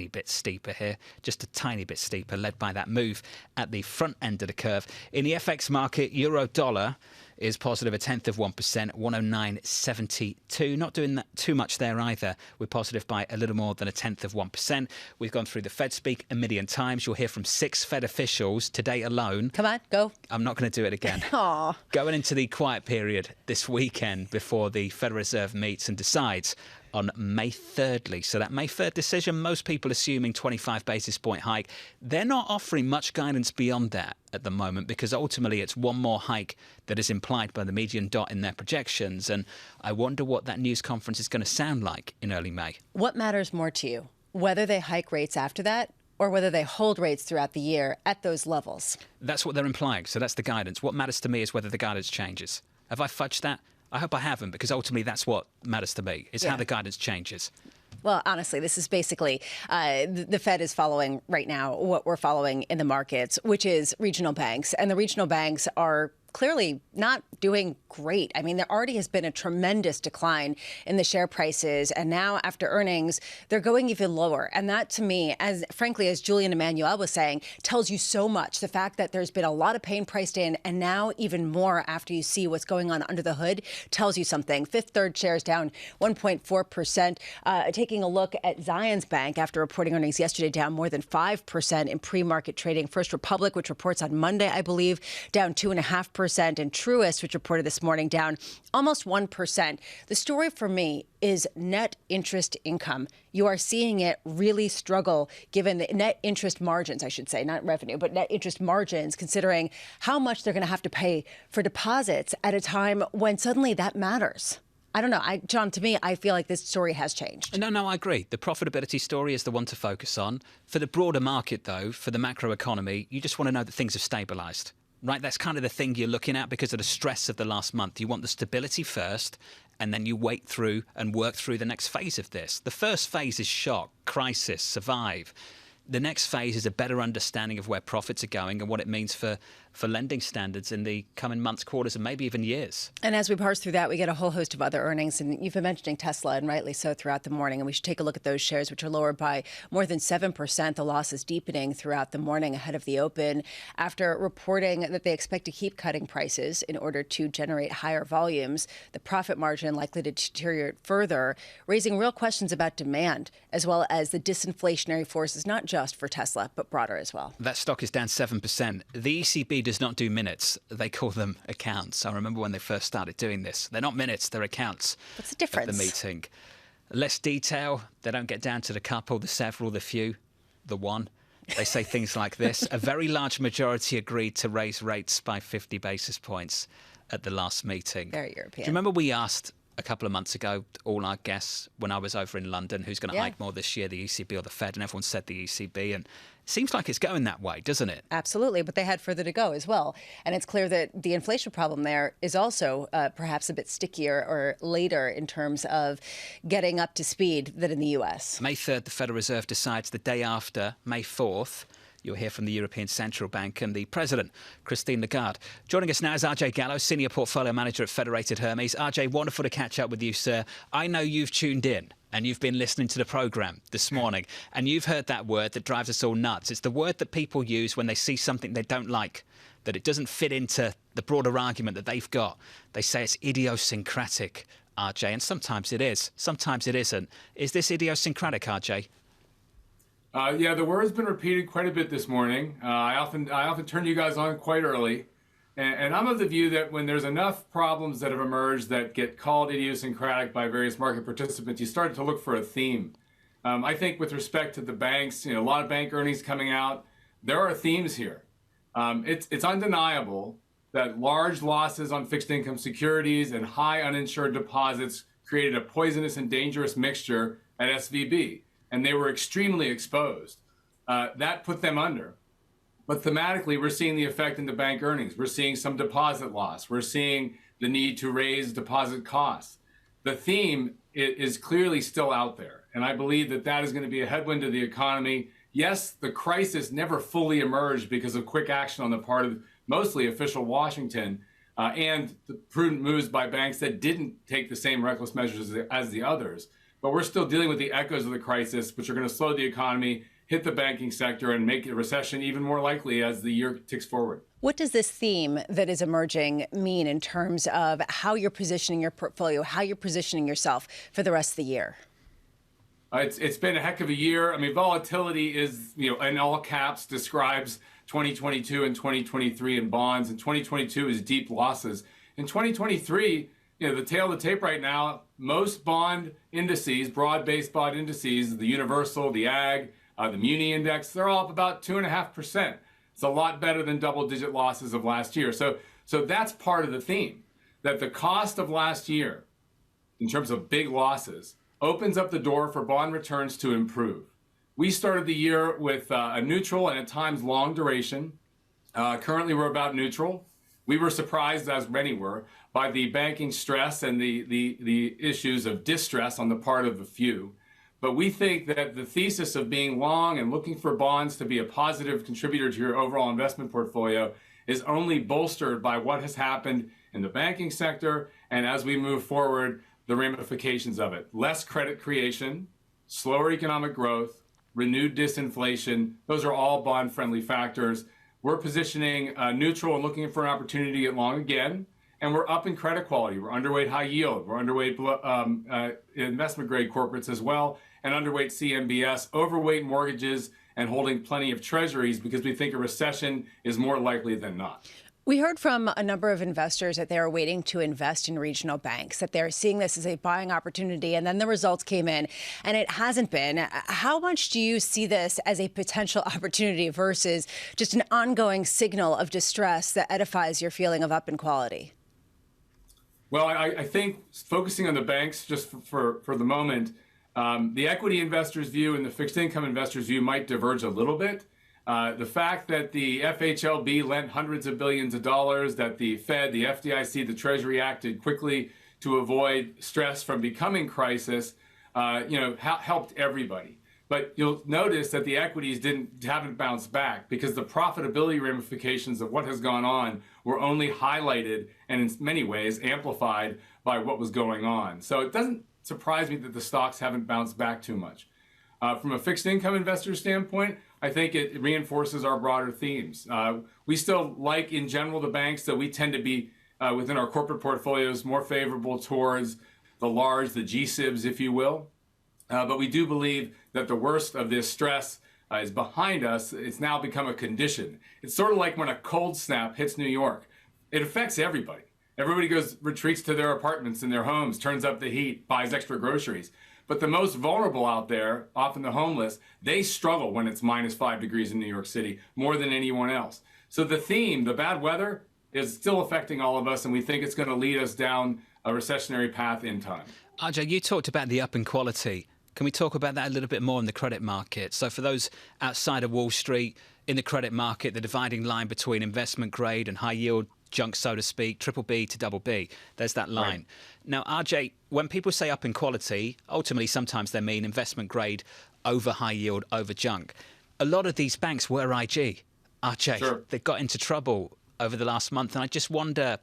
bit steeper here, just a tiny bit steeper, led by that move at the front end of the curve. In the FX market, euro dollar is positive 0.1%, 109.72. Not doing that too much there either. We're positive by a little more than 0.1%. We've gone through the Fed speak a million times. You'll hear from 6 Fed officials today alone. Come on, go. I'm not going to do it again. Aww. Going into the quiet period this weekend before the Federal Reserve meets and decides on May 3rd, Lee. So that May 3rd decision, most people assuming 25 basis point hike. They're not offering much guidance beyond that at the moment because ultimately it's one more hike that is implied by the median dot in their projections. And I wonder what that news conference is going to sound like in early May. What matters more to you? Whether they hike rates after that or whether they hold rates throughout the year at those levels? That's what they're implying. So that's the guidance. What matters to me is whether the guidance changes. Have I fudged that? I hope I haven't, because ultimately that's what matters to me, is how the guidance changes. Well, honestly, this is basically the Fed is following right now what we're following in the markets, which is regional banks. And the regional banks are clearly not doing great. I mean, there already has been a tremendous decline in the share prices. And now after earnings, they're going even lower. And that to me, as frankly, as Julian Emmanuel was saying, tells you so much. The fact that there's been a lot of pain priced in and now even more after you see what's going on under the hood tells you something. Fifth Third shares down 1.4%. Taking a look at Zions Bank after reporting earnings yesterday, down more than 5% in pre-market trading. First Republic, which reports on Monday, I believe, down 2.5%. And Truist, which reported this morning, down almost 1%. The story for me is net interest income. You are seeing it really struggle given the net interest margins, I should say, not revenue, but net interest margins, considering how much they're going to have to pay for deposits at a time when suddenly that matters. I don't know. John, to me, I feel like this story has changed. No, I agree. The profitability story is the one to focus on. For the broader market, though, for the macro economy, you just want to know that things have stabilised. Right, that's kind of the thing you're looking at because of the stress of the last month. You want the stability first, and then you wait through and work through the next phase of this. The first phase is shock, crisis, survive. The next phase is a better understanding of where profits are going and what it means for lending standards in the coming months, quarters, and maybe even years. And as we parse through that, we get a whole host of other earnings. And you've been mentioning Tesla, and rightly so, throughout the morning. And we should take a look at those shares, which are lower by more than 7%. The loss is deepening throughout the morning ahead of the open after reporting that they expect to keep cutting prices in order to generate higher volumes. The profit margin likely to deteriorate further, raising real questions about demand, as well as the disinflationary forces, not just for Tesla, but broader as well. That stock is down 7%. The ECB does not do minutes. They call them accounts. I remember when they first started doing this. They're not minutes, they're accounts. What's the difference? Of the meeting. Less detail. They don't get down to the couple, the several, the few, the one. They say things like this. A very large majority agreed to raise rates by 50 basis points at the last meeting. Very European. Do you remember we asked a couple of months ago, all our guests, when I was over in London, who's going to hike more this year, the ECB or the Fed? And everyone said the ECB. And it seems like it's going that way, doesn't it? Absolutely. But they had further to go as well. And it's clear that the inflation problem there is also perhaps a bit stickier or later in terms of getting up to speed than in the U.S. May 3rd, the Federal Reserve decides. The day after, May 4th, you'll hear from the European Central Bank and the President, Christine Lagarde. Joining us now is RJ Gallo, Senior Portfolio Manager at Federated Hermes. RJ, wonderful to catch up with you, sir. I know you've tuned in and you've been listening to the programme this morning, and you've heard that word that drives us all nuts. It's the word that people use when they see something they don't like that it doesn't fit into the broader argument that they've got. They say it's idiosyncratic, RJ, and sometimes it is. Sometimes it isn't. Is this idiosyncratic, RJ? Yeah, the word's been repeated quite a bit this morning. I often turn you guys on quite early. And I'm of the view that when there's enough problems that have emerged that get called idiosyncratic by various market participants, you start to look for a theme. I think with respect to the banks, a lot of bank earnings coming out, there are themes here. It's undeniable that large losses on fixed income securities and high uninsured deposits created a poisonous and dangerous mixture at SVB, and they were extremely exposed. That put them under. But thematically, we're seeing the effect in the bank earnings. We're seeing some deposit loss. We're seeing the need to raise deposit costs. The theme is clearly still out there, and I believe that that is going to be a headwind to the economy. Yes, the crisis never fully emerged because of quick action on the part of mostly official Washington and the prudent moves by banks that didn't take the same reckless measures as the others. But we're still dealing with the echoes of the crisis, which are going to slow the economy, hit the banking sector, and make a recession even more likely as the year ticks forward. What does this theme that is emerging mean in terms of how you're positioning your portfolio, how you're positioning yourself for the rest of the year? It's been a heck of a year. I mean, volatility is, in all caps, describes 2022 and 2023 in bonds, and 2022 is deep losses. In 2023, the tail of the tape right now, most bond indices, broad-based bond indices, the Universal, the Ag, the Muni Index, they're all up about 2.5%. It's a lot better than double-digit losses of last year. So that's part of the theme, that the cost of last year, in terms of big losses, opens up the door for bond returns to improve. We started the year with a neutral and at times long duration. Currently, we're about neutral. We were surprised, as many were, by the banking stress and the issues of distress on the part of a few. But we think that the thesis of being long and looking for bonds to be a positive contributor to your overall investment portfolio is only bolstered by what has happened in the banking sector, and as we move forward, the ramifications of it. Less credit creation, slower economic growth, renewed disinflation, those are all bond-friendly factors. We're positioning neutral and looking for an opportunity to get long again, and we're up in credit quality. We're underweight high yield, we're underweight investment-grade corporates as well, and underweight CMBS, overweight mortgages, and holding plenty of treasuries because we think a recession is more likely than not. We heard from a number of investors that they are waiting to invest in regional banks, that they're seeing this as a buying opportunity, and then the results came in, and it hasn't been. How much do you see this as a potential opportunity versus just an ongoing signal of distress that edifies your feeling of up in quality? Well, I think focusing on the banks just for the moment, the equity investors' view and the fixed income investors' view might diverge a little bit. The fact that the FHLB lent hundreds of billions of dollars, that the Fed, the FDIC, the Treasury acted quickly to avoid stress from becoming crisis, helped everybody. But you'll notice that the equities haven't bounced back because the profitability ramifications of what has gone on were only highlighted and in many ways amplified by what was going on. So it doesn't surprise me that the stocks haven't bounced back too much. From a fixed income investor standpoint, I think it reinforces our broader themes. We still like, in general, the banks, that we tend to be, within our corporate portfolios, more favorable towards the large, the GSIBs, if you will. But we do believe that the worst of this stress is behind us. It's now become a condition. It's sort of like when a cold snap hits New York. It affects everybody. Everybody retreats to their apartments and their homes, turns up the heat, buys extra groceries. But the most vulnerable out there, often the homeless, they struggle when it's -5 degrees in New York City more than anyone else. So the theme, the bad weather, is still affecting all of us, and we think it's going to lead us down a recessionary path in time. RJ, you talked about the up in quality. Can we talk about that a little bit more in the credit market? So for those outside of Wall Street, in the credit market, the dividing line between investment grade and high yield junk, so to speak, triple B to double B. There's that line. Right. Now, RJ, when people say up in quality, ultimately sometimes they mean investment grade over high yield, over junk. A lot of these banks were IG. RJ, sure. They got into trouble over the last month, and I just wonder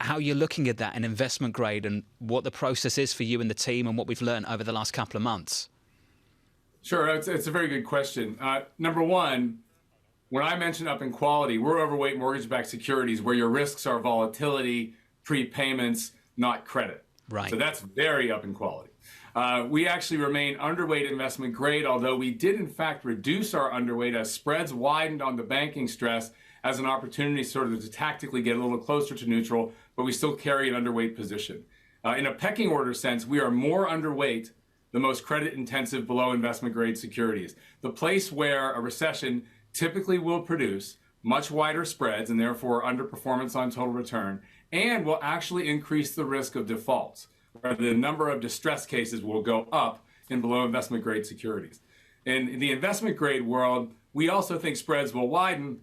how you're looking at that in investment grade and what the process is for you and the team and what we've learned over the last couple of months. Sure, it's a very good question. Number one, when I mention up in quality, we're overweight mortgage-backed securities where your risks are volatility, prepayments, not credit. Right. So that's very up in quality. We actually remain underweight investment grade, although we did in fact reduce our underweight as spreads widened on the banking stress as an opportunity sort of to tactically get a little closer to neutral, but we still carry an underweight position. In a pecking order sense, we are more underweight the most credit-intensive below investment-grade securities, the place where a recession typically will produce much wider spreads and therefore underperformance on total return, and will actually increase the risk of defaults, where the number of distress cases will go up in below investment-grade securities. In the investment-grade world, we also think spreads will widen,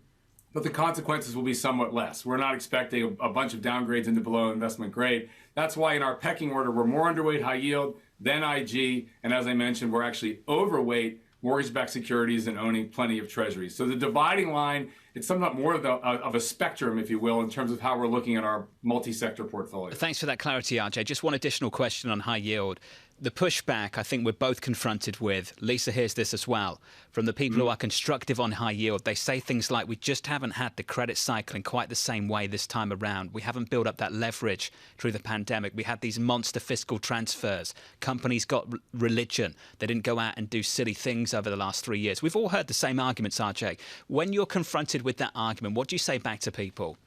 but the consequences will be somewhat less. We're not expecting a bunch of downgrades into below investment grade. That's why in our pecking order, we're more underweight high yield than IG. And as I mentioned, we're actually overweight mortgage-backed securities and owning plenty of treasuries. So the dividing line, it's somewhat more of a spectrum, if you will, in terms of how we're looking at our multi-sector portfolio. Thanks for that clarity, RJ. Just one additional question on high yield. The pushback I think we're both confronted with, Lisa hears this as well, from the people who are constructive on high yield. They say things like, we just haven't had the credit cycle in quite the same way this time around. We haven't built up that leverage through the pandemic. We had these monster fiscal transfers. Companies got religion. They didn't go out and do silly things over the last 3 years. We've all heard the same arguments, RJ. When you're confronted with that argument, what do you say back to people?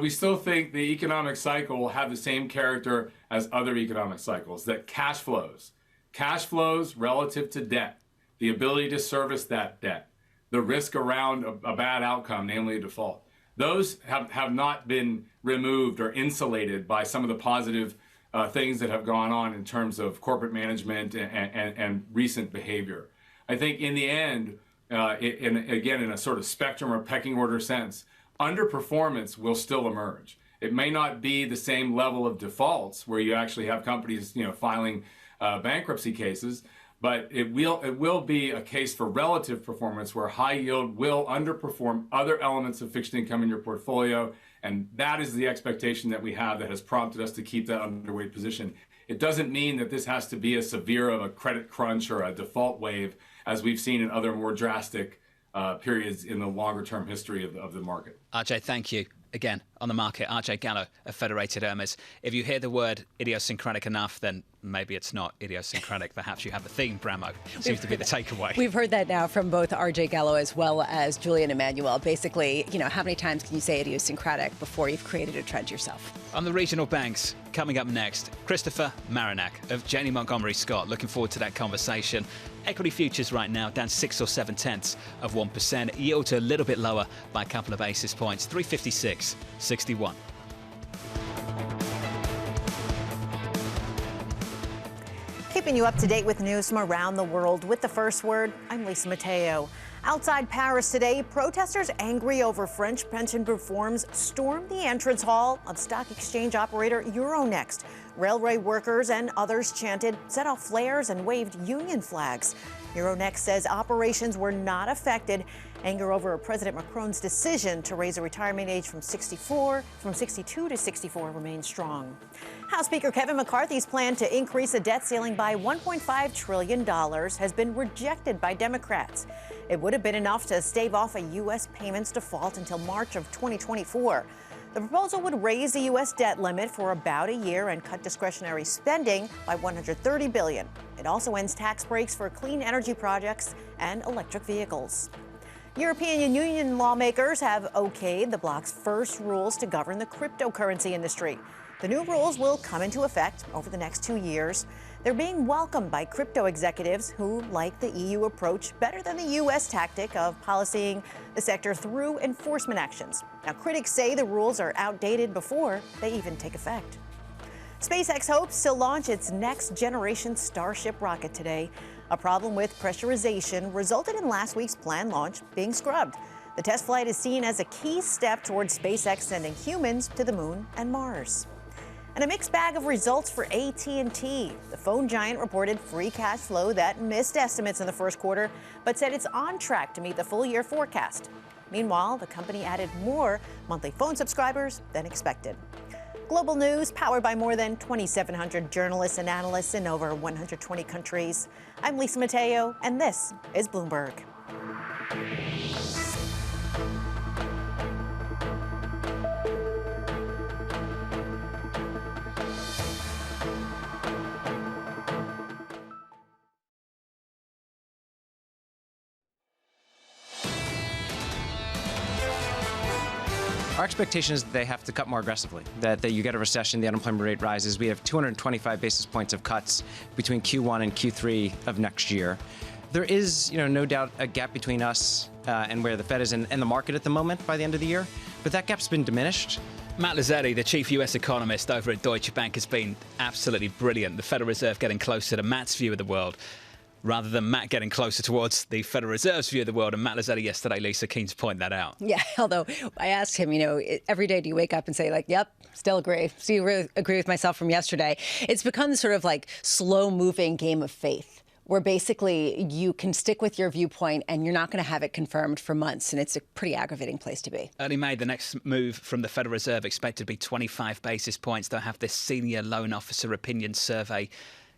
We still think the economic cycle will have the same character as other economic cycles, that cash flows relative to debt, the ability to service that debt, the risk around a bad outcome, namely a default, those have not been removed or insulated by some of the positive things that have gone on in terms of corporate management and recent behavior. I think in the end, again, in a sort of spectrum or pecking order sense, underperformance will still emerge. It may not be the same level of defaults where you actually have companies, filing bankruptcy cases, but it will be a case for relative performance where high yield will underperform other elements of fixed income in your portfolio, and that is the expectation that we have that has prompted us to keep that underweight position. It doesn't mean that this has to be as severe of a credit crunch or a default wave as we've seen in other more drastic periods in the longer-term history of the market. RJ, thank you. Again, on the market, RJ Gallo of Federated Hermes. If you hear the word idiosyncratic enough, then maybe it's not idiosyncratic. Perhaps you have a theme, Bramo. Seems to be the takeaway. We've heard that now from both RJ Gallo as well as Julian Emanuel. Basically, how many times can you say idiosyncratic before you've created a trend yourself? On the regional banks, coming up next, Christopher Marinac of Janney Montgomery Scott. Looking forward to that conversation. Equity futures right now down 6 or 0.7%. Yields a little bit lower by a couple of basis points, 356.61. Keeping you up to date with news from around the world with the first word, I'm Lisa Mateo. Outside Paris today, protesters angry over French pension reforms stormed the entrance hall of stock exchange operator Euronext. Railway workers and others chanted, set off flares and waved union flags. Euronext says operations were not affected. Anger over President Macron's decision to raise the retirement age from 62 to 64 remains strong. House Speaker Kevin McCarthy's plan to increase the debt ceiling by $1.5 trillion has been rejected by Democrats. It would have been enough to stave off a U.S. payments default until March of 2024. The proposal would raise the U.S. debt limit for about a year and cut discretionary spending by $130 billion. It also ends tax breaks for clean energy projects and electric vehicles. European Union lawmakers have okayed the bloc's first rules to govern the cryptocurrency industry. The new rules will come into effect over the next 2 years. They're being welcomed by crypto executives who like the EU approach better than the U.S. tactic of policying the sector through enforcement actions. Now, critics say the rules are outdated before they even take effect. SpaceX hopes to launch its next-generation Starship rocket today. A problem with pressurization resulted in last week's planned launch being scrubbed. The test flight is seen as a key step towards SpaceX sending humans to the moon and Mars. And a mixed bag of results for AT&T. The phone giant reported free cash flow that missed estimates in the first quarter, but said it's on track to meet the full-year forecast. Meanwhile, the company added more monthly phone subscribers than expected. Global news powered by more than 2,700 journalists and analysts in over 120 countries. I'm Lisa Mateo, and this is Bloomberg. expectation is that they have to cut more aggressively, that you get a recession, the unemployment rate rises. We have 225 basis points of cuts between Q1 and Q3 of next year. There is, no doubt a gap between us and where the Fed is in the market at the moment by the end of the year, but that gap's been diminished. Matt Lazzetti, the chief US economist over at Deutsche Bank, has been absolutely brilliant. The Federal Reserve getting closer to Matt's view of the world, rather than Matt getting closer towards the Federal Reserve's view of the world. And Matt Lazzetti yesterday, Lisa, keen to point that out. Yeah, although I asked him, every day do you wake up and say, yep, still agree. So you really agree with myself from yesterday. It's become sort of like slow-moving game of faith, where basically you can stick with your viewpoint and you're not going to have it confirmed for months. And it's a pretty aggravating place to be. Early May, the next move from the Federal Reserve expected to be 25 basis points. They'll have this senior loan officer opinion survey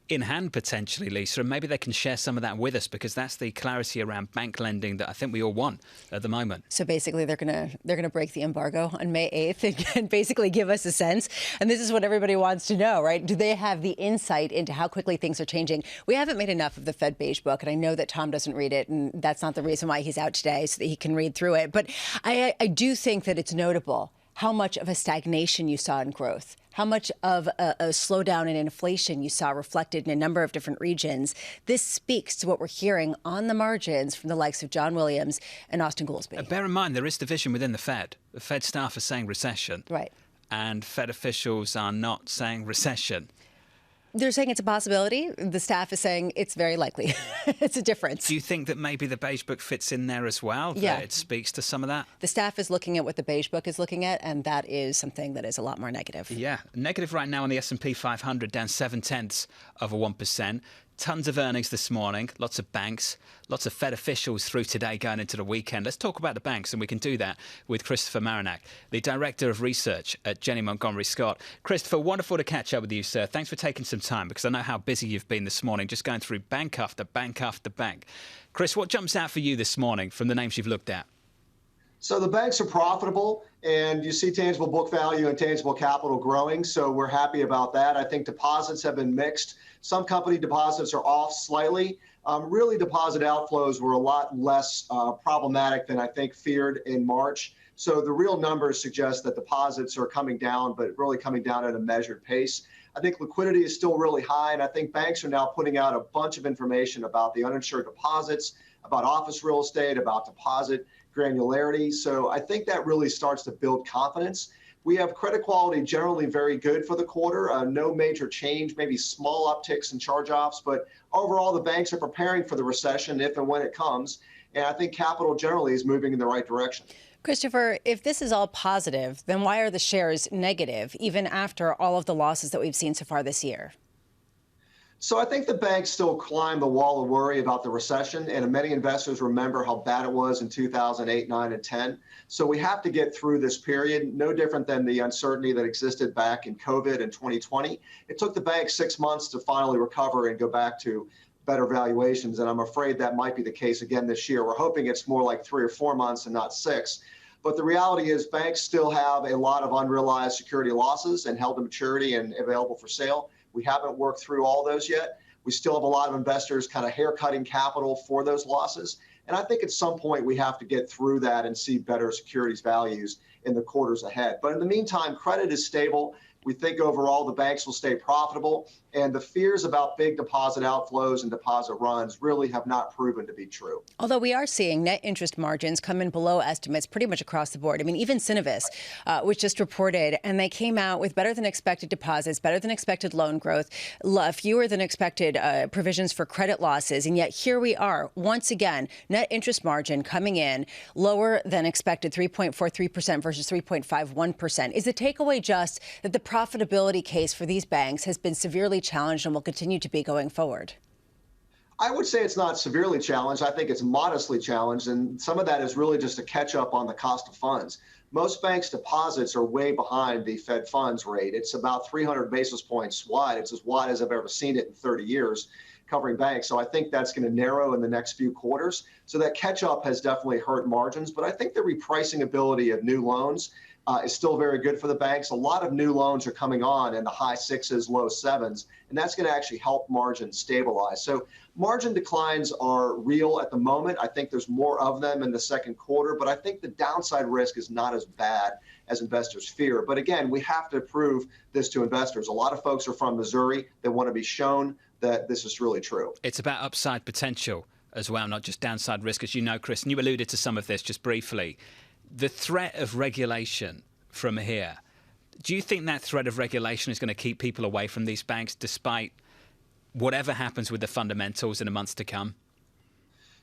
in hand, potentially, Lisa, and maybe they can share some of that with us, because that's the clarity around bank lending that I think we all want at the moment. So basically they're gonna break the embargo on May 8th and basically give us a sense. And this is what everybody wants to know, right? Do they have the insight into how quickly things are changing? We haven't made enough of the Fed Beige Book, and I know that Tom doesn't read it, and that's not the reason why he's out today, so that he can read through it. But I do think that it's notable how much of a stagnation you saw in growth, how much of a slowdown in inflation you saw reflected in a number of different regions. This speaks to what we're hearing on the margins from the likes of John Williams and Austin Goolsbee. Bear in mind, there is division within the Fed. The Fed staff are saying recession. Right. And Fed officials are not saying recession. They're saying it's a possibility. The staff is saying it's very likely. It's a difference. Do you think that maybe the Beige Book fits in there as well? Yeah. That it speaks to some of that? The staff is looking at what the Beige Book is looking at, and that is something that is a lot more negative. Yeah. Negative right now on the S&P 500, down 0.7%. Tons of earnings this morning, lots of banks, lots of Fed officials through today going into the weekend. Let's talk about the banks, and we can do that with Christopher Marinac, the Director of Research at Janney Montgomery Scott. Christopher, wonderful to catch up with you, sir. Thanks for taking some time, because I know how busy you've been this morning, just going through bank after bank after bank. Chris, what jumps out for you this morning from the names you've looked at? So the banks are profitable, and you see tangible book value and tangible capital growing, so we're happy about that. I think deposits have been mixed. Some company deposits are off slightly. Really, deposit outflows were a lot less problematic than I think feared in March. So the real numbers suggest that deposits are coming down, but really coming down at a measured pace. I think liquidity is still really high, and I think banks are now putting out a bunch of information about the uninsured deposits, about office real estate, about deposit granularity. So I think that really starts to build confidence. We have credit quality generally very good for the quarter. No major change, maybe small upticks in charge-offs, but overall the banks are preparing for the recession if and when it comes. And I think capital generally is moving in the right direction. Christopher, if this is all positive, then why are the shares negative, even after all of the losses that we've seen so far this year? So I think the banks still climb the wall of worry about the recession, and many investors remember how bad it was in 2008, 9, and 10. So we have to get through this period, no different than the uncertainty that existed back in COVID in 2020. It took the banks 6 months to finally recover and go back to better valuations, and I'm afraid that might be the case again this year. We're hoping it's more like 3 or 4 months and not 6. But the reality is banks still have a lot of unrealized security losses and held to maturity and available for sale. We haven't worked through all those yet. We still have a lot of investors kind of haircutting capital for those losses. And I think at some point we have to get through that and see better securities values in the quarters ahead. But in the meantime, credit is stable. We think overall the banks will stay profitable, and the fears about big deposit outflows and deposit runs really have not proven to be true. Although we are seeing net interest margins come in below estimates pretty much across the board. I mean, even Synovis, which just reported, and they came out with better than expected deposits, better than expected loan growth, fewer than expected provisions for credit losses. And yet here we are, once again, net interest margin coming in lower than expected, 3.43% versus 3.51%. Is the takeaway just that the profitability case for these banks has been severely challenged and will continue to be going forward? I would say it's not severely challenged. I think it's modestly challenged, and some of that is really just a catch up on the cost of funds. Most banks' deposits are way behind the Fed funds rate. It's about 300 basis points wide. It's as wide as I've ever seen it in 30 years covering banks. So I think that's going to narrow in the next few quarters. So that catch up has definitely hurt margins, but I think the repricing ability of new loans is still very good for the banks. A lot of new loans are coming on in the high 6s, low 7s, and that's going to actually help margins stabilize. So margin declines are real at the moment. I think there's more of them in the second quarter, but I think the downside risk is not as bad as investors fear. But again, we have to prove this to investors. A lot of folks are from Missouri that want to be shown that this is really true. It's about upside potential as well, not just downside risk, as you know, Chris. And you alluded to some of this just briefly. The threat of regulation from here, do you think that threat of regulation is going to keep people away from these banks despite whatever happens with the fundamentals in the months to come?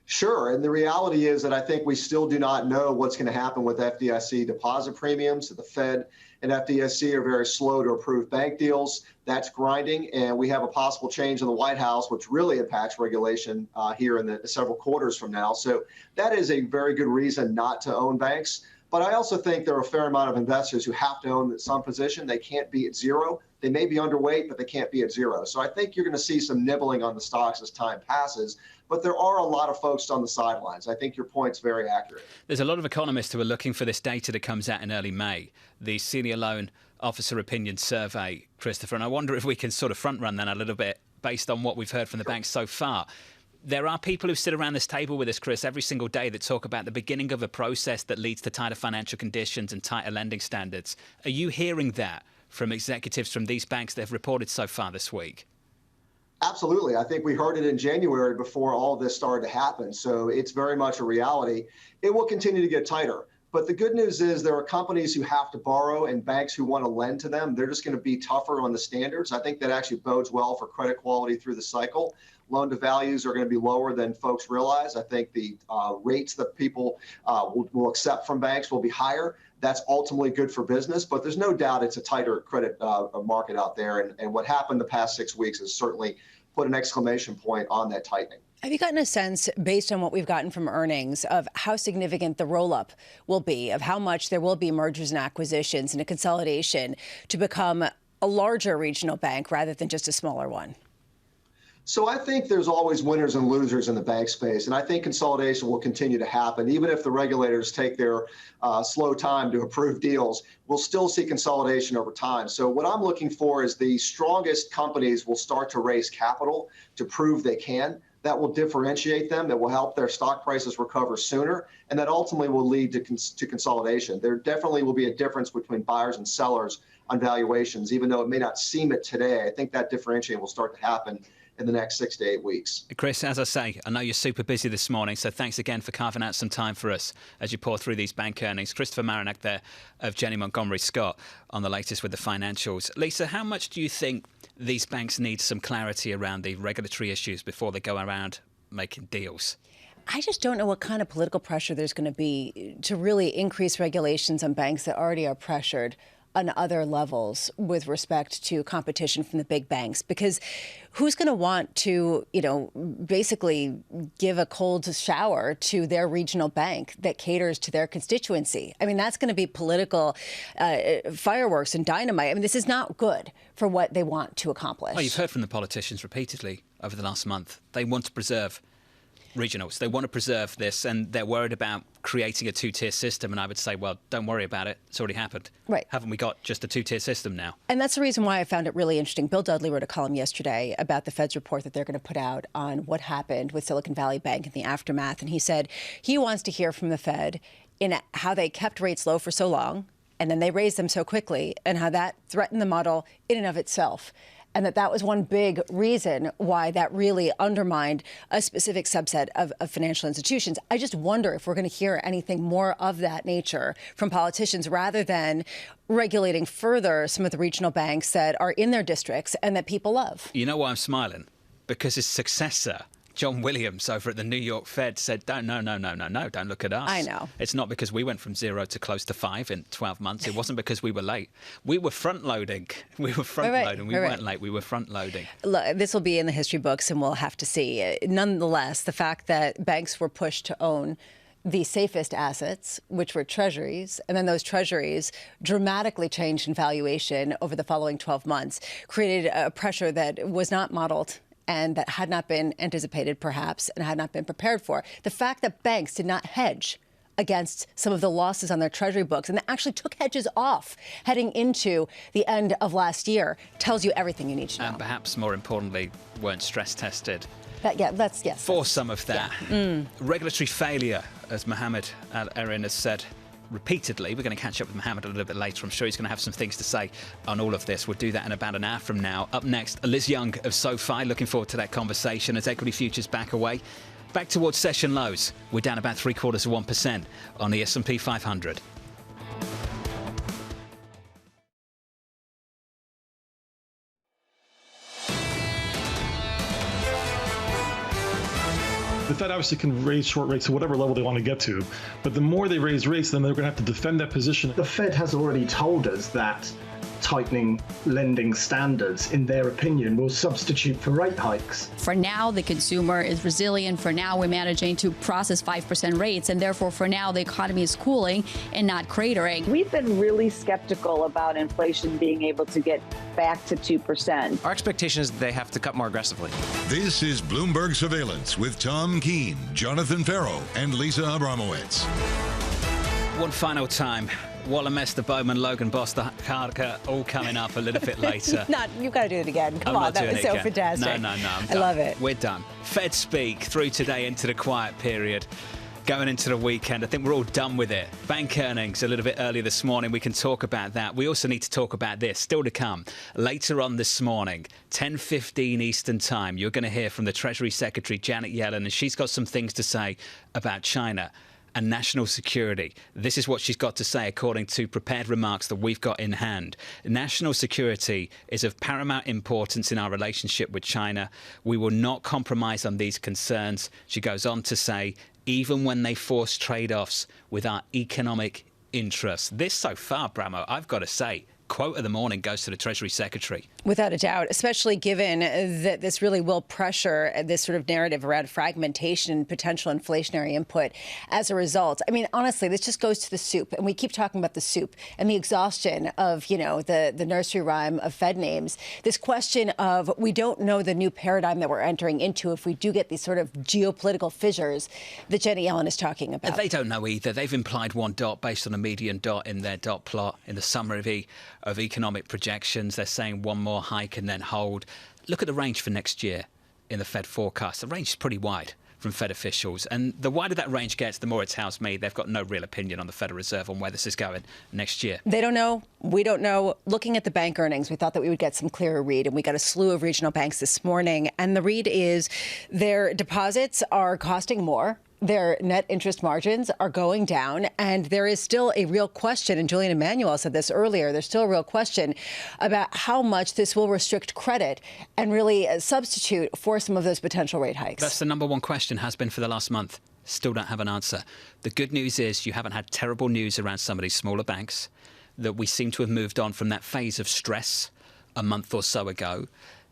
Sure. And the reality is that I think we still do not know what's going to happen with FDIC deposit premiums. The Fed and FDIC are very slow to approve bank deals. That's grinding. And we have a possible change in the White House, which really impacts regulation here in the several quarters from now. So that is a very good reason not to own banks. But I also think there are a fair amount of investors who have to own some position. They can't be at zero. They may be underweight, but they can't be at zero. So I think you're going to see some nibbling on the stocks as time passes. But there are a lot of folks on the sidelines. I think your point's very accurate. There's a lot of economists who are looking for this data that comes out in early May, the Senior Loan Officer Opinion Survey, Christopher. And I wonder if we can sort of front run that a little bit based on what we've heard from the banks so far. There are people who sit around this table with us, Chris, every single day that talk about the beginning of a process that leads to tighter financial conditions and tighter lending standards. Are you hearing that from executives from these banks that have reported so far this week? Absolutely. I think we heard it in January before all of this started to happen. So it's very much a reality. It will continue to get tighter. But the good news is there are companies who have to borrow and banks who want to lend to them. They're just going to be tougher on the standards. I think that actually bodes well for credit quality through the cycle. Loan to values are going to be lower than folks realize. I think the rates that people will accept from banks will be higher. That's ultimately good for business, but there's no doubt it's a tighter credit market out there. And what happened the past 6 weeks has certainly put an exclamation point on that tightening. Have you gotten a sense, based on what we've gotten from earnings, of how significant the roll-up will be, of how much there will be mergers and acquisitions and a consolidation to become a larger regional bank rather than just a smaller one? So I think there's always winners and losers in the bank space, and I think consolidation will continue to happen. Even if the regulators take their slow time to approve deals, we'll still see consolidation over time. So what I'm looking for is the strongest companies will start to raise capital to prove they can. That will differentiate them, that will help their stock prices recover sooner, and that ultimately will lead to consolidation. There definitely will be a difference between buyers and sellers on valuations, even though it may not seem it today. I think that differentiation will start to happen in the next 6 to 8 weeks. Chris, as I say, I know you're super busy this morning, so thanks again for carving out some time for us as you pour through these bank earnings. Christopher Marinac there of Janney Montgomery Scott on the latest with the financials. Lisa, how much do you think these banks need some clarity around the regulatory issues before they go around making deals? I just don't know what kind of political pressure there's going to be to really increase regulations on banks that already are pressured on other levels with respect to competition from the big banks, because who's going to want to, basically give a cold shower to their regional bank that caters to their constituency? I mean, that's going to be political fireworks and dynamite. I mean, this is not good for what they want to accomplish. Well, you've heard from the politicians repeatedly over the last month. They want to preserve regionals. They want to preserve this, and they're worried about creating a two-tier system. And I would say, well, don't worry about it. It's already happened. Right. Haven't we got just a two-tier system now? And that's the reason why I found it really interesting. Bill Dudley wrote a column yesterday about the Fed's report that they're going to put out on what happened with Silicon Valley Bank in the aftermath. And he said he wants to hear from the Fed in how they kept rates low for so long, and then they raised them so quickly, and how that threatened the model in and of itself. And that was one big reason why that really undermined a specific subset of financial institutions. I just wonder if we're going to hear anything more of that nature from politicians rather than regulating further some of the regional banks that are in their districts and that people love. You know why I'm smiling? Because his successor, John Williams over at the New York Fed, said, no, don't look at us. I know. It's not because we went from 0 to close to 5 in 12 months. It wasn't because we were late. We were front-loading. We weren't late. We were front-loading. Look, this will be in the history books, and we'll have to see. Nonetheless, the fact that banks were pushed to own the safest assets, which were treasuries, and then those treasuries dramatically changed in valuation over the following 12 months, created a pressure that was not modeled and that had not been anticipated, perhaps, and had not been prepared for. The fact that banks did not hedge against some of the losses on their treasury books, and they actually took hedges off heading into the end of last year. Tells you everything you need to know. And perhaps more importantly, weren't stress tested. For some of that. Regulatory failure, as Mohammed Al-Erin has said repeatedly. We're going to catch up with Mohammed a little bit later. I'm sure he's going to have some things to say on all of this. We'll do that in about an hour from now. Up next, Liz Young of SoFi. Looking forward to that conversation as equity futures back away. Back towards session lows. We're down about 0.75% on the S&P 500. The Fed obviously can raise short rates to whatever level they want to get to, but the more they raise rates, then they're going to have to defend that position. The Fed has already told us that tightening lending standards, in their opinion, will substitute for rate hikes. For now, the consumer is resilient. For now, we're managing to process 5% rates, and therefore, for now, the economy is cooling and not cratering. We've been really skeptical about inflation being able to get back to 2%. Our expectation is that they have to cut more aggressively. This is Bloomberg Surveillance with Tom Keene, Jonathan Ferro, and Lisa Abramowicz. One final time. Walla Mester, Bowman, Logan, Boster, Carter, all coming up a little bit later. You've got to do it again. Come on, that was so fantastic. No, I'm done. I love it. We're done. Fed speak through today into the quiet period. Going into the weekend, I think we're all done with it. Bank earnings a little bit earlier this morning. We can talk about that. We also need to talk about this, still to come. Later on this morning, 10:15 Eastern Time, you're going to hear from the Treasury Secretary, Janet Yellen, and she's got some things to say about China and national security. This is what she's got to say according to prepared remarks that we've got in hand. National security is of paramount importance in our relationship with China. We will not compromise on these concerns. She goes on to say, even when they force trade-offs with our economic interests. This so far, Bramo, I've got to say, quote of the morning goes to the Treasury Secretary. Without a doubt, especially given that this really will pressure this sort of narrative around fragmentation and potential inflationary input as a result. I mean, honestly, this just goes to the soup. And we keep talking about the soup and the exhaustion of, the nursery rhyme of Fed names. This question of we don't know the new paradigm that we're entering into if we do get these sort of geopolitical fissures that Janet Yellen is talking about. They don't know either. They've implied one dot based on a median dot in their dot plot in the summary of economic projections. They're saying one more hike and then hold. Look at the range for next year in the Fed forecast. The range is pretty wide from Fed officials. And the wider that range gets, the more it tells me they've got no real opinion on the Federal Reserve on where this is going next year. They don't know. We don't know. Looking at the bank earnings, we thought that we would get some clearer read, and we got a slew of regional banks this morning. And the read is their deposits are costing more. Their net interest margins are going down, and there is still a real question, and Julian Emanuel said this earlier, there's still a real question about how much this will restrict credit and really substitute for some of those potential rate hikes. That's the number one question, has been for the last month. Still don't have an answer. The good news is you haven't had terrible news around some of these smaller banks, that we seem to have moved on from that phase of stress a month or so ago.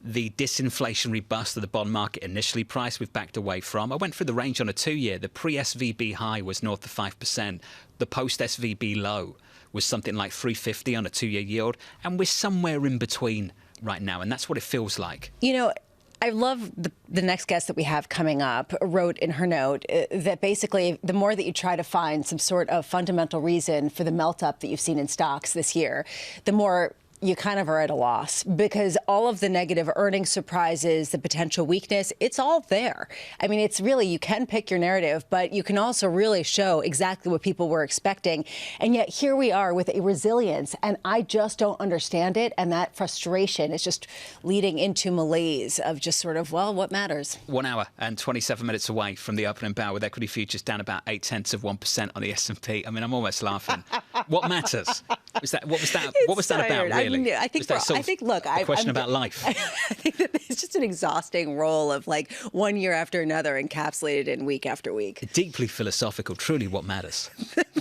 The disinflationary bust that the bond market initially priced, we've backed away from. I went through the range on a 2-year. The pre-SVB high was north of 5%. The post-SVB low was something like 350 on a 2-year yield. And we're somewhere in between right now. And that's what it feels like. I love the next guest that we have coming up wrote in her note that basically the more that you try to find some sort of fundamental reason for the melt up that you've seen in stocks this year, the more you kind of are at a loss, because all of the negative earnings surprises, the potential weakness, it's all there. I mean, it's really, you can pick your narrative, but you can also really show exactly what people were expecting. And yet here we are with a resilience, and I just don't understand it. And that frustration is just leading into malaise of just sort of, well, what matters? 1 hour and 27 minutes away from the opening bell, with equity futures down about 0.8% on the S&P. I mean, I'm almost laughing. What matters? What was that about, really? I think, look, a question about life. I think that it's just an exhausting role of like one year after another, encapsulated in week after week. Deeply philosophical, truly what matters.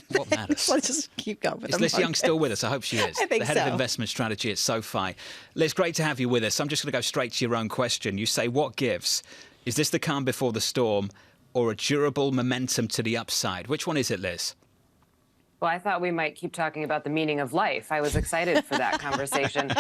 What matters? Let's just keep going with Is Liz Young still with us? I hope she is. I think the head of investment strategy at SoFi. Liz, great to have you with us. I'm just going to go straight to your own question. You say, what gives? Is this the calm before the storm or a durable momentum to the upside? Which one is it, Liz? Well, I thought we might keep talking about the meaning of life. I was excited for that conversation.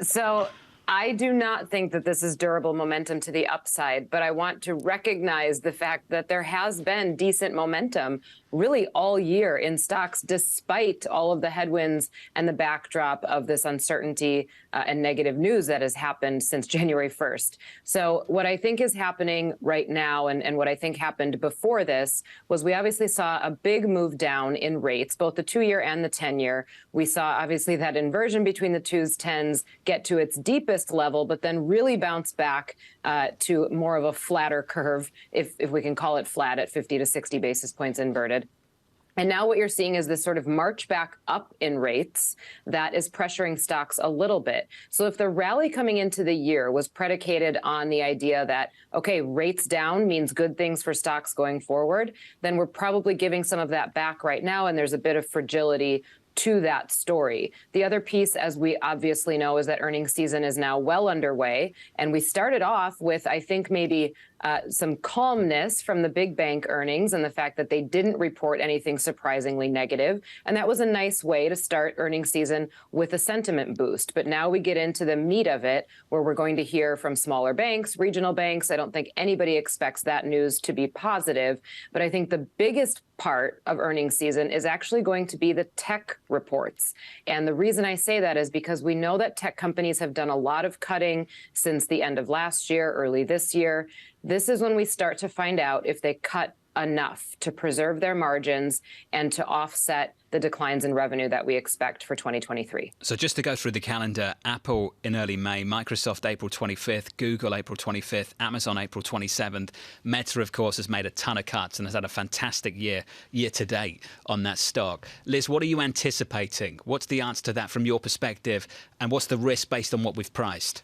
So I do not think that this is durable momentum to the upside, but I want to recognize the fact that there has been decent momentum really all year in stocks, despite all of the headwinds and the backdrop of this uncertainty and negative news that has happened since January 1st. So what I think is happening right now, and what I think happened before this, was we obviously saw a big move down in rates, both the 2-year and the 10-year. We saw obviously that inversion between the 2s, 10s get to its deepest level, but then really bounce back to more of a flatter curve, if we can call it flat, at 50 to 60 basis points inverted. And now what you're seeing is this sort of march back up in rates that is pressuring stocks a little bit. So if the rally coming into the year was predicated on the idea that, okay, rates down means good things for stocks going forward, then we're probably giving some of that back right now, and there's a bit of fragility to that story. The other piece, as we obviously know, is that earnings season is now well underway. And we started off with, I think, maybe some calmness from the big bank earnings and the fact that they didn't report anything surprisingly negative. And that was a nice way to start earnings season with a sentiment boost. But now we get into the meat of it, where we're going to hear from smaller banks, regional banks. I don't think anybody expects that news to be positive. But I think the biggest part of earnings season is actually going to be the tech reports. And the reason I say that is because we know that tech companies have done a lot of cutting since the end of last year, early this year. This is when we start to find out if they cut enough to preserve their margins and to offset the declines in revenue that we expect for 2023. So just to go through the calendar, Apple in early May, Microsoft April 25th, Google April 25th, Amazon April 27th. Meta, of course, has made a ton of cuts and has had a fantastic year to date on that stock. Liz, what are you anticipating? What's the answer to that from your perspective? And what's the risk based on what we've priced?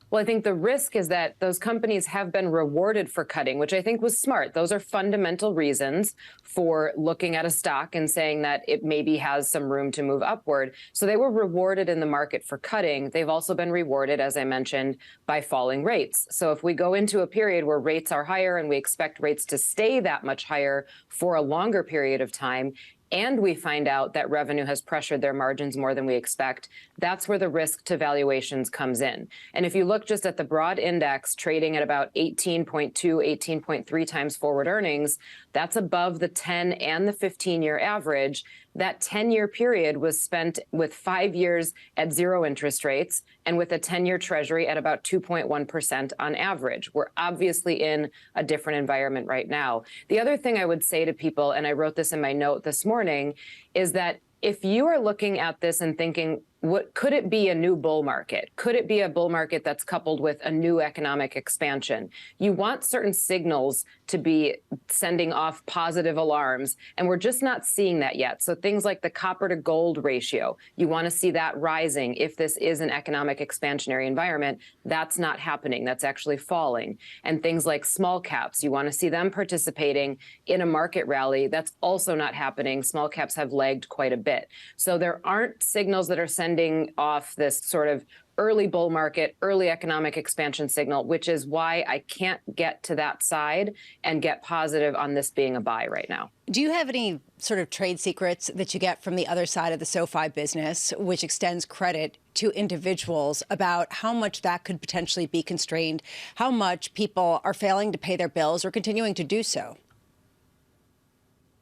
Well, I think the risk is that those companies have been rewarded for cutting, which I think was smart. Those are fundamental reasons for looking at a stock and saying that it maybe has some room to move upward. So they were rewarded in the market for cutting. They've also been rewarded, as I mentioned, by falling rates. So if we go into a period where rates are higher and we expect rates to stay that much higher for a longer period of time, and we find out that revenue has pressured their margins more than we expect, that's where the risk to valuations comes in. And if you look just at the broad index trading at about 18.2, 18.3 times forward earnings, that's above the 10 and the 15-year average. That 10-year period was spent with 5 years at zero interest rates and with a 10-year treasury at about 2.1% on average. We're obviously in a different environment right now. The other thing I would say to people, and I wrote this in my note this morning, is that if you are looking at this and thinking, what could it be a new bull market? Could it be a bull market that's coupled with a new economic expansion? You want certain signals to be sending off positive alarms, and we're just not seeing that yet. So things like the copper to gold ratio, you want to see that rising if this is an economic expansionary environment. That's not happening. That's actually falling. And things like small caps, you want to see them participating in a market rally. That's also not happening. Small caps have lagged quite a bit. So there aren't signals that are sending off this sort of early bull market, early economic expansion signal, which is why I can't get to that side and get positive on this being a buy right now. Do you have any sort of trade secrets that you get from the other side of the SoFi business, which extends credit to individuals, about how much that could potentially be constrained, how much people are failing to pay their bills or continuing to do so?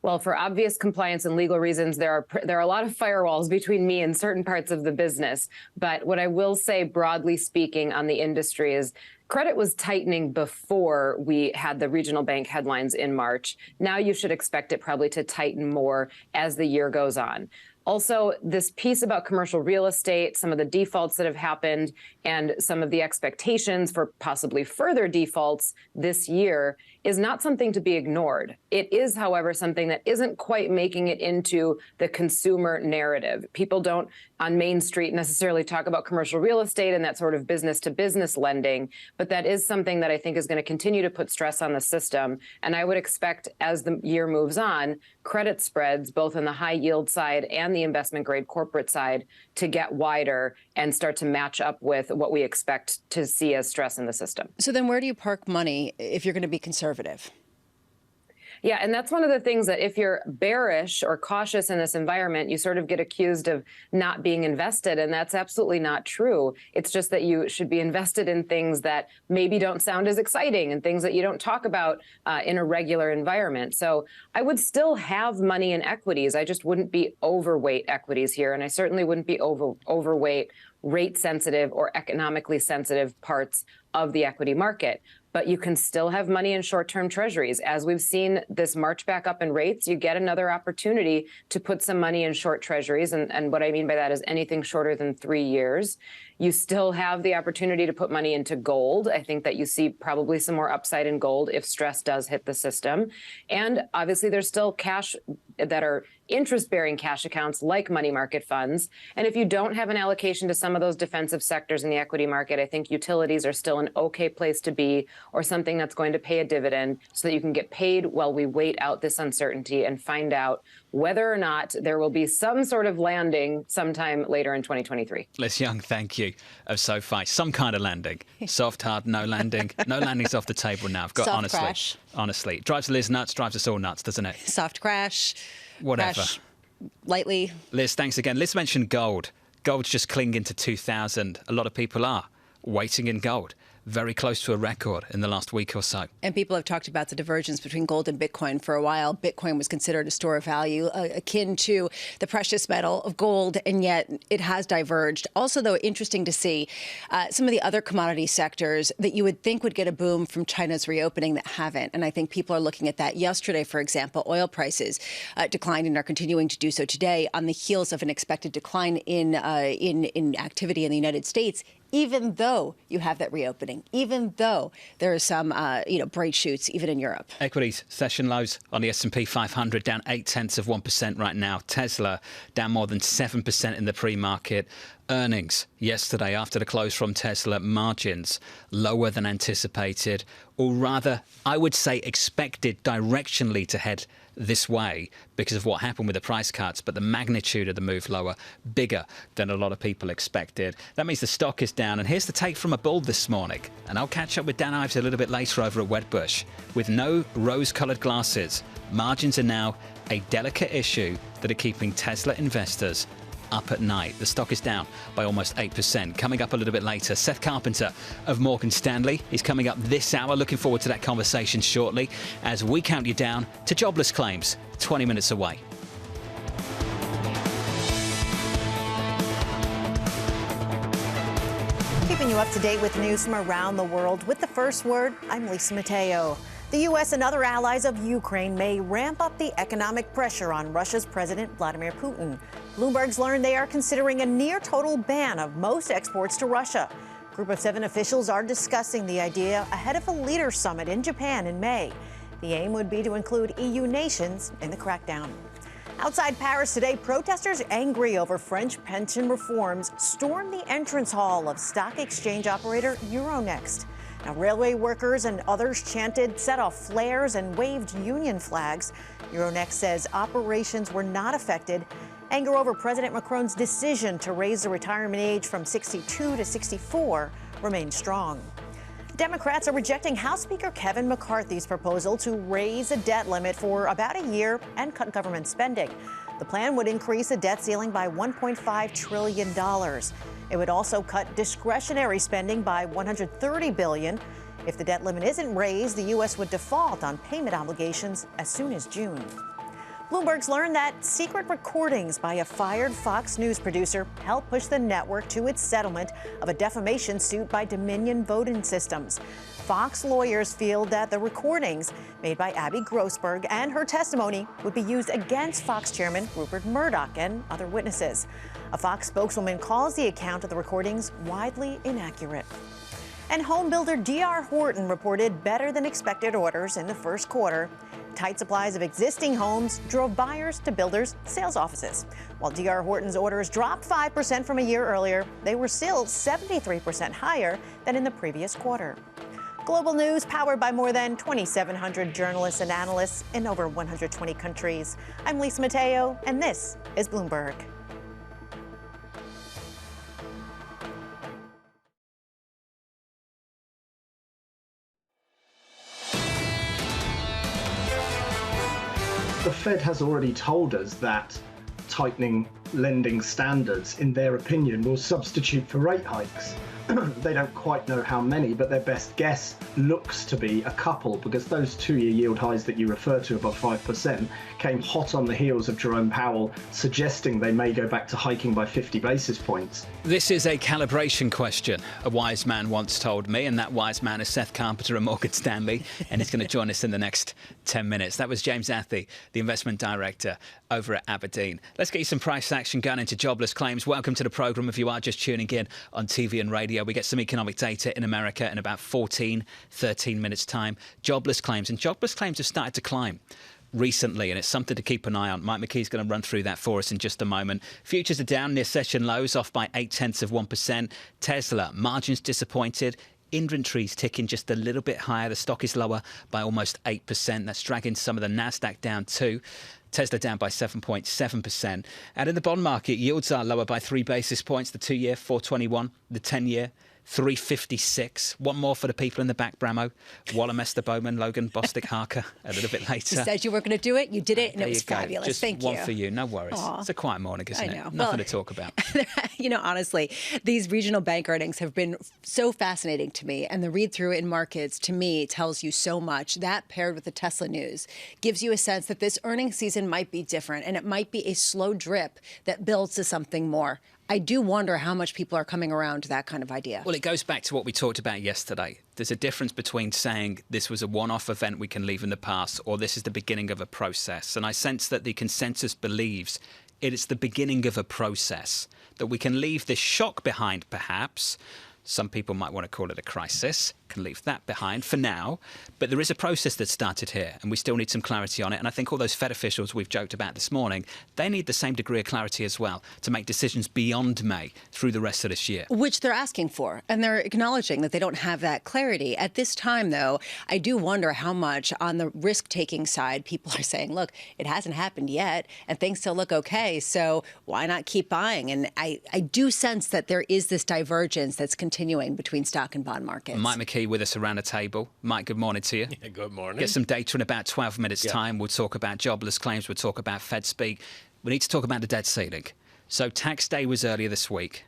Well, for obvious compliance and legal reasons, there are a lot of firewalls between me and certain parts of the business. But what I will say, broadly speaking, on the industry is credit was tightening before we had the regional bank headlines in March. Now you should expect it probably to tighten more as the year goes on. Also, this piece about commercial real estate, some of the defaults that have happened, and some of the expectations for possibly further defaults this year is not something to be ignored. It is, however, something that isn't quite making it into the consumer narrative. People don't on Main Street necessarily talk about commercial real estate and that sort of business-to-business lending, but that is something that I think is going to continue to put stress on the system. And I would expect, as the year moves on, credit spreads, both on the high-yield side and the investment-grade corporate side, to get wider and start to match up with what we expect to see as stress in the system. So then where do you park money if you're going to be conservative? Yeah, and that's one of the things that if you're bearish or cautious in this environment, you sort of get accused of not being invested, and that's absolutely not true. It's just that you should be invested in things that maybe don't sound as exciting and things that you don't talk about in a regular environment. So I would still have money in equities. I just wouldn't be overweight equities here, and I certainly wouldn't be overweight rate-sensitive or economically sensitive parts of the equity market. But you can still have money in short-term treasuries. As we've seen this march back up in rates, you get another opportunity to put some money in short treasuries. And what I mean by that is anything shorter than 3 years. You still have the opportunity to put money into gold. I think that you see probably some more upside in gold if stress does hit the system. And obviously there's still cash that are interest-bearing cash accounts like money market funds. And if you don't have an allocation to some of those defensive sectors in the equity market, I think utilities are still an okay place to be, or something that's going to pay a dividend so that you can get paid while we wait out this uncertainty and find out whether or not there will be some sort of landing sometime later in 2023. Liz Young, thank you, of SoFi. Some kind of landing. Soft, hard, no landing. No landing's off the table now. I've got, Soft honestly. crash. Honestly. Drives Liz nuts, drives us all nuts, doesn't it? Soft crash. Whatever. Crash lightly. Liz, thanks again. Liz mentioned gold. Gold's just clinging to 2,000. A lot of people are waiting in gold. Very close to a record in the last week or so. And people have talked about the divergence between gold and Bitcoin for a while. Bitcoin was considered a store of value akin to the precious metal of gold, and yet it has diverged. Also, though, interesting to see some of the other commodity sectors that you would think would get a boom from China's reopening that haven't. And I think people are looking at that. Yesterday, for example, oil prices declined and are continuing to do so today on the heels of an expected decline in activity in the United States, even though you have that reopening, even though there are some, bright shoots, even in Europe. Equities, session lows on the S&P 500, down 0.8% right now. Tesla down more than 7% in the pre-market. Earnings yesterday after the close from Tesla, margins lower than anticipated, or rather, I would say expected directionally to head this way because of what happened with the price cuts, but the magnitude of the move lower, bigger than a lot of people expected. That means the stock is down. And here's the take from a bull this morning. And I'll catch up with Dan Ives a little bit later over at Wedbush. With no rose-coloured glasses, margins are now a delicate issue that are keeping Tesla investors up at night. The stock is down by almost 8%. Coming up a little bit later, Seth Carpenter of Morgan Stanley is coming up this hour. Looking forward to that conversation shortly as we count you down to jobless claims 20 minutes away. Keeping you up to date with news from around the world with the first word, I'm Lisa Mateo. The U.S. and other allies of Ukraine may ramp up the economic pressure on Russia's President Vladimir Putin. Bloomberg's learned they are considering a near-total ban of most exports to Russia. A group of 7 officials are discussing the idea ahead of a leaders' summit in Japan in May. The aim would be to include EU nations in the crackdown. Outside Paris today, protesters angry over French pension reforms stormed the entrance hall of stock exchange operator Euronext. Now, railway workers and others chanted, set off flares, and waved union flags. Euronext says operations were not affected. Anger over President Macron's decision to raise the retirement age from 62 to 64 remains strong. Democrats are rejecting House Speaker Kevin McCarthy's proposal to raise the debt limit for about a year and cut government spending. The plan would increase the debt ceiling by $1.5 trillion. It would also cut discretionary spending by $130 billion. If the debt limit isn't raised, the U.S. would default on payment obligations as soon as June. Bloomberg's learned that secret recordings by a fired Fox News producer helped push the network to its settlement of a defamation suit by Dominion Voting Systems. Fox lawyers feel that the recordings made by Abby Grossberg and her testimony would be used against Fox chairman Rupert Murdoch and other witnesses. A Fox spokeswoman calls the account of the recordings widely inaccurate. And home builder D.R. Horton reported better than expected orders in the first quarter. Tight supplies of existing homes drove buyers to builders' sales offices. While D.R. Horton's orders dropped 5% from a year earlier, they were still 73% higher than in the previous quarter. Global news powered by more than 2,700 journalists and analysts in over 120 countries. I'm Lisa Mateo, and this is Bloomberg. The Fed has already told us that tightening lending standards, in their opinion, will substitute for rate hikes. They don't quite know how many, but their best guess looks to be a couple, because those two-year yield highs that you refer to above 5% came hot on the heels of Jerome Powell suggesting they may go back to hiking by 50 basis points. This is a calibration question, a wise man once told me, and that wise man is Seth Carpenter at Morgan Stanley, and he's going to join us in the next 10 minutes. That was James Athey, the investment director over at Aberdeen. Let's get you some price action going into jobless claims. Welcome to the programme if you are just tuning in on TV and radio. We get some economic data in America in about 13 minutes' time. Jobless claims, and jobless claims have started to climb recently, and it's something to keep an eye on. Mike McKee's going to run through that for us in just a moment. Futures are down near session lows, off by 0.8%. Tesla, margins disappointed. Inventories ticking just a little bit higher. The stock is lower by almost 8%. That's dragging some of the NASDAQ down too. Tesla down by 7.7%. And in the bond market, yields are lower by 3 basis points. The 2-year, 4.21. The 10-year, 3.56. One more for the people in the back, Bramo. Waller, Mester Bowman, Logan, Bostic, Harker, a little bit later. You said you were going to do it. You did it, and There it was you go. fabulous. Just Thank you. one for you. No worries. Aw. It's a quiet morning, isn't I it? know. Nothing Well, to talk about. Honestly, these regional bank earnings have been so fascinating to me, and the read-through in markets, to me, tells you so much. That, paired with the Tesla news, gives you a sense that this earnings season might be different, and it might be a slow drip that builds to something more. I do wonder how much people are coming around to that kind of idea. Well, it goes back to what we talked about yesterday. There's a difference between saying this was a one-off event we can leave in the past, or this is the beginning of a process. And I sense that the consensus believes it is the beginning of a process, that we can leave this shock behind, perhaps. Some people might want to call it a crisis. Can leave that behind for now. But there is a process that started here, and we still need some clarity on it. And I think all those Fed officials we've joked about this morning, they need the same degree of clarity as well to make decisions beyond May through the rest of this year. Which they're asking for, and they're acknowledging that they don't have that clarity. At this time, though, I do wonder how much on the risk-taking side people are saying, look, it hasn't happened yet, and things still look okay, so why not keep buying? And I do sense that there is this divergence that's continuing between stock and bond markets. Mike McKee with us around the table. Mike, good morning to you. Yeah, good morning. Get some data in about 12 minutes' time. We'll talk about jobless claims. We'll talk about Fed speak. We need to talk about the debt ceiling. So tax day was earlier this week,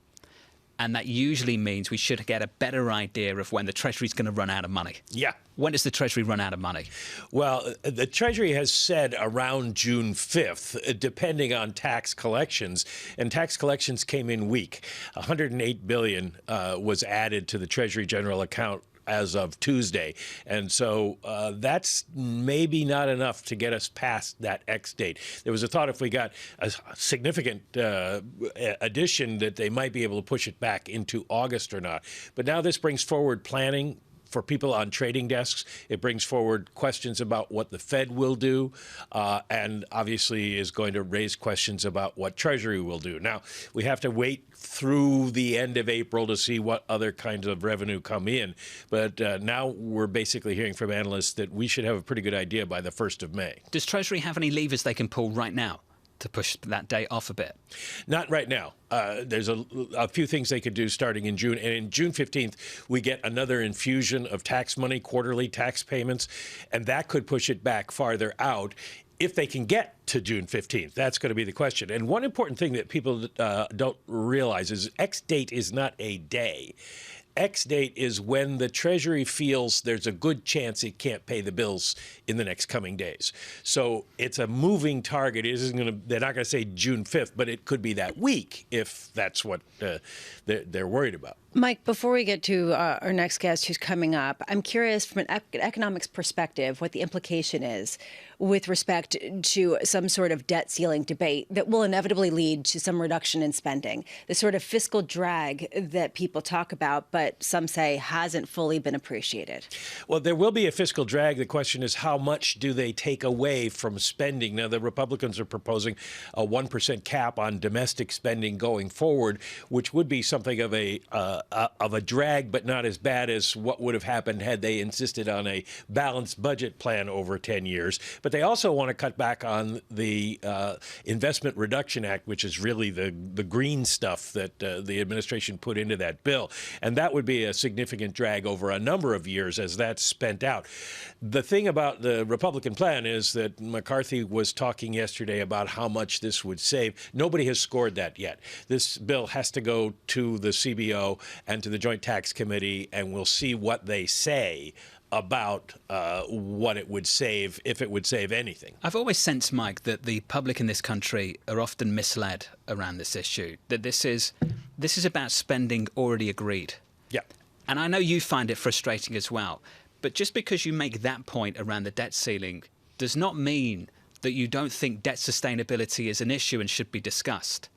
and that usually means we should get a better idea of when the Treasury's going to run out of money. Yeah. When does the Treasury run out of money? Well, the Treasury has said around June 5th, depending on tax collections, and tax collections came in weak. $108 billion was added to the Treasury general account as of Tuesday. And so that's maybe not enough to get us past that X date. There was a thought if we got a significant addition that they might be able to push it back into August or not. But now this brings forward planning for people on trading desks. It brings forward questions about what the Fed will do, and obviously is going to raise questions about what Treasury will do. Now, we have to wait through the end of April to see what other kinds of revenue come in. But now we're basically hearing from analysts that we should have a pretty good idea by the 1st of May. Does Treasury have any levers they can pull right now to push that date off a bit? Not right now. There's a few things they could do starting in June. And in June 15th, we get another infusion of tax money, quarterly tax payments, and that could push it back farther out if they can get to June 15th. That's going to be the question. And one important thing that people don't realize is X date is not a day. X date is when the Treasury feels there's a good chance it can't pay the bills in the next coming days. So it's a moving target. It isn't going to, they're not going to say June 5th, but it could be that week if that's what they're worried about. Mike, before we get to our next guest who's coming up, I'm curious from an economics perspective what the implication is with respect to some sort of debt ceiling debate that will inevitably lead to some reduction in spending. The sort of fiscal drag that people talk about, but some say hasn't fully been appreciated. Well, there will be a fiscal drag. The question is how much do they take away from spending? Now, the Republicans are proposing a 1% cap on domestic spending going forward, which would be something of a of a drag, but not as bad as what would have happened had they insisted on a balanced budget plan over 10 years. But they also want to cut back on the Investment Reduction Act, which is really the green stuff that the administration put into that bill. And that would be a significant drag over a number of years as that's spent out. The thing about the Republican plan is that McCarthy was talking yesterday about how much this would save. Nobody has scored that yet. This bill has to go to the CBO and to the Joint Tax Committee, and we'll see what they say about what it would save, if it would save anything. I've always sensed, Mike, that the public in this country are often misled around this issue, that this is about spending already agreed. Yeah. And I know you find it frustrating as well, but just because you make that point around the debt ceiling does not mean that you don't think debt sustainability is an issue and should be discussed.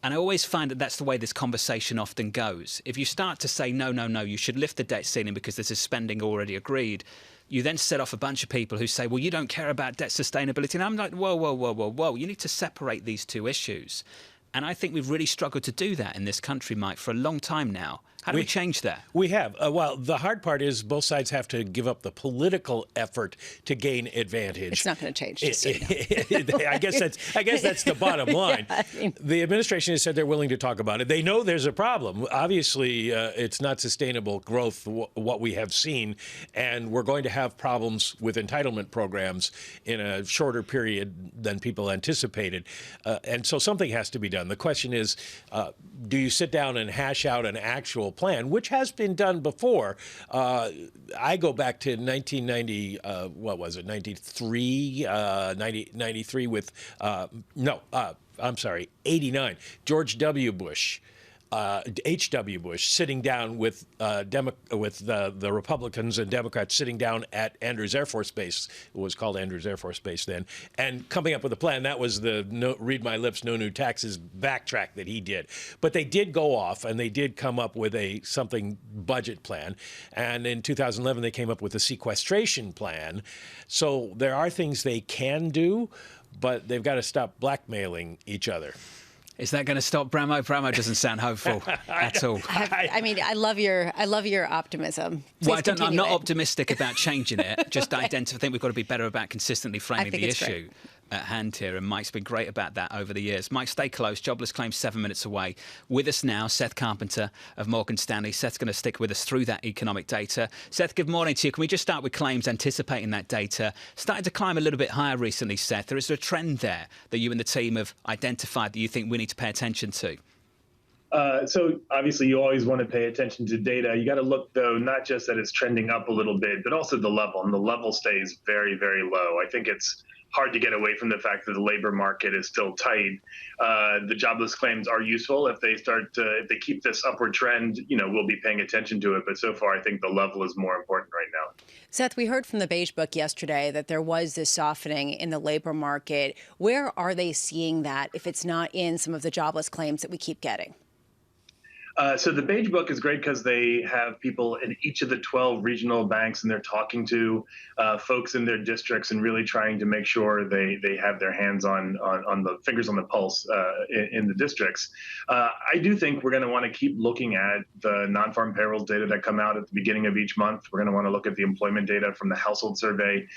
And I always find that that's the way this conversation often goes. If you start to say, no, you should lift the debt ceiling because this is spending already agreed, you then set off a bunch of people who say, well, you don't care about debt sustainability. And I'm like, whoa. You need to separate these two issues. And I think we've really struggled to do that in this country, Mike, for a long time now. How do we change that? We have. Well, the hard part is both sides have to give up the political effort to gain advantage. It's not going to change. Just so you know. I guess that's the bottom line. Yeah, I mean, the administration has said they're willing to talk about it. They know there's a problem. Obviously, it's not sustainable growth, what we have seen, and we're going to have problems with entitlement programs in a shorter period than people anticipated. And so something has to be done. The question is, do you sit down and hash out an actual plan, which has been done before? I go back to 1990, 93 with, 89, George W. Bush. H.W. Bush sitting down with the Republicans and Democrats sitting down at Andrews Air Force Base. It was called Andrews Air Force Base then, and coming up with a plan. That was the read my lips, no new taxes backtrack that he did. But they did go off and they did come up with a something budget plan. And in 2011, they came up with a sequestration plan. So there are things they can do, but they've got to stop blackmailing each other. Is that going to stop Bramo? Bramo doesn't sound hopeful at all. I love your optimism. Well, I'm not optimistic about changing it. Just I think we've got to be better about consistently framing the issue at hand here. And Mike's been great about that over the years. Mike, stay close. Jobless claims 7 minutes away. With us now, Seth Carpenter of Morgan Stanley. Seth's going to stick with us through that economic data. Seth, good morning to you. Can we just start with claims anticipating that data? Started to climb a little bit higher recently, Seth. There is a trend there that you and the team have identified that you think we need to pay attention to. So obviously you always want to pay attention to data. You got to look, though, not just that it's trending up a little bit, but also the level. And the level stays very, very low. I think it's hard to get away from the fact that the labor market is still tight. The jobless claims are useful. If they keep this upward trend, we'll be paying attention to it. But so far, I think the level is more important right now. Seth, we heard from the Beige Book yesterday that there was this softening in the labor market. Where are they seeing that if it's not in some of the jobless claims that we keep getting? So the Beige Book is great because they have people in each of the 12 regional banks, and they're talking to folks in their districts and really trying to make sure they have their hands on the fingers on the pulse in the districts. I do think we're going to want to keep looking at the non-farm payrolls data that come out at the beginning of each month. We're going to want to look at the employment data from the household survey.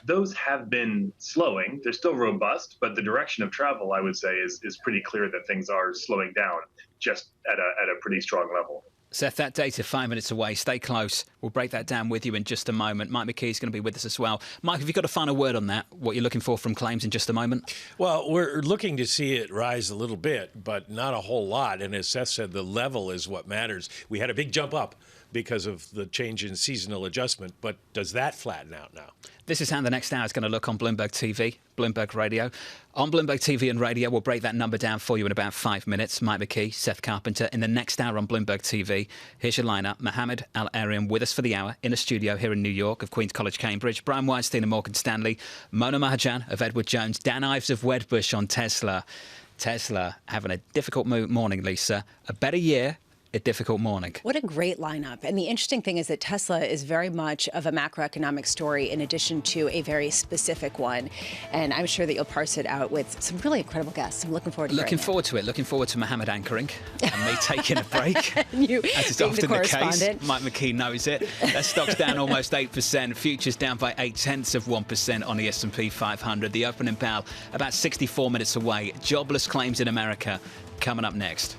Those have been slowing. They're still robust, but the direction of travel, I would say, is pretty clear that things are slowing down, just at a pretty strong level. Seth, that data 5 minutes away. Stay close. We'll break that down with you in just a moment. Mike McKee's going to be with us as well. Mike, have you got a final word on that? What you're looking for from claims in just a moment? Well, we're looking to see it rise a little bit, but not a whole lot. And as Seth said, the level is what matters. We had a big jump up because of the change in seasonal adjustment, but does that flatten out now? This is how the next hour is going to look on Bloomberg TV, Bloomberg Radio. On Bloomberg TV and Radio, we'll break that number down for you in about 5 minutes. Mike McKee, Seth Carpenter. In the next hour on Bloomberg TV, here's your lineup. Mohammed Al-Arian with us for the hour in a studio here in New York of Queen's College, Cambridge. Brian Weinstein of Morgan Stanley. Mona Mahajan of Edward Jones. Dan Ives of Wedbush on Tesla. Tesla having a difficult morning, Lisa. A better year a difficult morning. What a great lineup. And the interesting thing is that Tesla is very much of a macroeconomic story in addition to a very specific one. And I'm sure that you'll parse it out with some really incredible guests. I'm looking forward to Looking forward to it. Looking forward to Mohammed anchoring and me taking a break. You as is being often the the case. correspondent. Mike McKee knows it. That stock's down almost 8%. Futures down by 0.8% on the S&P 500. The opening bell about 64 minutes away. Jobless claims in America coming up next.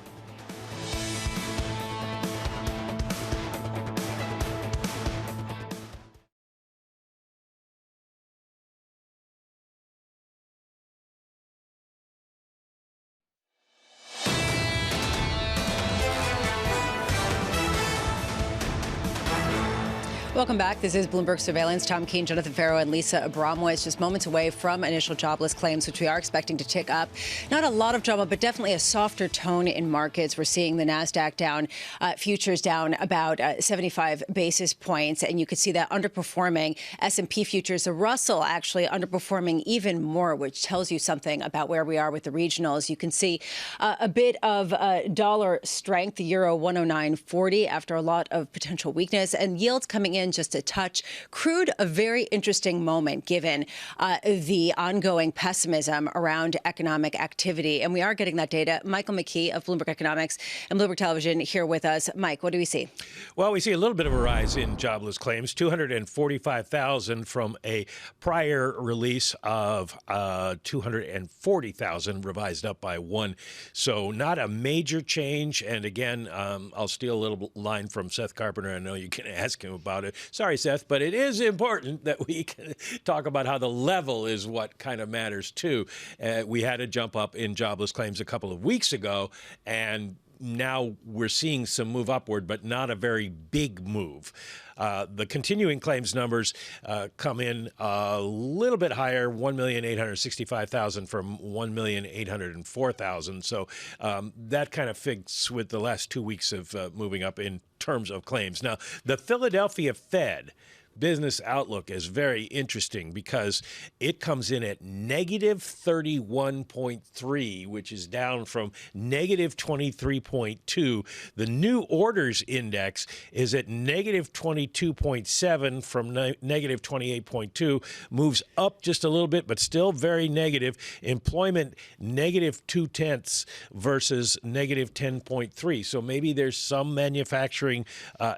Welcome back. This is Bloomberg Surveillance. Tom Keene, Jonathan Ferro, and Lisa Abramowicz just moments away from initial jobless claims, which we are expecting to tick up. Not a lot of drama, but definitely a softer tone in markets. We're seeing the NASDAQ down, futures down about 75 basis points, and you could see that underperforming S&P futures. The Russell actually underperforming even more, which tells you something about where we are with the regionals. You can see a bit of dollar strength, the euro 109.40 after a lot of potential weakness, and yields coming in just a touch. Crude, a very interesting moment given the ongoing pessimism around economic activity. And we are getting that data. Michael McKee of Bloomberg Economics and Bloomberg Television here with us. Mike, what do we see? Well, we see a little bit of a rise in jobless claims, 245,000 from a prior release of 240,000, revised up by 1. So not a major change. And again, I'll steal a little line from Seth Carpenter. I know you can ask him about it. Sorry, Seth, but it is important that we can talk about how the level is what kind of matters, too. We had a jump up in jobless claims a couple of weeks ago, and now we're seeing some move upward, but not a very big move. The continuing claims numbers come in a little bit higher, 1,865,000 from 1,804,000. So that kind of fits with the last 2 weeks of moving up in terms of claims. Now, the Philadelphia Fed business outlook is very interesting because it comes in at negative 31.3, which is down from negative 23.2. The new orders index is at negative 22.7 from negative 28.2, moves up just a little bit, but still very negative. Employment, negative 0.2 versus negative 10.3. So maybe there's some manufacturing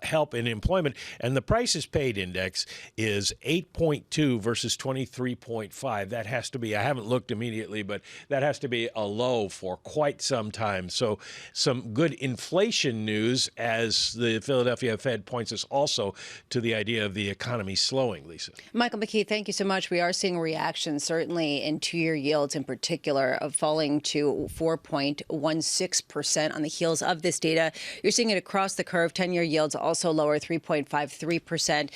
help in employment. And the prices paid index is 8.2 versus 23.5. That has to be, I haven't looked immediately, but that has to be a low for quite some time. So some good inflation news as the Philadelphia Fed points us also to the idea of the economy slowing, Lisa. Michael McKee, thank you so much. We are seeing a reaction, certainly in two-year yields in particular, of falling to 4.16% on the heels of this data. You're seeing it across the curve. 10-year yields also lower, 3.53%.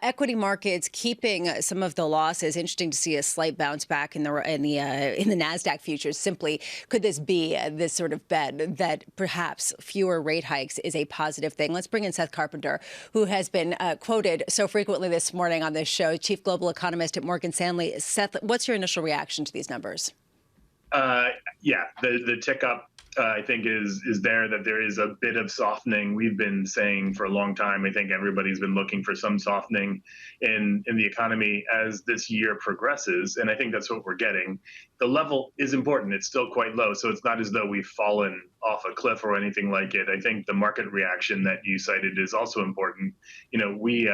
Equity markets keeping some of the losses. Interesting to see a slight bounce back in the NASDAQ futures. Simply, could this be this sort of bet that perhaps fewer rate hikes is a positive thing? Let's bring in Seth Carpenter, who has been quoted so frequently this morning on this show, chief global economist at Morgan Stanley. Seth, what's your initial reaction to these numbers? The tick up, I think, is there, that there is a bit of softening. We've been saying for a long time, I think everybody's been looking for some softening in the economy as this year progresses, and I think that's what we're getting. The level is important. It's still quite low, so it's not as though we've fallen off a cliff or anything like it. I think the market reaction that you cited is also important. You know, we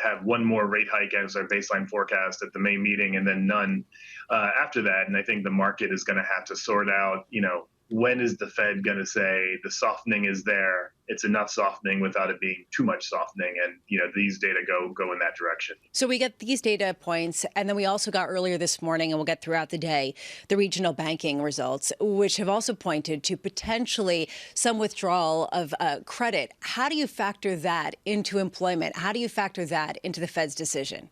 have one more rate hike as our baseline forecast at the May meeting, and then none after that. And I think the market is going to have to sort out, you know, when is the Fed going to say the softening is there? It's enough softening without it being too much softening. And, you know, these data go in that direction. So we get these data points, and then we also got earlier this morning, and we'll get throughout the day, the regional banking results, which have also pointed to potentially some withdrawal of credit. How do you factor that into employment? How do you factor that into the Fed's decision?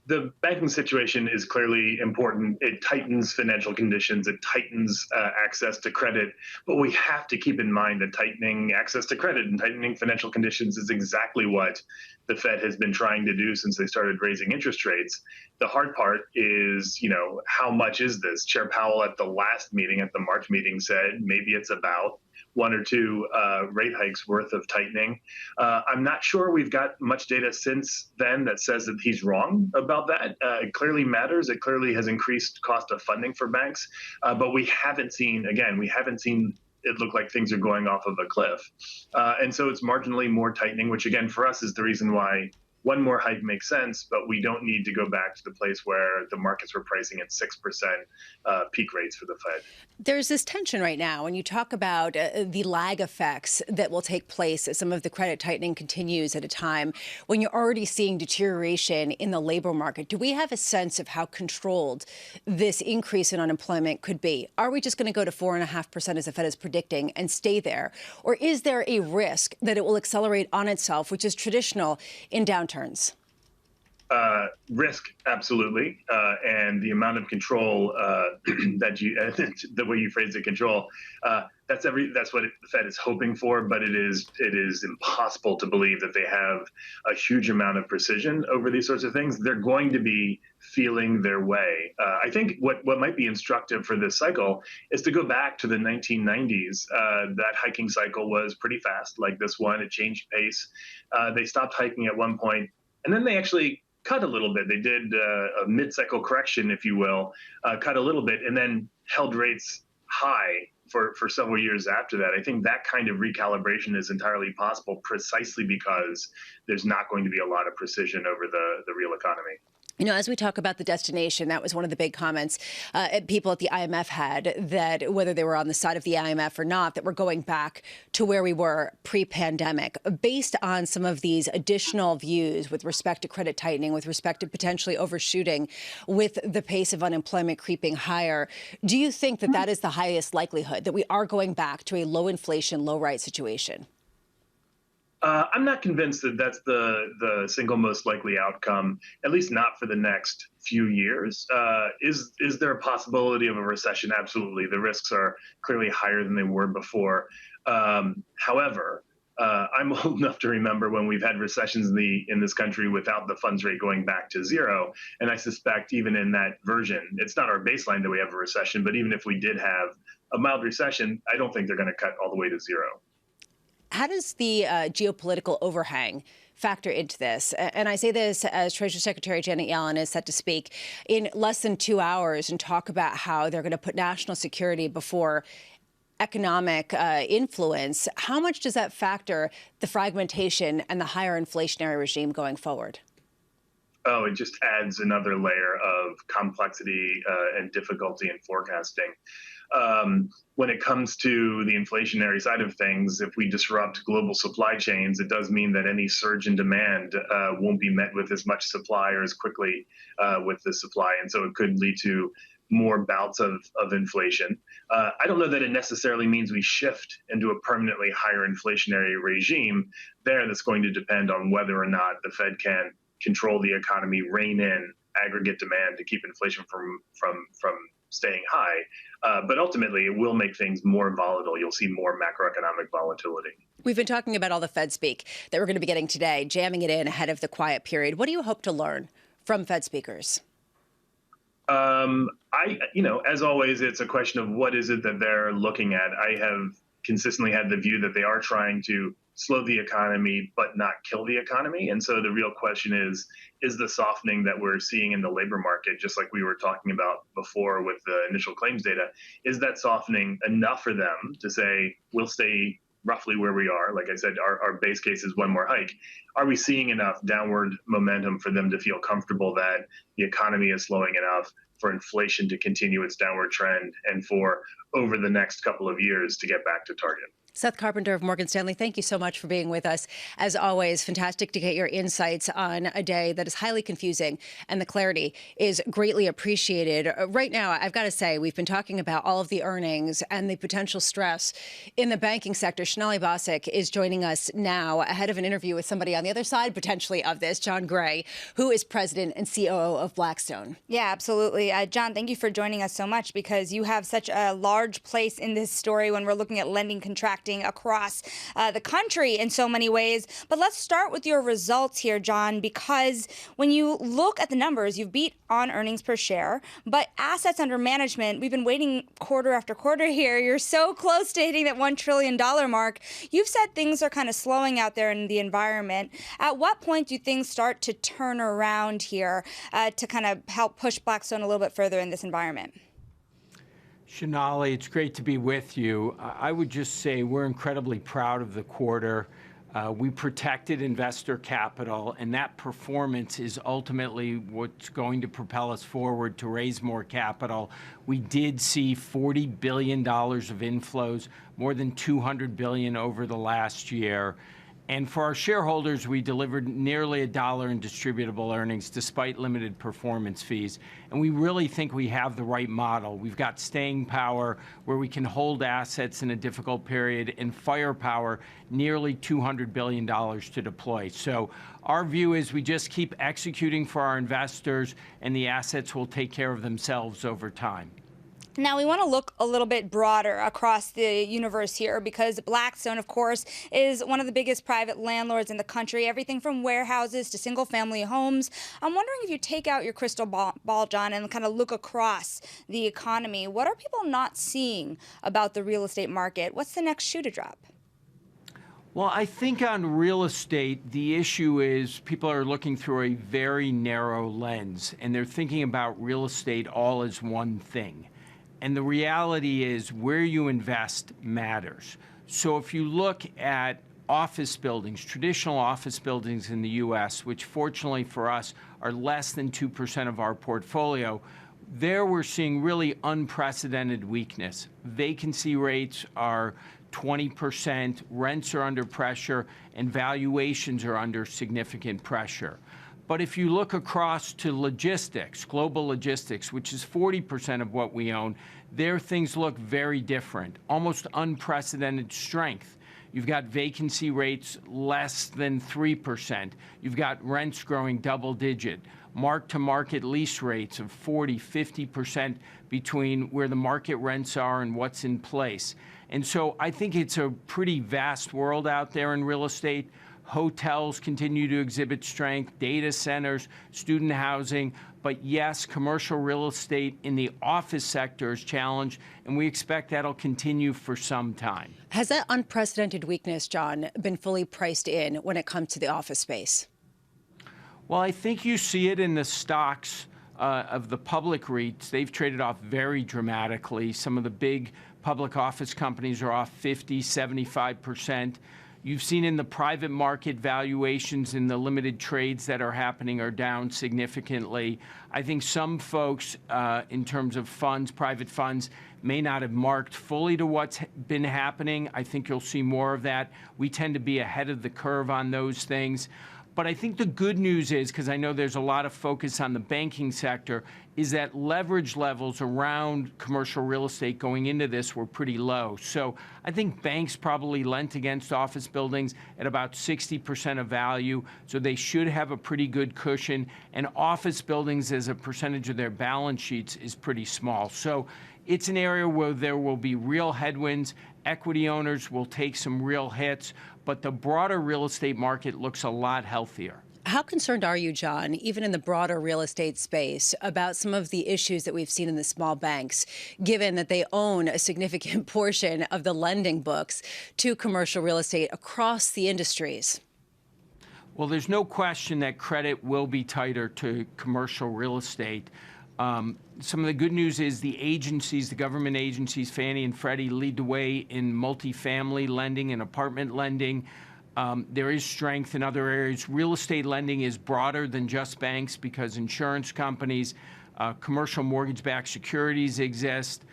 The banking situation is clearly important. It tightens financial conditions. It tightens access to credit. But we have to keep in mind that tightening access to credit and tightening financial conditions is exactly what the Fed has been trying to do since they started raising interest rates. The hard part is, how much is this? Chair Powell at the last meeting, at the March meeting, said maybe it's about 1 or 2 rate hikes worth of tightening. I'm not sure we've got much data since then that says that he's wrong about that. It clearly matters. It clearly has increased cost of funding for banks. But we haven't seen it look like things are going off of a cliff. And so it's marginally more tightening, which again, for us is the reason why one more hike makes sense, but we don't need to go back to the place where the markets were pricing at 6% peak rates for the Fed. There's this tension right now when you talk about the lag effects that will take place as some of the credit tightening continues at a time when you're already seeing deterioration in the labor market. Do we have a sense of how controlled this increase in unemployment could be? Are we just going to go to 4.5% as the Fed is predicting and stay there? Or is there a risk that it will accelerate on itself, which is traditional in downturns? Risk, absolutely, and the amount of control that the way you phrase the control, that's what the Fed is hoping for, but it is impossible to believe that they have a huge amount of precision over these sorts of things. They're going to be feeling their way. I think what might be instructive for this cycle is to go back to the 1990s. That hiking cycle was pretty fast, like this one. It changed pace. They stopped hiking at one point, and then they actually cut a little bit. They did a mid-cycle correction, if you will, cut a little bit, and then held rates high for several years after that. I think that kind of recalibration is entirely possible precisely because there's not going to be a lot of precision over the real economy. As we talk about the destination, that was one of the big comments people at the IMF had, that whether they were on the side of the IMF or not, that we're going back to where we were pre-pandemic. Based on some of these additional views with respect to credit tightening, with respect to potentially overshooting with the pace of unemployment creeping higher, do you think that that is the highest likelihood, that we are going back to a low inflation, low rate situation? I'm not convinced that that's the single most likely outcome, at least not for the next few years. Is there a possibility of a recession? Absolutely. The risks are clearly higher than they were before. However, I'm old enough to remember when we've had recessions in this country without the funds rate going back to zero. And I suspect even in that version, it's not our baseline that we have a recession, but even if we did have a mild recession, I don't think they're going to cut all the way to zero. How does the geopolitical overhang factor into this? And I say this as Treasury Secretary Janet Yellen is set to speak in less than 2 hours and talk about how they're going to put national security before economic influence. How much does that factor the fragmentation and the higher inflationary regime going forward? Oh, it just adds another layer of complexity and difficulty in forecasting. When it comes to the inflationary side of things, if we disrupt global supply chains, it does mean that any surge in demand won't be met with as much supply or as quickly with the supply. And so it could lead to more bouts of inflation. I don't know that it necessarily means we shift into a permanently higher inflationary regime. That's going to depend on whether or not the Fed can control the economy, rein in aggregate demand to keep inflation from staying high. But ultimately, it will make things more volatile. You'll see more macroeconomic volatility. We've been talking about all the Fed speak that we're going to be getting today, jamming it in ahead of the quiet period. What do you hope to learn from Fed speakers? As always, it's a question of what is it that they're looking at. I have consistently had the view that they are trying to slow the economy, but not kill the economy. And so the real question is the softening that we're seeing in the labor market, just like we were talking about before with the initial claims data, is that softening enough for them to say, we'll stay roughly where we are? Like I said, our base case is one more hike. Are we seeing enough downward momentum for them to feel comfortable that the economy is slowing enough for inflation to continue its downward trend and for over the next couple of years to get back to target? Seth Carpenter of Morgan Stanley, thank you so much for being with us. As always, fantastic to get your insights on a day that is highly confusing, and the clarity is greatly appreciated. Right now, I've got to say, we've been talking about all of the earnings and the potential stress in the banking sector. Sonali Basak is joining us now ahead of an interview with somebody on the other side, potentially, of this, John Gray, who is president and COO of Blackstone. Yeah, absolutely. John, thank you for joining us so much, because you have such a large place in this story when we're looking at lending contracting across the country in so many ways. But let's start with your results here, John, because when you look at the numbers, you've beat on earnings per share, but assets under management, we've been waiting quarter after quarter here. You're so close to hitting that $1 trillion mark. You've said things are kind of slowing out there in the environment. At what point do things start to turn around here to kind of help push Blackstone a little bit further in this environment? Sonali, it's great to be with you. I would just say we're incredibly proud of the quarter. We protected investor capital, and that performance is ultimately what's going to propel us forward to raise more capital. We did see $40 billion of inflows, more than $200 billion over the last year. And for our shareholders, we delivered nearly $1 in distributable earnings despite limited performance fees. And we really think we have the right model. We've got staying power where we can hold assets in a difficult period, and firepower, nearly $200 billion to deploy. So our view is we just keep executing for our investors, and the assets will take care of themselves over time. Now, we want to look a little bit broader across the universe here, because Blackstone, of course, is one of the biggest private landlords in the country, everything from warehouses to single-family homes. I'm wondering if you take out your crystal ball, John, and kind of look across the economy. What are people not seeing about the real estate market? What's the next shoe to drop? Well, I think on real estate, the issue is people are looking through a very narrow lens, and they're thinking about real estate all as one thing. And the reality is where you invest matters. So if you look at office buildings, traditional office buildings in the U.S., which fortunately for us are less than 2% of our portfolio, there we're seeing really unprecedented weakness. Vacancy rates are 20%, rents are under pressure, and valuations are under significant pressure. But if you look across to logistics, global logistics, which is 40% of what we own, there things look very different, almost unprecedented strength. You've got vacancy rates less than 3%. You've got rents growing double-digit, mark-to-market lease rates of 40, 50% between where the market rents are and what's in place. And so I think it's a pretty vast world out there in real estate. Hotels continue to exhibit strength, data centers, student housing. But yes, commercial real estate in the office sector is challenged, and we expect that'll continue for some time. Has that unprecedented weakness, John, been fully priced in when it comes to the office space? Well, I think you see it in the stocks of the public REITs. They've traded off very dramatically. Some of the big public office companies are off 50, 75%. You've seen in the private market valuations in the limited trades that are happening are down significantly. I think some folks, in terms of funds, private funds, may not have marked fully to what's been happening. I think you'll see more of that. We tend to be ahead of the curve on those things. But I think the good news is, because I know there's a lot of focus on the banking sector, is that leverage levels around commercial real estate going into this were pretty low. So I think banks probably lent against office buildings at about 60% of value, so they should have a pretty good cushion. And office buildings as a percentage of their balance sheets is pretty small. So it's an area where there will be real headwinds. Equity owners will take some real hits, but the broader real estate market looks a lot healthier. How concerned are you, John, even in the broader real estate space, about some of the issues that we've seen in the small banks, given that they own a significant portion of the lending books to commercial real estate across the industries? Well, there's no question that credit will be tighter to commercial real estate. Some of the good news is the agencies, the government agencies, Fannie and Freddie, lead the way in multifamily lending and apartment lending. There is strength in other areas. Real estate lending is broader than just banks because insurance companies, commercial mortgage-backed securities exist.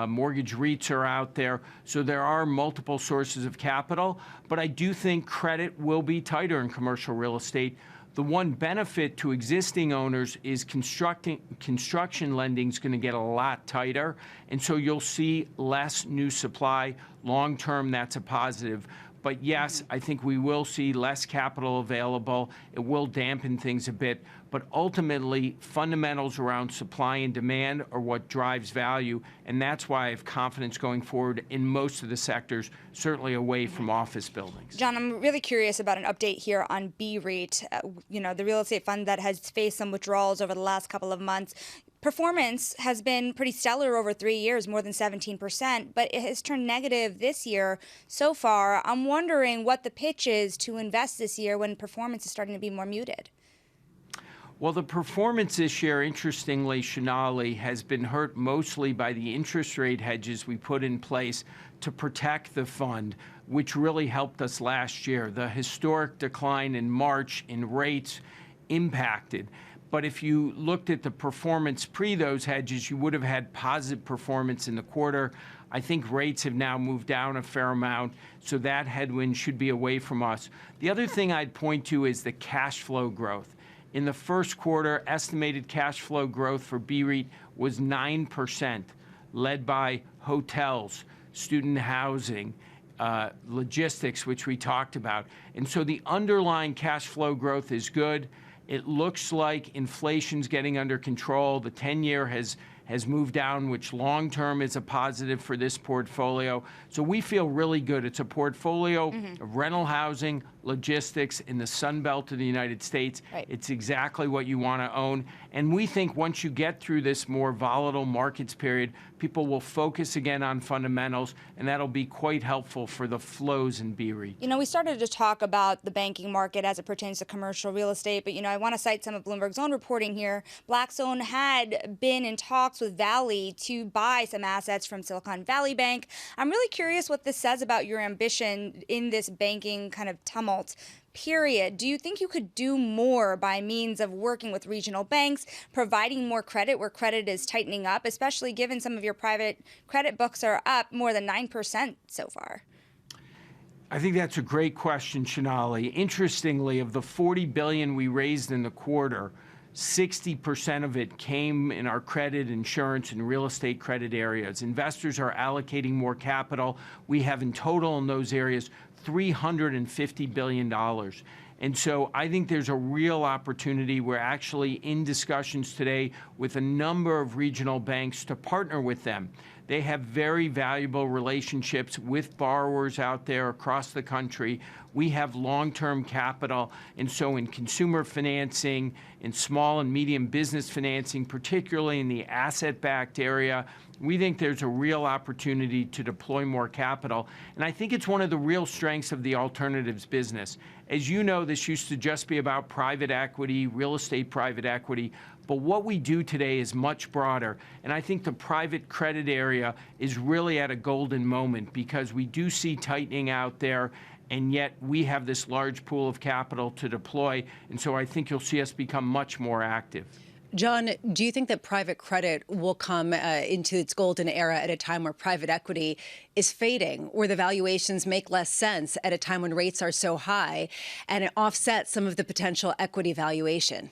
Mortgage REITs are out there. So there are multiple sources of capital. But I do think credit will be tighter in commercial real estate. The one benefit to existing owners is construction lending is going to get a lot tighter. And so you'll see less new supply. Long term, that's a positive. But yes, I think we will see less capital available. It will dampen things a bit. But ultimately, fundamentals around supply and demand are what drives value. And that's why I have confidence going forward in most of the sectors, certainly away from office buildings. John, I'm really curious about an update here on BREIT, the real estate fund that has faced some withdrawals over the last couple of months. Performance has been pretty stellar over 3 years, more than 17%, but it has turned negative this year so far. I'm wondering what the pitch is to invest this year when performance is starting to be more muted. Well, the performance this year, interestingly, Shanali, has been hurt mostly by the interest rate hedges we put in place to protect the fund, which really helped us last year. The historic decline in March in rates impacted. But if you looked at the performance pre those hedges, you would have had positive performance in the quarter. I think rates have now moved down a fair amount, so that headwind should be away from us. The other thing I'd point to is the cash flow growth. In the first quarter, estimated cash flow growth for BREIT was 9%, led by hotels, student housing, logistics, which we talked about. And so the underlying cash flow growth is good. It looks like inflation's getting under control. The 10-year has moved down, which long-term is a positive for this portfolio. So we feel really good. It's a portfolio of rental housing, logistics in the Sun Belt of the United States. Right. It's exactly what you want to own. And we think once you get through this more volatile markets period, people will focus again on fundamentals, and that'll be quite helpful for the flows in BREIT. We started to talk about the banking market as it pertains to commercial real estate, but, I want to cite some of Bloomberg's own reporting here. Blackstone had been in talks with Valley to buy some assets from Silicon Valley Bank. I'm really curious what this says about your ambition in this banking kind of tumult period. Do you think you could do more by means of working with regional banks, providing more credit where credit is tightening up, especially given some of your private credit books are up more than 9% so far? I think that's a great question, Shanali. Interestingly, of the $40 billion we raised in the quarter, 60% of it came in our credit, insurance, and real estate credit areas. Investors are allocating more capital. We have in total in those areas $350 billion. And so I think there's a real opportunity. We're actually in discussions today with a number of regional banks to partner with them. They have very valuable relationships with borrowers out there across the country. We have long-term capital. And so in consumer financing, in small and medium business financing, particularly in the asset-backed area, we think there's a real opportunity to deploy more capital. And I think it's one of the real strengths of the alternatives business. As you know, this used to just be about private equity, real estate private equity. But what we do today is much broader. And I think the private credit area is really at a golden moment because we do see tightening out there, and yet we have this large pool of capital to deploy. And so I think you'll see us become much more active. John, do you think that private credit will come into its golden era at a time where private equity is fading, where the valuations make less sense at a time when rates are so high, and it offsets some of the potential equity valuation?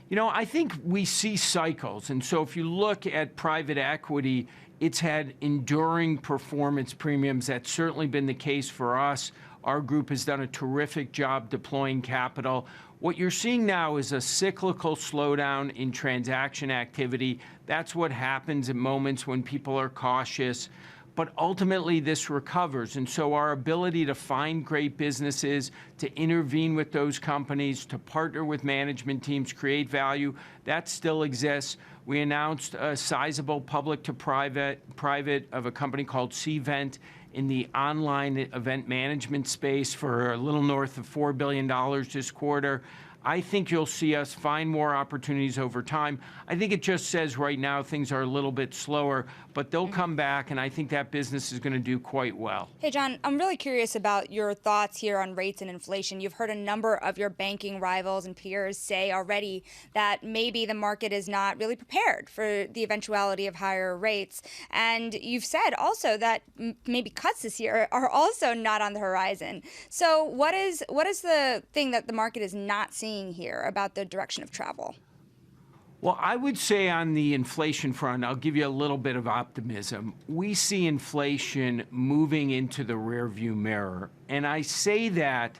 I think we see cycles. And so if you look at private equity, it's had enduring performance premiums. That's certainly been the case for us. Our group has done a terrific job deploying capital. What you're seeing now is a cyclical slowdown in transaction activity. That's what happens at moments when people are cautious. But ultimately, this recovers. And so our ability to find great businesses, to intervene with those companies, to partner with management teams, create value, that still exists. We announced a sizable public to private of a company called Cvent in the online event management space for a little north of $4 billion this quarter. I think you'll see us find more opportunities over time. I think it just says right now things are a little bit slower, but they'll come back, and I think that business is going to do quite well. Hey, John, I'm really curious about your thoughts here on rates and inflation. You've heard a number of your banking rivals and peers say already that maybe the market is not really prepared for the eventuality of higher rates. And you've said also that maybe cuts this year are also not on the horizon. So what is the thing that the market is not seeing here about the direction of travel? Well, I would say on the inflation front, I'll give you a little bit of optimism. We see inflation moving into the rearview mirror. And I say that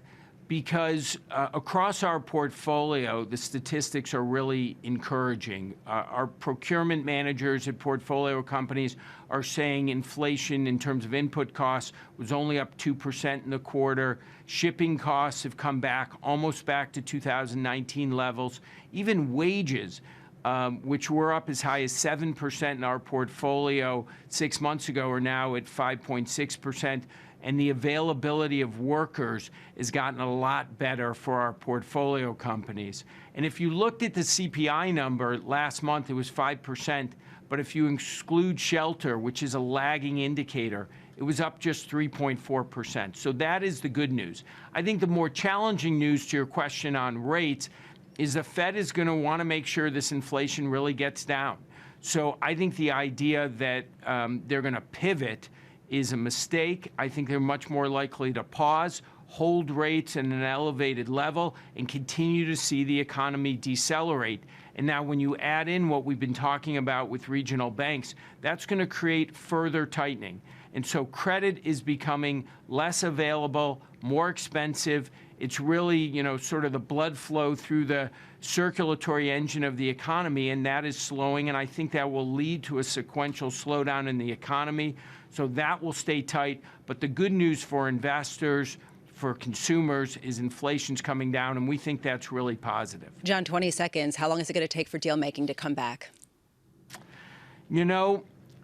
because across our portfolio, the statistics are really encouraging. Our procurement managers at portfolio companies are saying inflation in terms of input costs was only up 2% in the quarter. Shipping costs have come back almost back to 2019 levels. Even wages, which were up as high as 7% in our portfolio 6 months ago, are now at 5.6%. And the availability of workers has gotten a lot better for our portfolio companies. And if you looked at the CPI number last month, it was 5%. But if you exclude shelter, which is a lagging indicator, it was up just 3.4%. So that is the good news. I think the more challenging news to your question on rates is the Fed is going to want to make sure this inflation really gets down. So I think the idea that they're going to pivot is a mistake. I think they're much more likely to pause, hold rates at an elevated level, and continue to see the economy decelerate. And now when you add in what we've been talking about with regional banks, that's going to create further tightening. And so credit is becoming less available, more expensive. It's really, sort of the blood flow through the circulatory engine of the economy, and that is slowing. And I think that will lead to a sequential slowdown in the economy. So that will stay tight. But the good news for investors, for consumers, is inflation's coming down, and we think that's really positive. John, 20 seconds. How long is it going to take for deal-making to come back?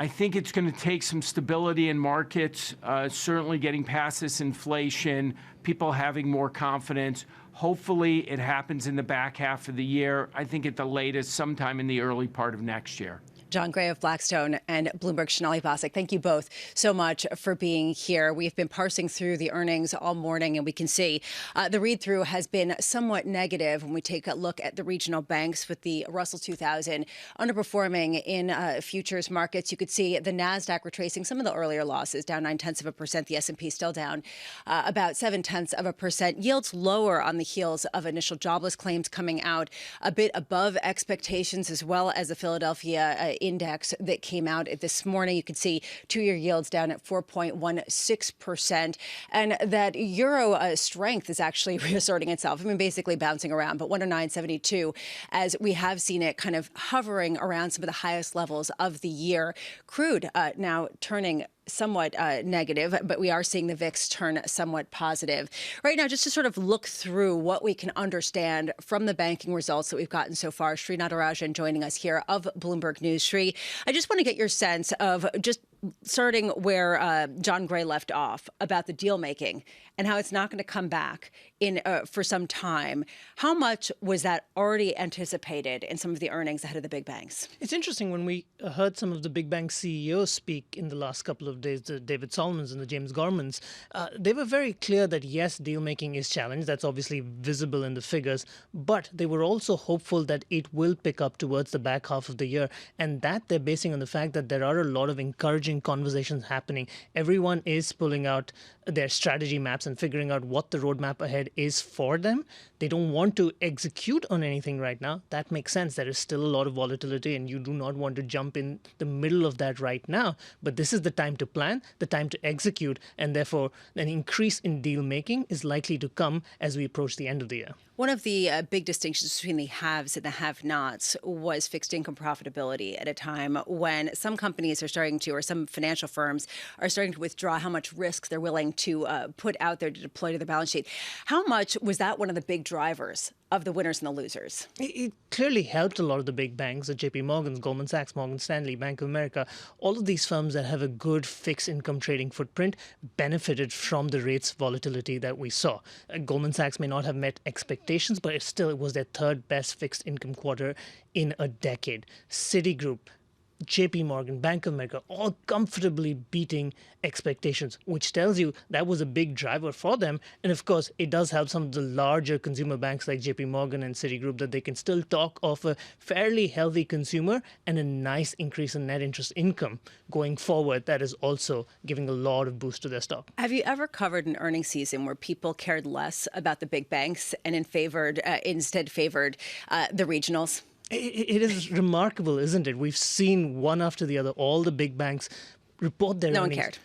I think it's going to take some stability in markets, certainly getting past this inflation, people having more confidence. Hopefully it happens in the back half of the year. I think at the latest, sometime in the early part of next year. John Gray of Blackstone and Bloomberg Sonali Basak, thank you both so much for being here. We've been parsing through the earnings all morning, and we can see the read-through has been somewhat negative when we take a look at the regional banks, with the Russell 2000 underperforming in futures markets. You could see the NASDAQ retracing some of the earlier losses, down 0.9%. The S&P still down about 0.7%. Yields lower on the heels of initial jobless claims coming out a bit above expectations, as well as the Philadelphia index that came out this morning. You can see two-year yields down at 4.16%. And that euro strength is actually reasserting itself. Basically bouncing around, but 109.72, as we have seen it kind of hovering around some of the highest levels of the year. Crude now turning somewhat negative, but we are seeing the VIX turn somewhat positive. Right now, just to sort of look through what we can understand from the banking results that we've gotten so far, Sri Natarajan joining us here of Bloomberg News. Sri, I just want to get your sense of, just starting where John Gray left off, about the deal making and how it's not going to come back in for some time. How much was that already anticipated in some of the earnings ahead of the big banks? It's interesting, when we heard some of the big bank CEOs speak in the last couple of days, the David Solomons and the James Gormans, they were very clear that yes, deal making is challenged. That's obviously visible in the figures, but they were also hopeful that it will pick up towards the back half of the year, and that they're basing on the fact that there are a lot of encouraging conversations happening. Everyone is pulling out their strategy maps and figuring out what the roadmap ahead is for them. They don't want to execute on anything right now. That makes sense. There is still a lot of volatility, and you do not want to jump in the middle of that right now. But this is the time to plan, the time to execute, and therefore an increase in deal making is likely to come as we approach the end of the year. One of the big distinctions between the haves and the have-nots was fixed income profitability at a time when some companies are starting to, or some financial firms are starting to withdraw how much risk they're willing to put out there to deploy to the balance sheet. How much was that one of the big drivers of the winners and the losers. It clearly helped a lot of the big banks, the JP Morgans, Goldman Sachs, Morgan Stanley, Bank of America. All of these firms that have a good fixed income trading footprint benefited from the rates volatility that we saw. Goldman Sachs may not have met expectations, but it was their third best fixed income quarter in a decade. Citigroup, JP Morgan, Bank of America, all comfortably beating expectations, which tells you that was a big driver for them. And of course, it does help some of the larger consumer banks like JP Morgan and Citigroup that they can still talk of a fairly healthy consumer and a nice increase in net interest income going forward. That is also giving a lot of boost to their stock. Have you ever covered an earnings season where people cared less about the big banks and instead favored the regionals? It is remarkable, isn't it? We've seen one after the other, all the big banks report their earnings. No one cared.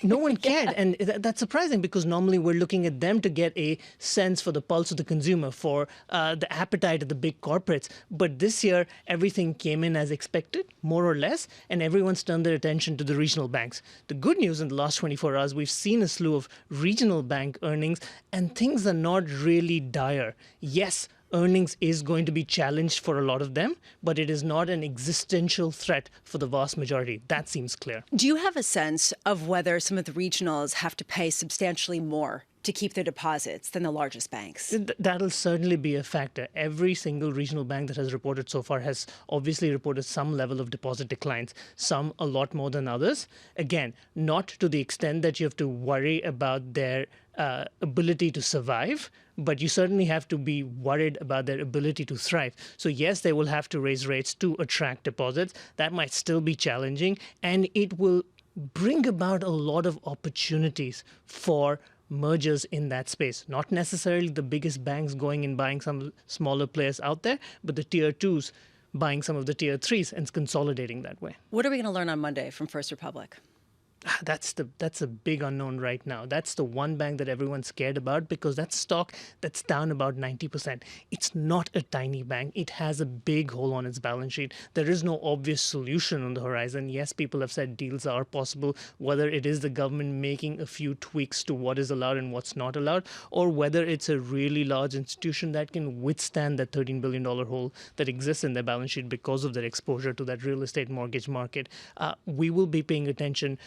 No one cared. And that's surprising because normally we're looking at them to get a sense for the pulse of the consumer, for the appetite of the big corporates. But this year, everything came in as expected, more or less, and everyone's turned their attention to the regional banks. The good news in the last 24 hours, we've seen a slew of regional bank earnings, and things are not really dire. Yes, earnings is going to be challenged for a lot of them, but it is not an existential threat for the vast majority. That seems clear. Do you have a sense of whether some of the regionals have to pay substantially more to keep their deposits than the largest banks? That'll certainly be a factor. Every single regional bank that has reported so far has obviously reported some level of deposit declines, some a lot more than others. Again, not to the extent that you have to worry about their ability to survive, but you certainly have to be worried about their ability to thrive. So yes, they will have to raise rates to attract deposits. That might still be challenging, and it will bring about a lot of opportunities for mergers in that space. Not necessarily the biggest banks going and buying some smaller players out there, but the tier 2s buying some of the tier 3s and consolidating that way. What are we going to learn on Monday from First Republic? That's a big unknown right now. That's the one bank that everyone's scared about because that stock that's down about 90%. It's not a tiny bank. It has a big hole on its balance sheet. There is no obvious solution on the horizon. Yes, people have said deals are possible, whether it is the government making a few tweaks to what is allowed and what's not allowed, or whether it's a really large institution that can withstand that $13 billion hole that exists in their balance sheet because of their exposure to that real estate mortgage market. We will be paying attention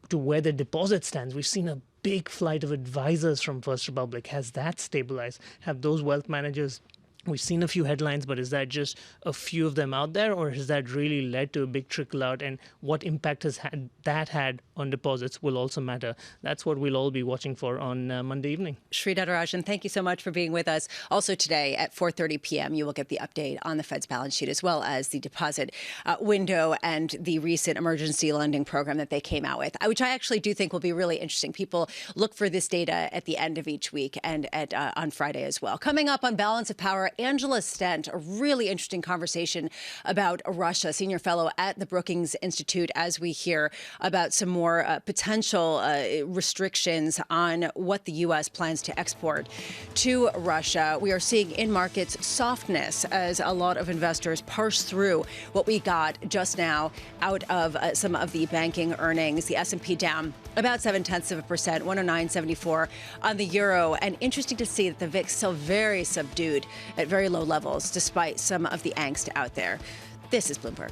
to where the deposit stands. We've seen a big flight of advisors from First Republic. Has that stabilized? Have those wealth managers, we've seen a few headlines, but is that just a few of them out there, or has that really led to a big trickle out? And what impact has that had on deposits will also matter. That's what we'll all be watching for on Monday evening. Sri Datarajan, thank you so much for being with us. Also today at 4:30 p.m., you will get the update on the Fed's balance sheet as well as the deposit window and the recent emergency lending program that they came out with, which I actually do think will be really interesting. People look for this data at the end of each week and on Friday as well. Coming up on Balance of Power, Angela Stent, a really interesting conversation about Russia, senior fellow at the Brookings Institute, as we hear about some more potential restrictions on what the U.S. plans to export to Russia. We are seeing in markets softness as a lot of investors parse through what we got just now out of some of the banking earnings. The S&P down about 0.7%, 109.74 on the euro. And interesting to see that the VIX still very subdued at very low levels, despite some of the angst out there. This is Bloomberg.